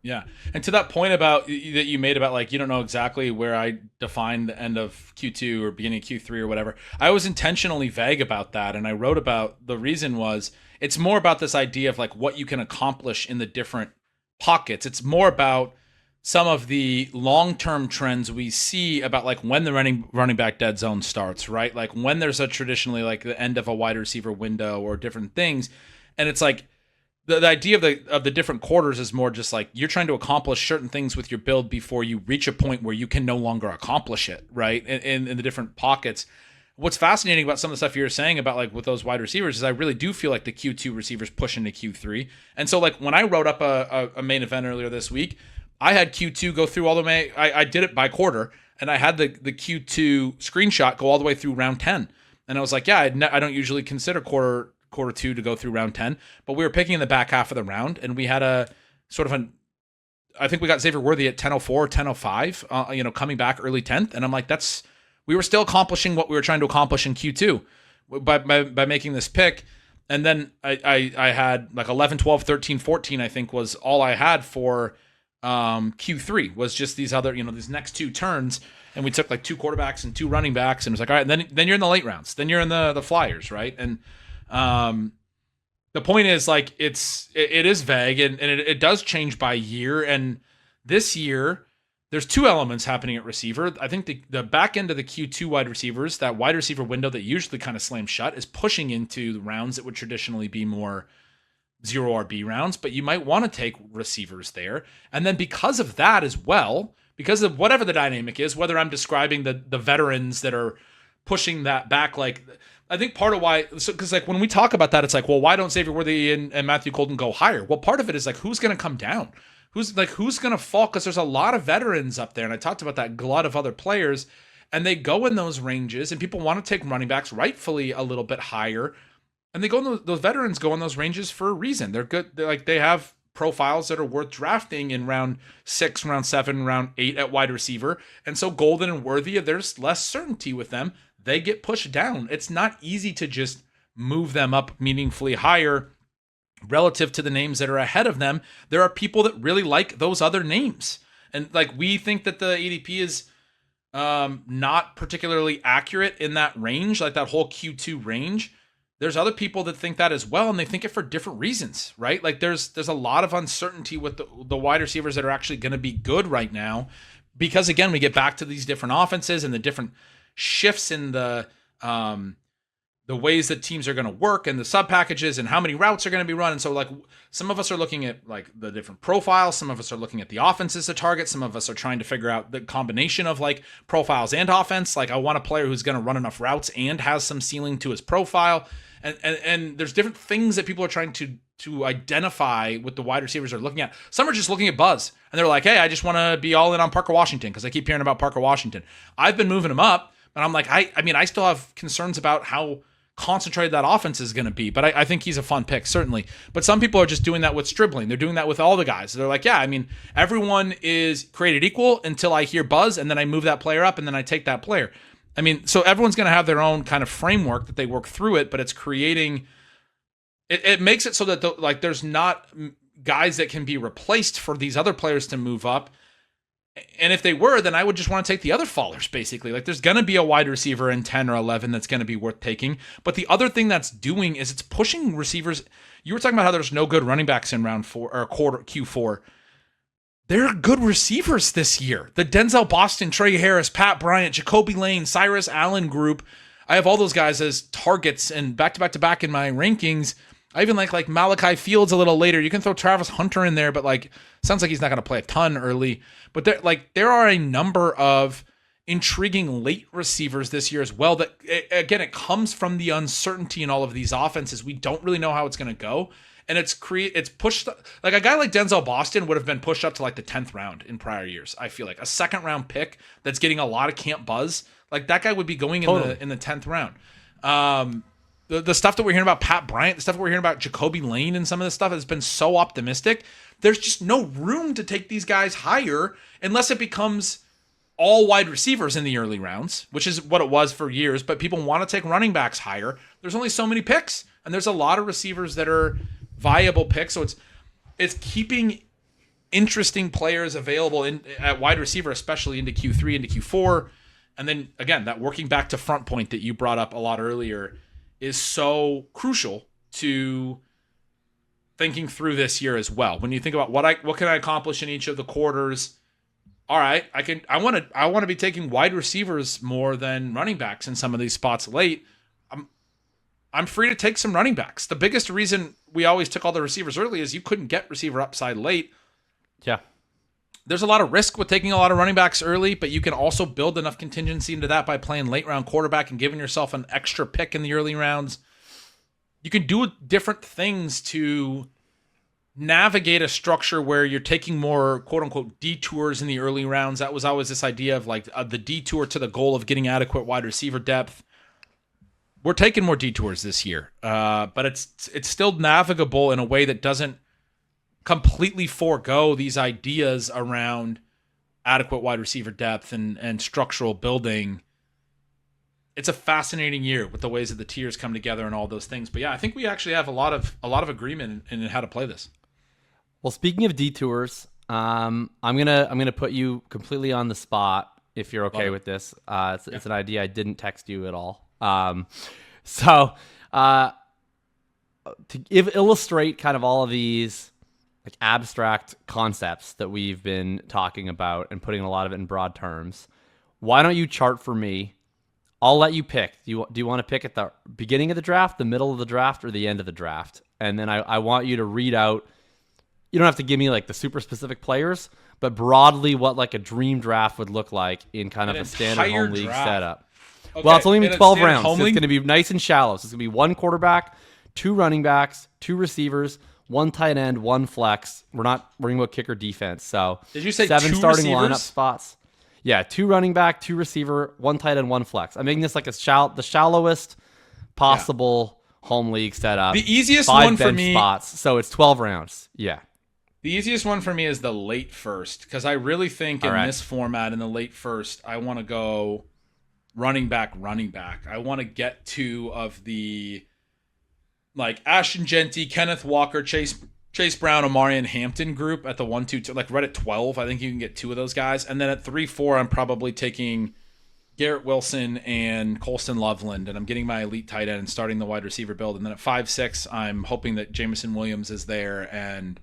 Yeah. And to that point that you made about you don't know exactly where I define the end of Q2 or beginning of Q3 or whatever, I was intentionally vague about that. And I wrote about the reason was it's more about this idea of what you can accomplish in the different pockets. It's more about some of the long-term trends we see about when the running back dead zone starts, right? When there's a traditionally the end of a wide receiver window or different things. And it's the idea of the different quarters is more just you're trying to accomplish certain things with your build before you reach a point where you can no longer accomplish it, right? In the different pockets. What's fascinating about some of the stuff you're saying about with those wide receivers is I really do feel the Q2 receivers push into Q3. And so when I wrote up a main event earlier this week, I had Q2 go through all the way. I did it by quarter, and I had the Q2 screenshot go all the way through round 10. And I was like, I don't usually consider quarter two to go through round 10, but we were picking in the back half of the round, and we had a sort of I think we got Xavier Worthy at 10:04, 10:05, coming back early 10th. And I'm like, we were still accomplishing what we were trying to accomplish in Q2 by making this pick. And then I had 11, 12, 13, 14, I think was all I had for Q3 was just these other, these next two turns. And we took 2 quarterbacks and 2 running backs, and it was all right, then you're in the late rounds. Then you're in the flyers, right? And the point is it is vague and it does change by year. And this year there's 2 elements happening at receiver. I think the back end of the Q2 wide receivers, that wide receiver window that usually kind of slams shut, is pushing into the rounds that would traditionally be more 0 RB rounds, but you might want to take receivers there. And then because of that as well, because of whatever the dynamic is, whether I'm describing the veterans that are pushing that back, I think part of why, because when we talk about that, it's well, why don't Xavier Worthy and Matthew Golden go higher? Well, part of it is who's going to come down? Who's going to fall? Because there's a lot of veterans up there, and I talked about that glut of other players, and they go in those ranges, and people want to take running backs rightfully a little bit higher, and they go in those veterans go in those ranges for a reason. They're good. They have profiles that are worth drafting in round 6, round 7, round 8 at wide receiver, and so Golden and Worthy, there's less certainty with them. They get pushed down. It's not easy to just move them up meaningfully higher relative to the names that are ahead of them. There are people that really like those other names. And we think that the ADP is not particularly accurate in that range, that whole Q2 range. There's other people that think that as well, and they think it for different reasons, right? There's a lot of uncertainty with the wide receivers that are actually going to be good right now, because again, we get back to these different offenses and the different shifts in the the ways that teams are going to work and the sub packages and how many routes are going to be run. And so like some of us are looking at like the different profiles. Some of us are looking at the offenses to target. Some of us are trying to figure out the combination of like profiles and offense. Like I want a player who's going to run enough routes and has some ceiling to his profile. And there's different things that people are trying to identify with the wide receivers they're looking at. Some are just looking at buzz and they're like, hey, I just want to be all in on Parker Washington because I keep hearing about Parker Washington. I've been moving him up, but I'm like, I mean, I still have concerns about how concentrated that offense is going to be, but I think he's a fun pick, certainly. But some people are just doing that with Stribling. They're doing that with all the guys. They're like, yeah, I mean, everyone is created equal until I hear buzz, and then I move that player up, and then I take that player. I mean, so everyone's going to have their own kind of framework that they work through it, but it's creating, it makes it so that like there's not guys that can be replaced for these other players to move up. And if they were, then I would just want to take the other fallers, basically. Like, there's going to be a wide receiver in 10 or 11 that's going to be worth taking. But the other thing that's doing is it's pushing receivers. You were talking about how there's no good running backs in round 4 or Q4. There are good receivers this year. The Denzel Boston, Trey Harris, Pat Bryant, Jacoby Lane, Cyrus Allen group. I have all those guys as targets and back-to-back in my rankings. I even like Malachi Fields a little later. You can throw Travis Hunter in there, but like sounds like he's not going to play a ton early. But there are a number of intriguing late receivers this year as well. That again, it comes from the uncertainty in all of these offenses. We don't really know how it's going to go, and it's pushed. Like a guy like Denzel Boston would have been pushed up to like the 10th round in prior years. I feel like a second round pick that's getting a lot of camp buzz. Like that guy would be going in the 10th round. The stuff that we're hearing about Pat Bryant, the stuff we're hearing about Jacoby Lane and some of this stuff has been so optimistic. There's just no room to take these guys higher unless it becomes all wide receivers in the early rounds, which is what it was for years. But people want to take running backs higher. There's only so many picks, and there's a lot of receivers that are viable picks. So it's keeping interesting players available at wide receiver, especially into Q3, into Q4. And then, again, that working back to front point that you brought up a lot earlier is so crucial to thinking through this year as well. When you think about what can I accomplish in each of the quarters, all right, I want to be taking wide receivers more than running backs in some of these spots late. I'm free to take some running backs. The biggest reason we always took all the receivers early is you couldn't get receiver upside late. Yeah. There's a lot of risk with taking a lot of running backs early, but you can also build enough contingency into that by playing late round quarterback and giving yourself an extra pick in the early rounds. You can do different things to navigate a structure where you're taking more quote unquote detours in the early rounds. That was always this idea of like the detour to the goal of getting adequate wide receiver depth. We're taking more detours this year, but it's still navigable in a way that doesn't completely forego these ideas around adequate wide receiver depth and structural building. It's a fascinating year with the ways that the tiers come together and all those things. But yeah, I think we actually have a lot of agreement in how to play this. Well, speaking of detours, I'm gonna put you completely on the spot if you're okay with this. It's an idea I didn't text you at all. To illustrate kind of all of these like abstract concepts that we've been talking about and putting a lot of it in broad terms, why don't you chart for me? I'll let you pick. Do you want to pick at the beginning of the draft, the middle of the draft, or the end of the draft? And then I want you to read out, you don't have to give me like the super specific players, but broadly what like a dream draft would look like in kind of a standard home league setup. Okay. Well, it's only going to be 12 rounds. So it's going to be nice and shallow. So it's going to be one quarterback, two running backs, two receivers, one tight end, one flex. We're not worrying about kicker defense. So did you say 7 two starting receivers? Lineup spots? Yeah, 2 running back, 2 receiver, 1 tight end, 1 flex. I'm making this like the shallowest possible home league setup. The easiest 5 one for bench me spots. So it's 12 rounds. Yeah. The easiest one for me is the late first, because I really think in this format, in the late first, I want to go running back. I want to get 2 of the like Ashton Genty, Kenneth Walker, Chase Brown, Omari, and Hampton group at the 1-2, like right at 12. I think you can get 2 of those guys. And then at 3-4, I'm probably taking Garrett Wilson and Colston Loveland, and I'm getting my elite tight end and starting the wide receiver build. And then at 5-6, I'm hoping that Jameson Williams is there and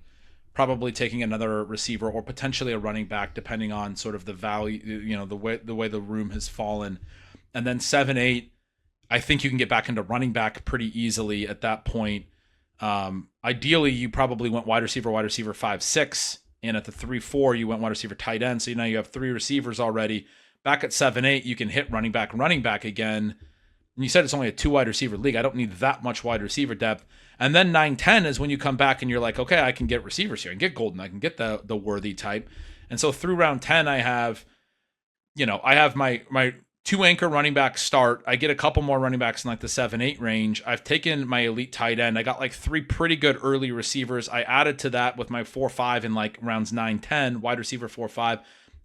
probably taking another receiver or potentially a running back, depending on sort of the value, the way the room has fallen. And then 7-8, I think you can get back into running back pretty easily at that point. Ideally, you probably went wide receiver 5, 6. And at the 3-4, you went wide receiver tight end. So now you have 3 receivers already. Back at 7-8, you can hit running back again. And you said it's only a 2 wide receiver league. I don't need that much wide receiver depth. And then 9-10 is when you come back and you're like, okay, I can get receivers here. I can get Golden. I can get the worthy type. And so through round 10, I have my 2 anchor running back start. I get a couple more running backs in like the 7-8 range. I've taken my elite tight end. I got like 3 pretty good early receivers. I added to that with my 4-5 in like rounds 9-10, wide receiver 4-5.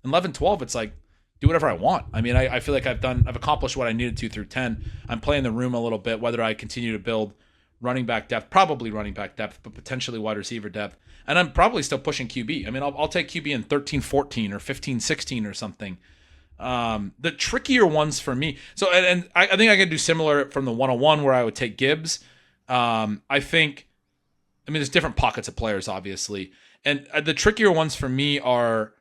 11-12, it's like, do whatever I want. I mean, I feel like I've accomplished what I needed to through 10. I'm playing the room a little bit, whether I continue to build running back depth, probably running back depth, but potentially wide receiver depth. And I'm probably still pushing QB. I mean, I'll take QB in 13-14 or 15-16 or something. The trickier ones for me. So, and I think I could do similar from the 101 where I would take Gibbs. There's different pockets of players, obviously. And the trickier ones for me are,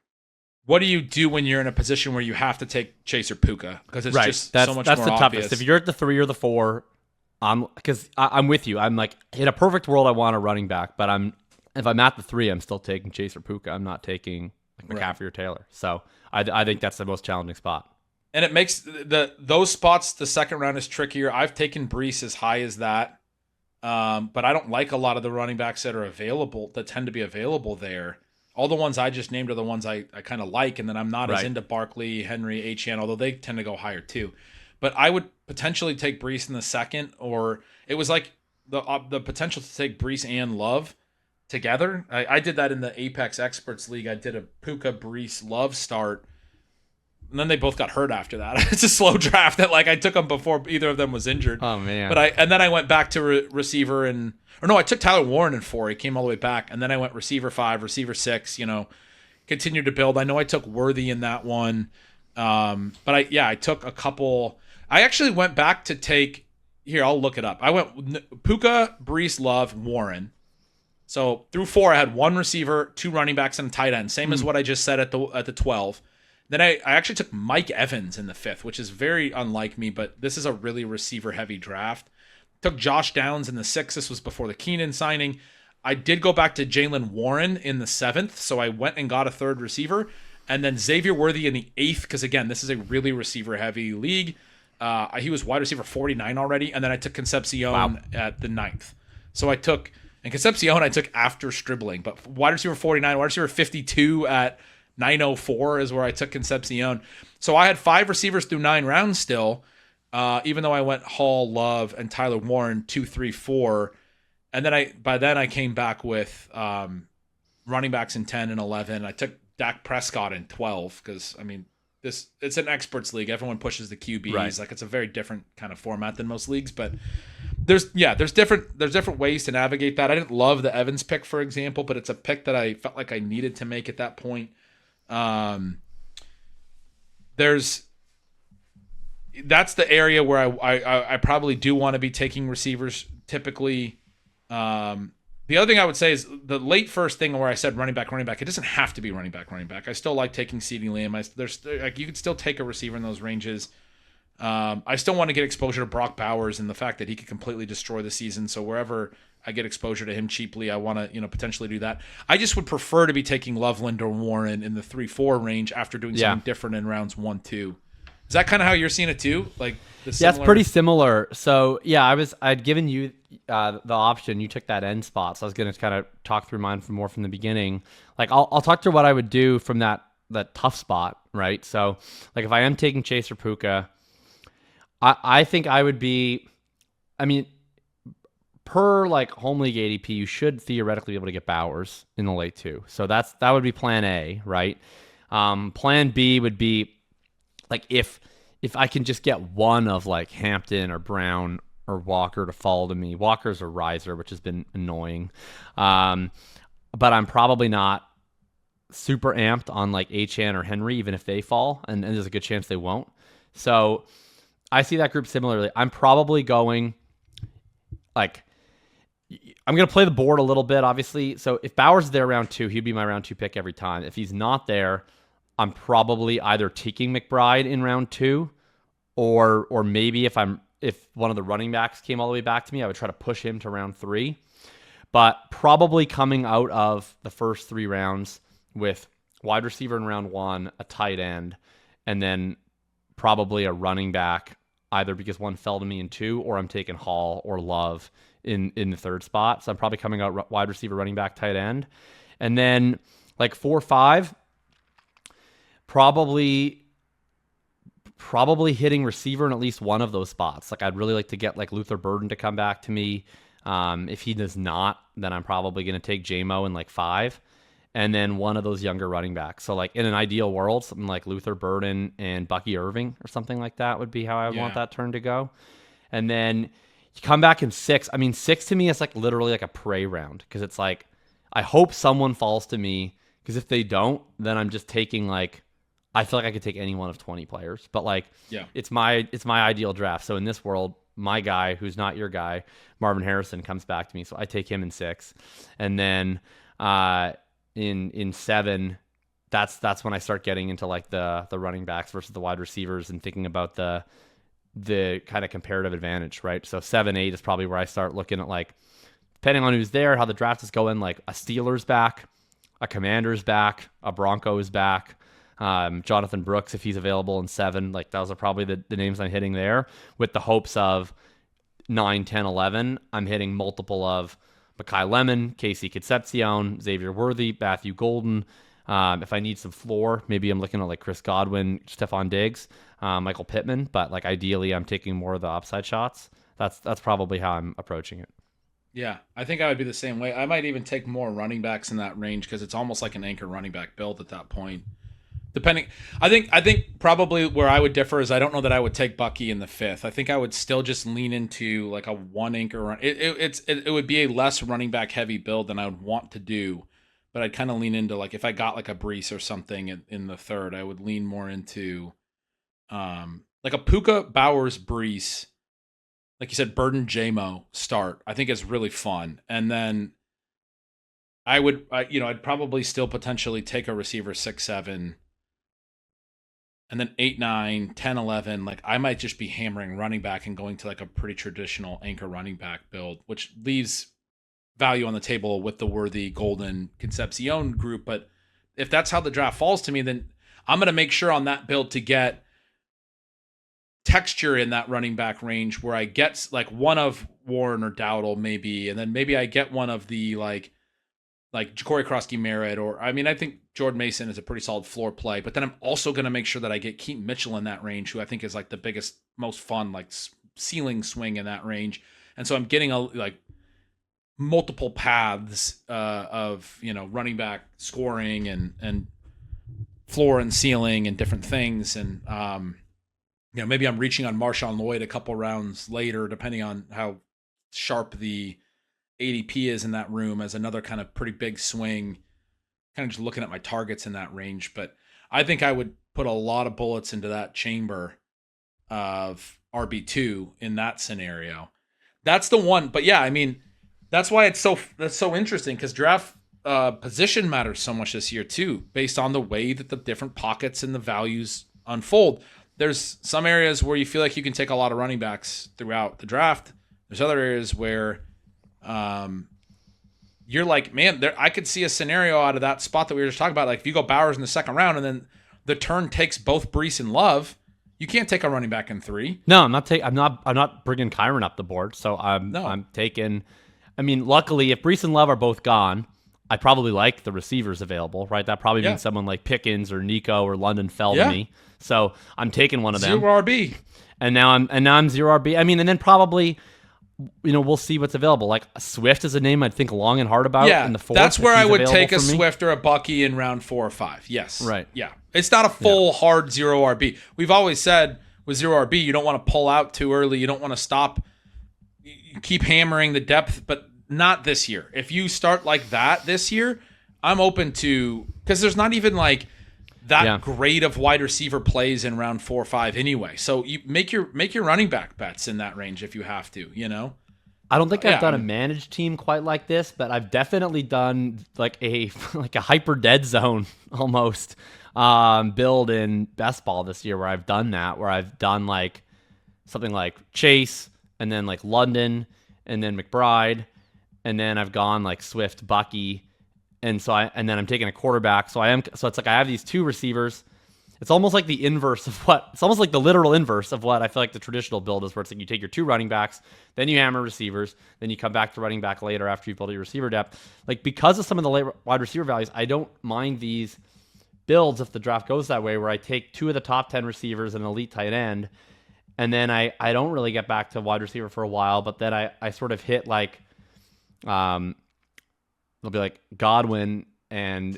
what do you do when you're in a position where you have to take Chase or Puka? Because it's just so much more obvious. That's the toughest. If you're at the 3 or the 4, I'm with you. I'm like, in a perfect world, I want a running back, but if I'm at the 3, I'm still taking Chase or Puka. I'm not taking like McCaffrey or Taylor. So I think that's the most challenging spot. And it makes those spots, the second round is trickier. I've taken Breece as high as that. But I don't like a lot of the running backs that are available, that tend to be available there. All the ones I just named are the ones I kind of like, and then I'm not as into Barkley, Henry, Achane, although they tend to go higher too. But I would potentially take Breece in the second, or it was like the potential to take Breece and Love together. I did that in the Apex Experts League. I did a Puka, Breece, Love start, and then they both got hurt after that. It's a slow draft that I took them before either of them was injured. Oh man! But then I went back to receiver I took Tyler Warren in 4. He came all the way back, and then I went receiver 5, receiver 6. Continued to build. I know I took Worthy in that one, but I took a couple. I actually went back to take. Here, I'll look it up. I went Puka, Breece, Love, Warren. So through 4, I had 1 receiver, 2 running backs, and a tight end. Same as what I just said at the 12. Then I actually took Mike Evans in the 5th, which is very unlike me, but this is a really receiver-heavy draft. Took Josh Downs in the 6th. This was before the Keenan signing. I did go back to Jaylen Warren in the 7th, so I went and got a 3rd receiver. And then Xavier Worthy in the 8th, because, again, this is a really receiver-heavy league. He was wide receiver 49 already, and then I took Concepcion at the 9th. So I took after Stribling, but wide receiver 49, wide receiver 52 at 904 is where I took Concepcion. So I had 5 receivers through 9 rounds still, even though I went Hall, Love, and Tyler Warren 2, 3, 4. And then by then I came back with running backs in 10 and 11. I took Dak Prescott in 12 because, it's an experts league. Everyone pushes the QBs. Right. It's a very different kind of format than most leagues, but there's different ways to navigate that. I didn't love the Evans pick, for example, but it's a pick that I felt like I needed to make at that point. That's the area where I probably do want to be taking receivers typically. The other thing I would say is the late first thing where I said running back. It doesn't have to be running back. I still like taking CeeDee Lamb. You could still take a receiver in those ranges. I still want to get exposure to Brock Bowers and the fact that he could completely destroy the season. So wherever I get exposure to him cheaply, I want to potentially do that. I just would prefer to be taking Loveland or Warren in the 3-4 range after doing something different in rounds 1, 2. Is that kind of how you're seeing it too? It's pretty similar. So I'd given you the option. You took that end spot, so I was going to kind of talk through mine from the beginning. I'll talk through what I would do from that tough spot, right? So if I am taking Chase or Puka, I think I would be. Per home league ADP, you should theoretically be able to get Bowers in the late 2. So that would be plan A, right? Plan B would be if I can just get one of Hampton or Brown or Walker to fall to me. Walker's a riser, which has been annoying. But I'm probably not super amped on Achane or Henry, even if they fall, and there's a good chance they won't. So I see that group similarly. I'm probably going I'm going to play the board a little bit, obviously. So if Bowers is there round 2, he'd be my round 2 pick every time. If he's not there, I'm probably either taking McBride in round 2, or maybe if I'm if one of the running backs came all the way back to me, I would try to push him to round 3. But probably coming out of the first 3 rounds with wide receiver in round 1, a tight end, and then probably a running back, either because one fell to me in 2, or I'm taking Hall or Love in the 3rd spot. So I'm probably coming out wide receiver, running back, tight end. And then like 4 or 5, probably hitting receiver in at least one of those spots. Like I'd really like to get like Luther Burden to come back to me. If he does not, then I'm probably going to take J-Mo in like 5. And then one of those younger running backs. So like in an ideal world, something like Luther Burden and Bucky Irving or something like that would be how I would want that turn to go. And then you come back in 6. I mean, 6 to me is like literally like a prey round, because it's like I hope someone falls to me, because if they don't, then I'm just taking like, I feel like I could take any one of 20 players. But like it's my ideal draft. So in this world, my guy, who's not your guy, Marvin Harrison, comes back to me. So I take him in 6. And then in 7, that's when I start getting into like the running backs versus the wide receivers and thinking about the kind of comparative advantage, right? So 7, 8 is probably where I start looking at, like, depending on who's there, how the draft is going, like a Steelers back, a Commanders back, a Broncos back, Jonathan Brooks, if he's available in 7. Like those are probably the names I'm hitting there, with the hopes of 9, 10, 11, I'm hitting multiple of Mekhi Lemon, Casey Concepcion, Xavier Worthy, Matthew Golden. If I need some floor, maybe I'm looking at like Chris Godwin, Stephon Diggs, Michael Pittman. But like ideally, I'm taking more of the upside shots. That's probably how I'm approaching it. Yeah, I think I would be the same way. I might even take more running backs in that range, because it's almost like an anchor running back build at that point. Depending, I think probably where I would differ is I don't know that I would take Bucky in the 5th. I think I would still just lean into like a 1 anchor run. It would be a less running back heavy build than I would want to do, but I'd kind of lean into, like, if I got like a Breece or something in the 3rd, I would lean more into like a Puka, Bowers, Breece, like you said, Burden, J-Mo start. I think is really fun, and then I'd probably still potentially take a receiver 6, 7. And then 8, 9, 10, 11, like I might just be hammering running back and going to like a pretty traditional anchor running back build, which leaves value on the table with the Worthy, Golden, Concepcion group. But if that's how the draft falls to me, then I'm going to make sure on that build to get texture in that running back range where I get like one of Warren or Dowdle maybe, and then maybe I get one of the like Ja'Cory Krosky-Merritt, or I mean, I think Jordan Mason is a pretty solid floor play, but then I'm also going to make sure that I get Keaton Mitchell in that range, who I think is like the biggest, most fun, like ceiling swing in that range. And so I'm getting like multiple paths of, running back scoring and floor and ceiling and different things. And, maybe I'm reaching on Marshawn Lloyd a couple rounds later, depending on how sharp the ADP is in that room, as another kind of pretty big swing, kind of just looking at my targets in that range. But I think I would put a lot of bullets into that chamber of RB2 in that scenario. That's the one. But yeah, I mean, that's why that's so interesting, because draft position matters so much this year too, based on the way that the different pockets and the values unfold. There's some areas where you feel like you can take a lot of running backs throughout the draft. There's other areas where you're like, man, I could see a scenario out of that spot that we were just talking about. Like if you go Bowers in the 2nd round and then the turn takes both Breece and Love, you can't take a running back in 3. No, I'm not bringing Kyron up the board. So I'm taking. I mean, luckily, if Breece and Love are both gone, I probably like the receivers available, right? That probably means someone like Pickens or Nico or London fell to me. So I'm taking one of them. 0 RB. And now I'm 0 RB. I mean, and then probably, we'll see what's available. Like Swift is a name I'd think long and hard about in the 4th. That's where I would take a Swift or a Bucky in round 4 or 5. Yes. Right. Yeah. It's not a full hard 0 RB. We've always said with 0 RB, you don't want to pull out too early. You don't want to stop. You keep hammering the depth, but not this year. If you start like that this year, I'm open to, because there's not even like that great of wide receiver plays in round 4 or 5 anyway. So you make your running back bets in that range if you have to, I don't think I've done a managed team quite like this, but I've definitely done like a hyper dead zone almost build in best ball this year, where I've done that, where I've done like something like Chase, and then like London, and then McBride, and then I've gone like Swift, Bucky, and then I'm taking a quarterback. So it's like I have these 2 receivers. It's almost like the inverse of it's almost like the literal inverse of what I feel like the traditional build is, where it's like you take your 2 running backs, then you hammer receivers, then you come back to running back later after you build your receiver depth. Like, because of some of the late wide receiver values, I don't mind these builds if the draft goes that way, where I take 2 of the top 10 receivers and an elite tight end, and then I don't really get back to wide receiver for a while, but then I sort of hit like, it'll be like Godwin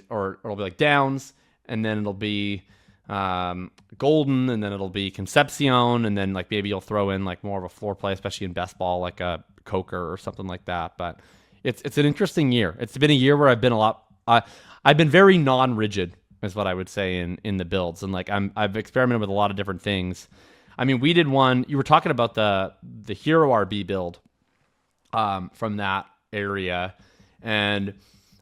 or it'll be like Downs, and then it'll be Golden, and then it'll be Concepcion, and then like maybe you'll throw in like more of a floor play, especially in best ball, like a Coker or something like that. But it's an interesting year. It's been a year where I've been I've been very non-rigid, is what I would say in the builds, and like I've experimented with a lot of different things. I mean, we did one. You were talking about the Hero RB build from that area, and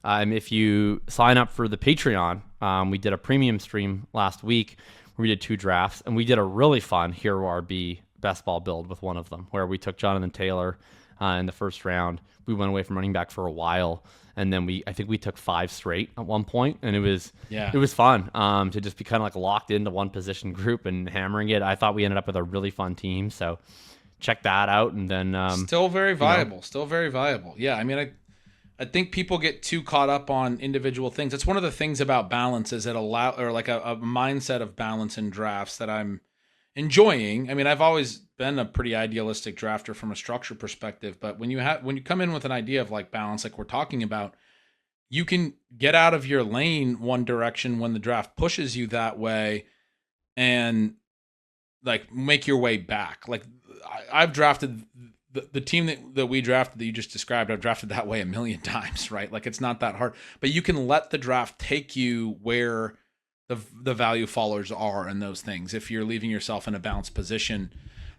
if you sign up for the Patreon, we did a premium stream last week where we did 2 drafts, and we did a really fun Hero RB best ball build with one of them, where we took Jonathan Taylor in the first round. We went away from running back for a while, and then I think we took 5 straight at one point, and it was fun to just be kind of like locked into one position group and hammering it. I thought we ended up with a really fun team, so check that out. And then still very viable. Yeah, I mean, I think people get too caught up on individual things. It's one of the things about balance is a mindset of balance in drafts that I'm enjoying. I mean, I've always been a pretty idealistic drafter from a structure perspective, but when you come in with an idea of like balance, like we're talking about, you can get out of your lane one direction when the draft pushes you that way, and like make your way back. Like I've drafted the team that we drafted that you just described, I've drafted that way a million times, right? Like it's not that hard, but you can let the draft take you where the value followers are and those things. If you're leaving yourself in a balanced position,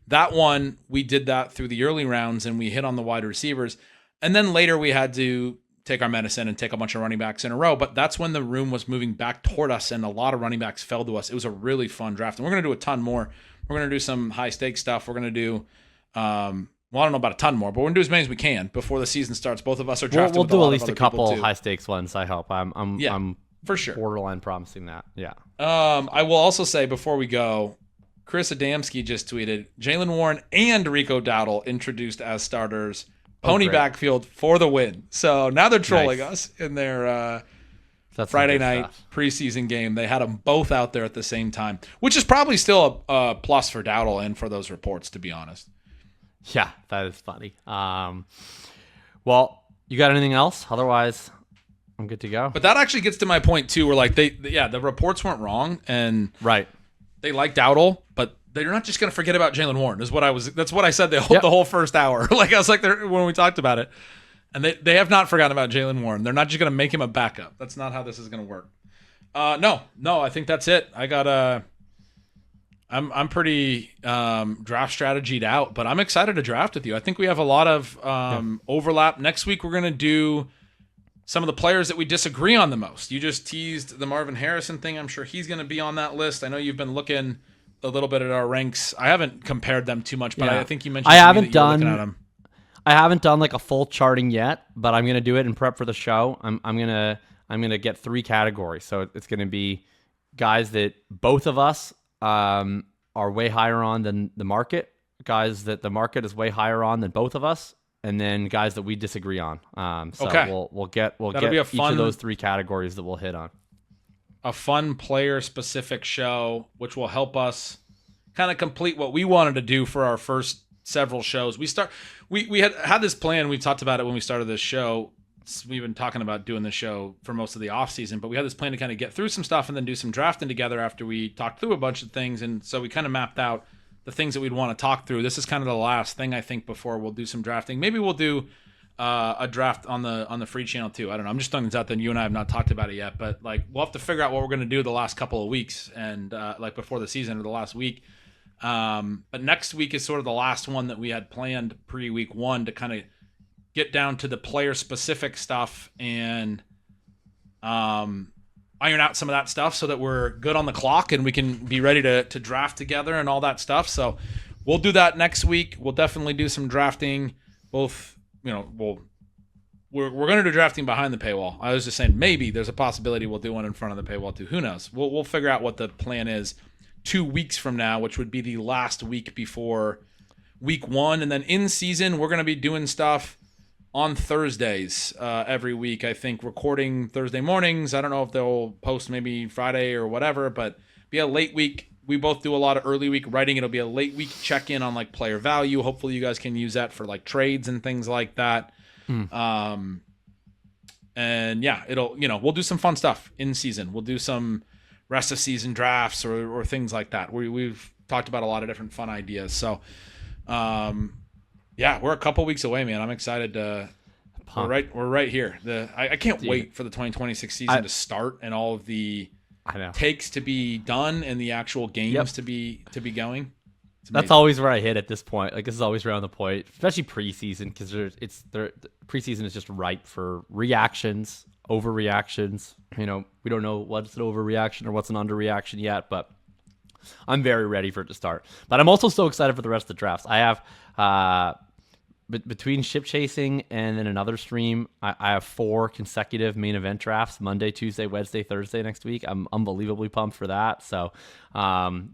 that one, we did that through the early rounds and we hit on the wide receivers. And then later we had to take our medicine and take a bunch of running backs in a row. But that's when the room was moving back toward us and a lot of running backs fell to us. It was a really fun draft. And we're going to do a ton more. We're going to do some high stakes stuff. We're going to do, well, I don't know about a ton more, but we're going to do as many as we can before the season starts. Both of us are drafted. We'll do at least a couple high stakes ones, I hope. I'm for sure borderline promising that. Yeah. I will also say before we go, Chris Adamski just tweeted, Jaylen Warren and Rico Dowdle introduced as starters. Pony backfield for the win. So now they're trolling us in their Friday night preseason game. They had them both out there at the same time, which is probably still a plus for Dowdle and for those reports, to be honest. Yeah, that is funny. Well, you got anything else? Otherwise, I'm good to go. But that actually gets to my point too, where like the reports weren't wrong, and right, they like Dowdle, but they're not just going to forget about Jaylen Warren. That's what I said the whole first hour. Like I was like when we talked about it, and they have not forgotten about Jaylen Warren. They're not just going to make him a backup. That's not how this is going to work. No, I think that's it. I got I'm pretty draft strategied out, but I'm excited to draft with you. I think we have a lot of overlap. Next week we're going to do some of the players that we disagree on the most. You just teased the Marvin Harrison thing. I'm sure he's going to be on that list. I know you've been looking a little bit at our ranks. I haven't compared them too much, but I think you mentioned looking at them. I haven't done like a full charting yet, but I'm going to do it in prep for the show. I'm going to get 3 categories. So it's going to be guys that both of us are way higher on than the market, guys that the market is way higher on than both of us, and then guys that we disagree on. We'll get each of those 3 categories that we'll hit on. A fun player specific show, which will help us kind of complete what we wanted to do for our first several shows. We had this plan. We talked about it when we started this show. We've been talking about doing the show for most of the off season, but we had this plan to kind of get through some stuff and then do some drafting together after we talked through a bunch of things. And so we kind of mapped out the things that we'd want to talk through. This is kind of the last thing, I think, before we'll do some drafting. Maybe we'll do a draft on the free channel too. I don't know. I'm just throwing this out there. You and I have not talked about it yet, but like we'll have to figure out what we're going to do the last couple of weeks and like before the season or the last week. But next week is sort of the last one that we had planned pre-week 1 to kind of get down to the player specific stuff and iron out some of that stuff so that we're good on the clock and we can be ready to draft together and all that stuff. So we'll do that next week. We'll definitely do some drafting. Both, we're going to do drafting behind the paywall. I was just saying maybe there's a possibility we'll do one in front of the paywall too. Who knows? We'll figure out what the plan is 2 weeks from now, which would be the last week before week 1. And then in season, we're going to be doing stuff on Thursdays every week. I think recording Thursday mornings. I don't know if they'll post maybe Friday or whatever, but be a late week. We both do a lot of early week writing. It'll be a late week check-in on like player value. Hopefully you guys can use that for like trades and things like that. And yeah, we'll do some fun stuff in season. We'll do some rest of season drafts or things like that. We've talked about a lot of different fun ideas. So, yeah, we're a couple weeks away, man. I'm excited to. We're right here. I can't wait for the 2026 season to start and all of the takes to be done and the actual games to be going. That's always where I hit at this point. Like, this is always around the point, especially preseason, because preseason is just ripe for reactions, overreactions. We don't know what's an overreaction or what's an underreaction yet, but I'm very ready for it to start. But I'm also so excited for the rest of the drafts. I have between ship chasing and then another stream, I have 4 consecutive main event drafts: Monday, Tuesday, Wednesday, Thursday next week. I'm unbelievably pumped for that. So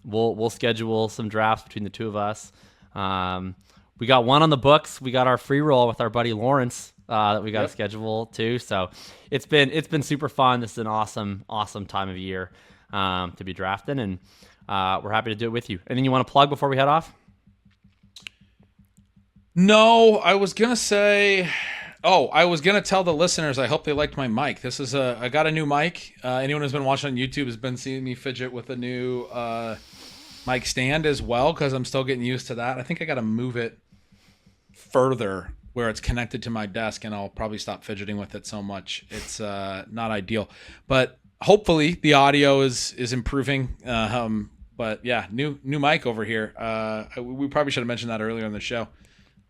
we'll schedule some drafts between the two of us. We got one on the books. We got our free roll with our buddy Lawrence that we got to schedule too. So it's been super fun. This is an awesome time of year to be drafting, and we're happy to do it with you. Anything you want to plug before we head off? No, I was going to tell the listeners, I hope they liked my mic. I got a new mic. Anyone who's been watching on YouTube has been seeing me fidget with a new mic stand as well, because I'm still getting used to that. I think I got to move it further where it's connected to my desk, and I'll probably stop fidgeting with it so much. It's not ideal. But hopefully the audio is improving. But yeah, new mic over here. We probably should have mentioned that earlier in the show.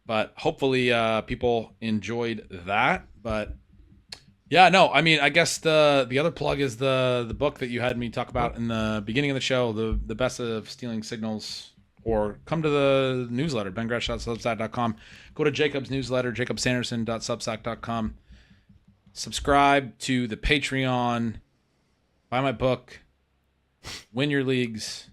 But hopefully people enjoyed that. But yeah, no, I mean, I guess the other plug is the book that you had me talk about in the beginning of the show, the best of stealing signals. Or come to the newsletter, bengretch.substack.com. Go to Jacob's newsletter, jacobsanderson.substack.com. Subscribe to the Patreon. Buy my book. Win your leagues.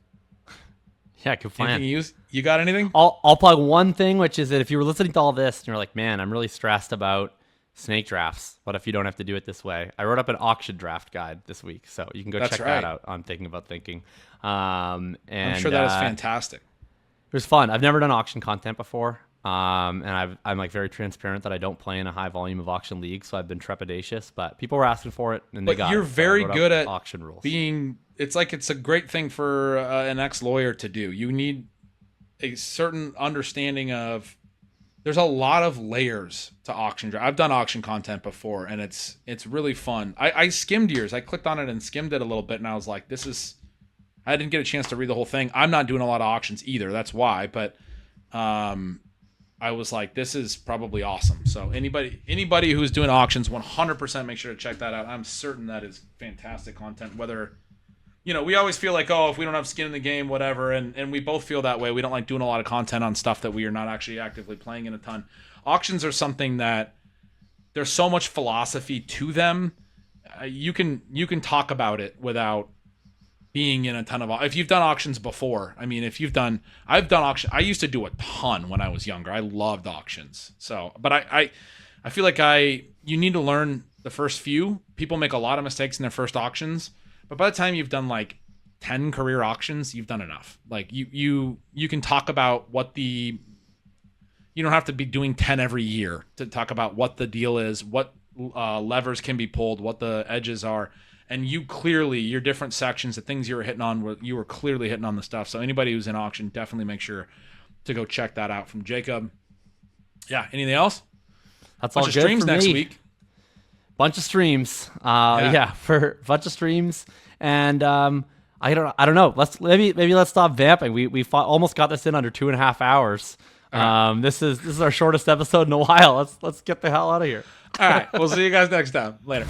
Yeah, good plan. You got anything? I'll plug one thing, which is that if you were listening to all this and you're like, man, I'm really stressed about snake drafts. What if you don't have to do it this way? I wrote up an auction draft guide this week, so you can go check that out on Thinking About Thinking. And I'm sure that is fantastic. It was fun. I've never done auction content before, and I'm like very transparent that I don't play in a high volume of auction leagues, so I've been trepidatious. But people were asking for it, and you're very good at auction rules. It's a great thing for an ex-lawyer to do. You need a certain understanding of. There's a lot of layers to auction. I've done auction content before, and it's really fun. I skimmed yours. I clicked on it and skimmed it a little bit, and I was like, this is. I didn't get a chance to read the whole thing. I'm not doing a lot of auctions either. That's why. But I was like, this is probably awesome. So anybody who's doing auctions, 100% make sure to check that out. I'm certain that is fantastic content. Whether, we always feel like, if we don't have skin in the game, whatever. And we both feel that way. We don't like doing a lot of content on stuff that we are not actually actively playing in a ton. Auctions are something that there's so much philosophy to them. You can talk about it without being in a ton of, if you've done auctions before. I mean, I've done auction. I used to do a ton when I was younger. I loved auctions. So, but I feel like you need to learn the first few. People make a lot of mistakes in their first auctions, but by the time you've done like 10 career auctions, you've done enough. Like you can talk about you don't have to be doing 10 every year to talk about what the deal is, what levers can be pulled, what the edges are. And you clearly, your different sections, the things you were hitting on, you were clearly hitting on the stuff. So anybody who's in auction, definitely make sure to go check that out from Jacob. Yeah, anything else? That's all good for me. Streams next week. Bunch of streams. For a bunch of streams. And I don't know. Let's stop vamping. We almost got this in under 2.5 hours. Right. This is our shortest episode in a while. Let's get the hell out of here. All right. We'll see you guys next time. Later.